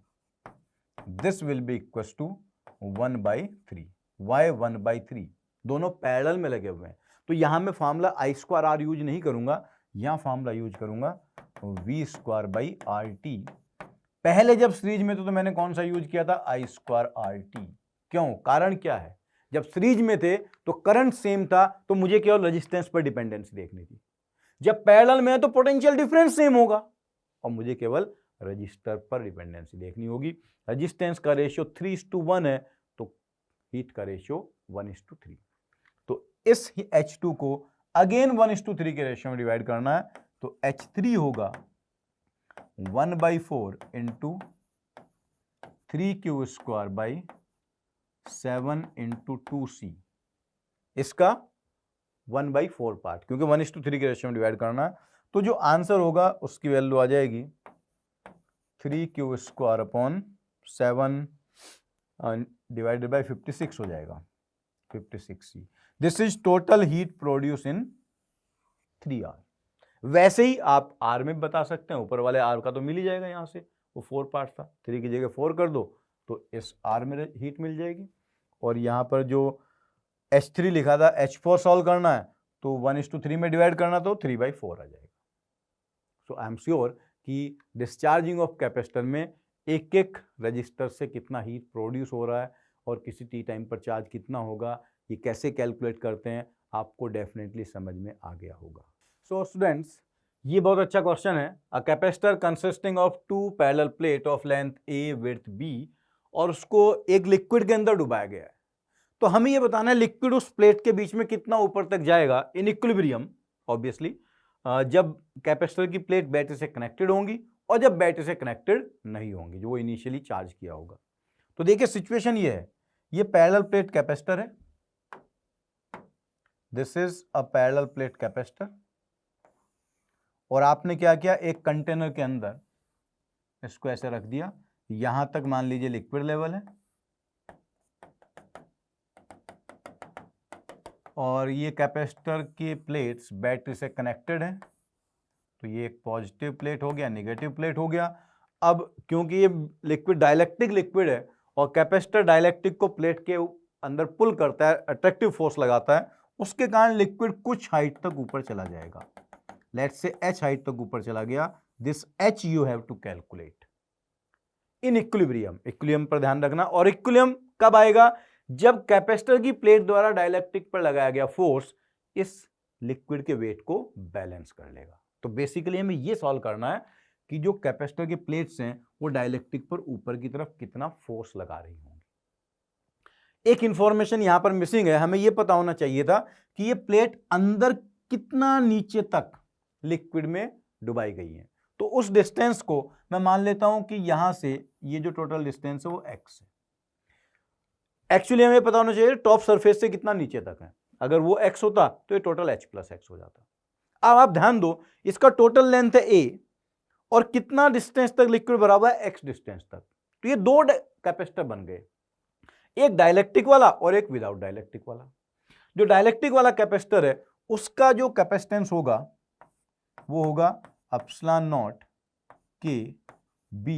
this will be equal to 1/3। Why 1/3? दोनों पैरेलल में लगे हुए हैं, तो यहां मैं फार्मूला I²R यूज नहीं करूंगा, यहां फार्मूला यूज करूंगा V²/RT। पहले जब सीरीज में तो मैंने कौन सा यूज किया था, I²RT। क्यों, कारण क्या है, जब सीरीज में थे तो करंट सेम था, तो मुझे केवल रेजिस्टेंस पर डिपेंडेंसी देखनी थी। जब पैरेलल में है तो पोटेंशियल डिफरेंस सेम होगा और मुझे केवल रजिस्टर पर डिपेंडेंसी देखनी होगी। रेजिस्टेंस का रेशियो 3:1 है, तो हीट का रेशियो 1:3। तो इस H2 को अगेन 1:3 के रेशियो में डिवाइड करना है, तो H3 होगा 1/4 इंटू 3Q²/7 इंटू 2C। इसका 1/4 पार्ट, क्योंकि 1:3 के रेशियो में डिवाइड करना है, तो जो आंसर होगा उसकी वैल्यू आ जाएगी 3q² / 7 डिवाइडेड बाय 56 हो जाएगा, 56C। This is total heat produce in 3 hour. वैसे ही आप आर में बता सकते हैं, ऊपर वाले आर का तो मिल ही जाएगा, यहां से वो 4 पार्ट था, 3 की जगह 4 कर दो तो इस आर में हीट मिल जाएगी। और यहां पर जो H3 लिखा था, H4 सॉल्व करना है तो 1:3 में डिवाइड करना, तो 3/4 आ जाएगा। सो आई एम श्योर कि डिस्चार्जिंग ऑफ कैपेसिटर में एक एक रजिस्टर से कितना हीट प्रोड्यूस हो रहा है और किसी टी टाइम पर चार्ज कितना होगा, ये कैसे कैलकुलेट करते हैं, आपको डेफिनेटली समझ में आ गया होगा। सो स्टूडेंट्स, ये बहुत अच्छा क्वेश्चन है। A capacitor consisting of 2 parallel plate of length A width B, और उसको एक लिक्विड के अंदर डुबाया गया है। तो हमें ये बताना है लिक्विड उस प्लेट के बीच में कितना ऊपर तक जाएगा इन इक्विलिब्रियम, ऑब्वियसली जब कैपेसिटर की प्लेट बैटरी से कनेक्टेड होंगी और जब बैटरी से कनेक्टेड नहीं होंगी, जो वो इनिशियली चार्ज किया होगा। तो देखिए सिचुएशन ये है, ये पैरेलल प्लेट कैपेसिटर है, this is a parallel plate capacitor, और आपने क्या किया, एक कंटेनर के अंदर इसको ऐसे रख दिया, यहां तक मान लीजिए लिक्विड लेवल है, और ये कैपेसिटर की प्लेट्स बैटरी से कनेक्टेड है, तो ये एक पॉजिटिव प्लेट हो गया, नेगेटिव प्लेट हो गया। अब क्योंकि ये लिक्विड डाइलेक्ट्रिक लिक्विड है और कैपेसिटर डाइलेक्ट्रिक को प्लेट के अंदर पुल करता है, अट्रैक्टिव फोर्स लगाता है, उसके कारण लिक्विड कुछ हाइट तक ऊपर चला जाएगा। लेट्स से h हाइट तक ऊपर चला गया, this h you have to calculate in equilibrium. Equilibrium पर ध्यान रखना, और इक्विलिब्रियम कब आएगा, जब कैपेसिटर की प्लेट द्वारा डाइलेक्ट्रिक पर लगाया गया फोर्स इस लिक्विड के वेट को बैलेंस कर लेगा। तो बेसिकली हमें यह सॉल्व करना है कि जो कैपेसिटर के प्लेट्स हैं वो डाइलेक्ट्रिक पर ऊपर की तरफ कितना फोर्स लगा रही होंगी। एक इंफॉर्मेशन यहां पर मिसिंग है, हमें यह पता होना चाहिए था कि ये प्लेट अंदर कितना नीचे तक लिक्विड में डुबाई गई है। तो उस डिस्टेंस को मैं मान लेता हूं कि यहां से ये जो टोटल डिस्टेंस है वो x है। एक्चुअली हमें पता होना चाहिए टॉप सरफेस से कितना नीचे तक है, अगर वो x होता तो ये टोटल h + x हो जाता। अब आप ध्यान दो, इसका टोटल लेंथ है a और कितना डिस्टेंस तक लिक्विड भरा हुआ है, x डिस्टेंस तक। तो ये दो कैपेसिटर बन गए, एक डाइलेक्ट्रिक वाला और एक विदाउट डाइलेक्ट्रिक वाला। जो डाइलेक्ट्रिक वाला कैपेसिटर है उसका जो कैपेसिटेंस होगा वो होगा ε0 k b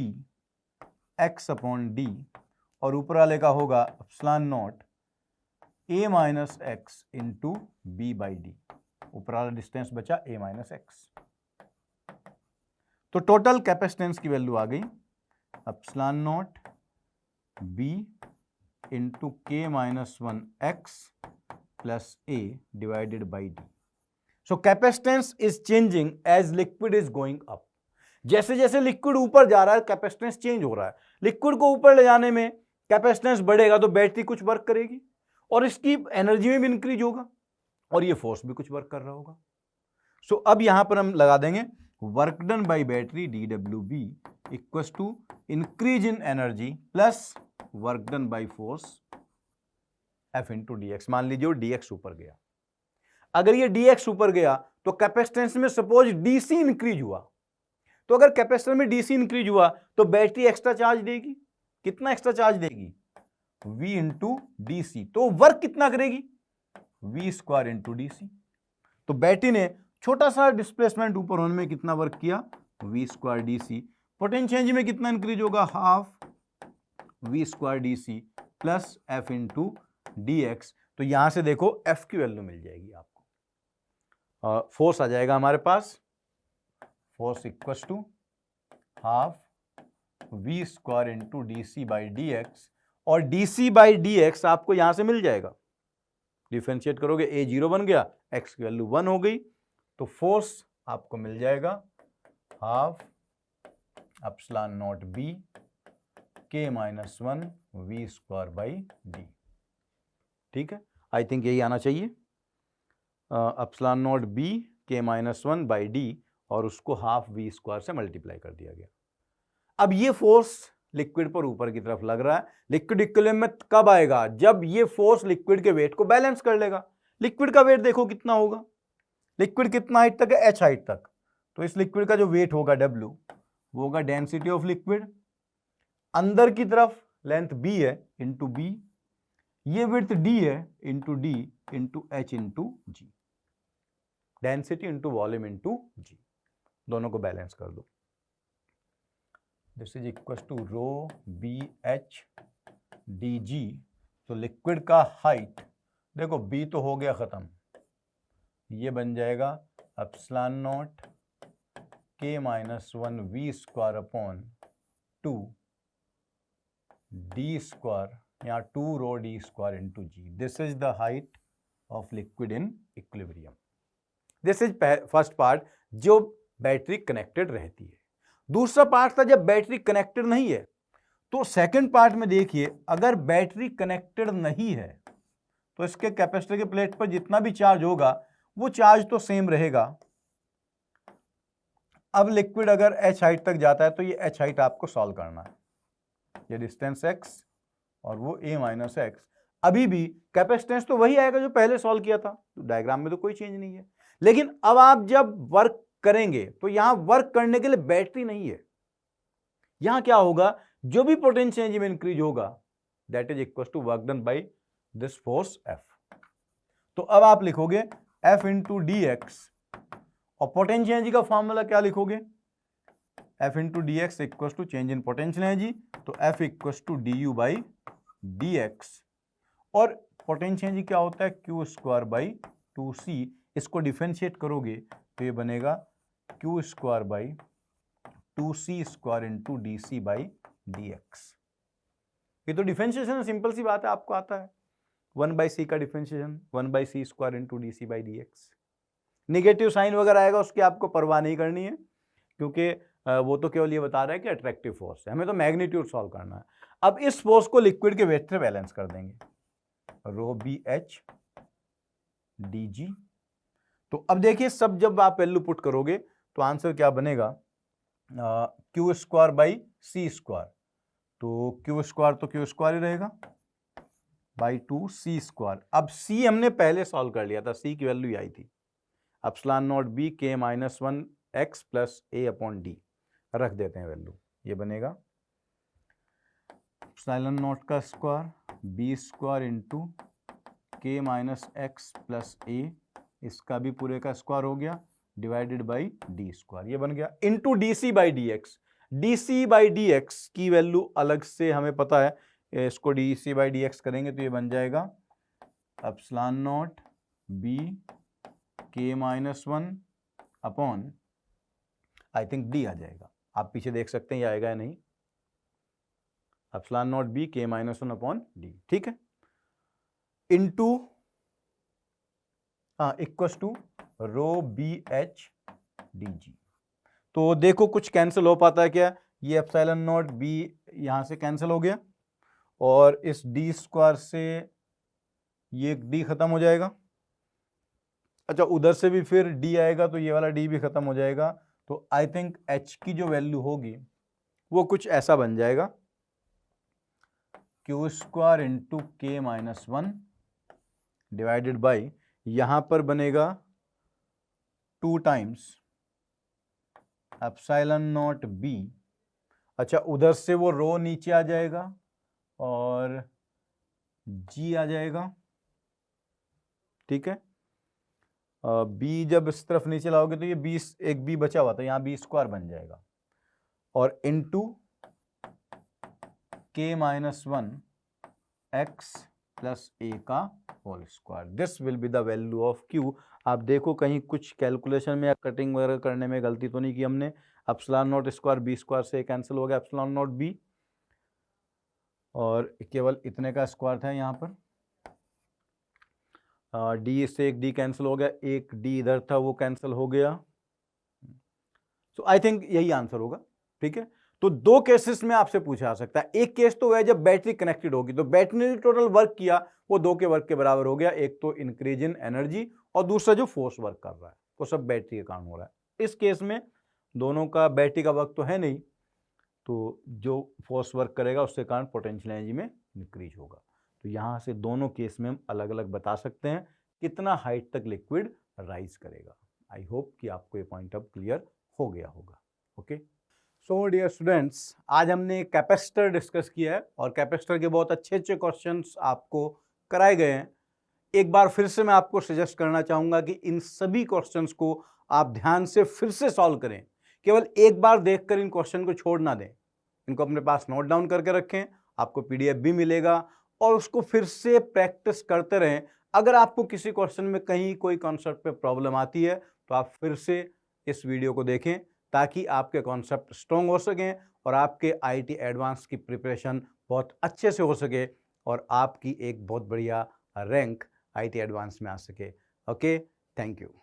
x/d, और ऊपर वाले का होगा ε0 a - x × b/d। ऊपर वाला डिस्टेंस बचा a - x। तो टोटल कैपेसिटेंस की वैल्यू आ गई ε0 b × k - 1x + a / d। So capacitance is changing as liquid is going up। जैसे जैसे लिक्विड ऊपर जा रहा है कैपेसिटेंस चेंज हो रहा है। लिक्विड को ऊपर ले जाने में कैपेसिटेंस बढ़ेगा तो बैटरी कुछ वर्क करेगी और इसकी एनर्जी में भी इंक्रीज होगा और ये फोर्स भी कुछ वर्क कर रहा होगा। सो अब यहां पर हम लगा देंगे work done by battery dWb = increase in energy plus work done by force F × dx। मान लीजिए dx ऊपर गया, अगर ये dx ऊपर गया तो कैपेसिटेंस में सपोज dc इंक्रीज हुआ, तो अगर कैपेसिटर में dc इंक्रीज हुआ तो बैटरी एक्स्ट्रा चार्ज देगी। कितना एक्स्ट्रा चार्ज देगी, v × dc। तो वर्क कितना करेगी, v² × dc। तो बैटरी ने छोटा सा डिस्प्लेसमेंट ऊपर होने में कितना वर्क किया, v² dc। पोटेंशियल चेंज में कितना इंक्रीज होगा, ½ v² dc plus F × dx। तो यहां से देखो F की वैल्यू मिल जाएगी आपको, फोर्स आ जाएगा हमारे पास, फोर्स = ½ v² × dc/dx, और dc/dx आपको यहां से मिल जाएगा, डिफरेंशिएट करोगे a 0 बन गया, x की वैल्यू 1 हो गई, तो फोर्स आपको मिल जाएगा ½ ε0 b k - 1 v²/d। ठीक है, आई थिंक यही आना चाहिए, ε0 b k - 1/d, और उसको ½ v² से मल्टीप्लाई कर दिया गया। अब ये फोर्स लिक्विड पर ऊपर की तरफ लग रहा है। लिक्विड इक्विलिब्रियम में कब आएगा, जब ये फोर्स लिक्विड के वेट को बैलेंस कर लेगा। लिक्विड का वेट देखो कितना होगा, लिक्विड कितना हाइट तक है, h हाइट तक, तो इस लिक्विड का जो वेट होगा W वो होगा डेंसिटी ऑफ लिक्विड, अंदर की तरफ लेंथ B है इंटू B, ये विड्थ D है into D into H into G, density into volume into G, दोनों को बैलेंस कर दो। This is equal to rho BH dG। तो लिक्विड का हाइट देखो B तो हो गया खत्म, ये बन जाएगा epsilon naught K minus 1 V square upon 2 D square या 2 rho D square into G। This is the height of liquid in equilibrium. This is first part जो बैटरी कनेक्टेड रहती है। दूसरा पार्ट था जब बैटरी कनेक्टेड नहीं है। तो सेकंड पार्ट में देखिए, अगर बैटरी कनेक्टेड नहीं है तो इसके कैपेसिटर के प्लेट पर जितना भी चार्ज होगा वो चार्ज तो सेम रहेगा। अब लिक्विड अगर h हाइट तक जाता है तो ये h हाइट आपको सॉल्व करना है, ये डिस्टेंस x और वो a माइनस x। अभी भी कैपेसिटेंस तो वही आएगा जो पहले सॉल्व किया था, तो डायग्राम में तो कोई चेंज नहीं है। लेकिन अब आप जब वर्क करेंगे तो यहां वर्क करने के लिए बैटरी नहीं है, यहां क्या होगा, जो भी पोटेंशियल एनर्जी में इंक्रीज होगा that is equal to work done by this force F। तो अब आप लिखोगे F इंटू डी एक्स, और पोटेंशियल एनर्जी का फॉर्मूला क्या लिखोगे, F into d x equal to change in potential energy, तो F equal to d u by D x. और पोटेंशियल एनर्जी क्या होता है, क्यू स्क्वायर बाई 2c। इसको डिफरेंशिएट करोगे तो ये बनेगा q square by 2c square into D C by D x. ये तो डिफरेंशिएशन सिंपल सी बात है, आपको आता है। 1/c का differentiation 1/c square into D C by D x. Negative sign वगैरह आएगा उसकी आपको परवाह नहीं करनी है, क्योंकि वो तो केवल ये बता रहा है कि अट्रैक्टिव फोर्स है, हमें तो मैग्नीट्यूड सॉल्व करना है। अब इस फोर्स को लिक्विड के वेट से बैलेंस कर देंगे, रो BH dG। तो अब देखिए, सब जब आप वैल्यू पुट करोगे तो आंसर क्या बनेगा, q square by c square. तो क्यू स्क्वायर तो क्यू स्क्वायर ही रहेगा बाई 2c स्क्वायर। अब c हमने पहले सॉल्व कर लिया था, c की वैल्यू आई थी epsilon naught b k minus 1 x plus a upon D. रख देते हैं वैल्यू, ये बनेगा एप्सिलॉन नॉट का square b square into k minus x plus a, इसका भी पूरे का स्क्वायर हो गया, डिवाइडेड बाई डी स्क्वायर, ये बन गया, into D C by D X. D C by D X की वैल्यू अलग से हमें पता है, इसको D C by D X करेंगे तो ये बन जाएगा एप्सिलॉन नॉट बी के minus 1 upon, I think D आ जाएगा, आप पीछे देख सकते हैं ये आएगा या नहीं, एप्सिलॉन नॉट बी के माइनस 1 अपॉन डी, ठीक है, into equals to rho b h d g. तो देखो कुछ कैंसिल हो पाता है क्या, ये एप्सिलॉन नॉट बी यहां से कैंसिल हो गया, और इस डी स्क्वायर से ये डी खत्म हो जाएगा। अच्छा, उधर से भी फिर डी आएगा तो ये वाला डी भी खत्म हो जाएगा। तो आई थिंक एच की जो वैल्यू होगी वो कुछ ऐसा बन जाएगा, क्यू स्क्वायर इंटू के माइनस 1 डिवाइडेड बाई, यहां पर बनेगा 2 टाइम्स एप्सिलॉन नॉट बी। अच्छा, उधर से वो रो नीचे आ जाएगा और जी आ जाएगा, ठीक है। बी जब इस तरफ नीचे लाओगे तो ये 20, एक बी बचा हुआ था, यहां बी स्क्वायर बन जाएगा, और इंटू के माइनस 1 एक्स प्लस ए का whole square. This will be the value of q. आप देखो कहीं कुछ कैलकुलेशन में या कटिंग वगैरह करने में गलती तो नहीं की हमने। Epsilon naught square b square से कैंसिल हो गया एप्सिलॉन नॉट बी, और केवल इतने का स्क्वायर था यहाँ पर। डी से एक डी कैंसिल हो गया, एक डी इधर था वो कैंसिल हो गया। सो आई थिंक यही आंसर होगा, ठीक है। तो 2 केसेस में आपसे पूछा जा सकता है। एक केस तो है जब बैटरी कनेक्टेड होगी, तो बैटरी ने टोटल वर्क किया वो 2 के वर्क के बराबर हो गया, एक तो इंक्रीज इन एनर्जी और दूसरा जो फोर्स वर्क कर रहा है वो सब बैटरी के कारण हो रहा है। इस केस में दोनों का बैटरी का वर्क तो है नहीं, तो जो फोर्स वर्क करेगा उसके कारण पोटेंशियल एनर्जी में इंक्रीज होगा। तो यहाँ से दोनों केस में हम अलग अलग बता सकते हैं कितना हाइट तक लिक्विड राइज करेगा। आई होप कि आपको ये पॉइंट अब क्लियर हो गया होगा। ओके, सो डियर स्टूडेंट्स, आज हमने कैपेसिटर डिस्कस किया है और कैपेसिटर के बहुत अच्छे अच्छे क्वेश्चंस आपको कराए गए हैं। एक बार फिर से मैं आपको सजेस्ट करना चाहूंगा कि इन सभी क्वेश्चंस को आप ध्यान से फिर से सॉल्व करें। केवल एक बार देखकर इन क्वेश्चन को छोड़ ना दें, इनको अपने पास नोट डाउन करके रखें, आपको पीडीएफ भी मिलेगा और उसको फिर से प्रैक्टिस करते रहें। अगर आपको किसी क्वेश्चन में कहीं कोई कॉन्सेप्ट पे प्रॉब्लम आती है तो आप फिर से इस वीडियो को देखें ताकि आपके कॉन्सेप्ट स्ट्रॉन्ग हो सकें और आपके आईटी एडवांस की प्रिपरेशन बहुत अच्छे से हो सके और आपकी एक बहुत बढ़िया रैंक आईटी एडवांस में आ सके। Okay, thank you.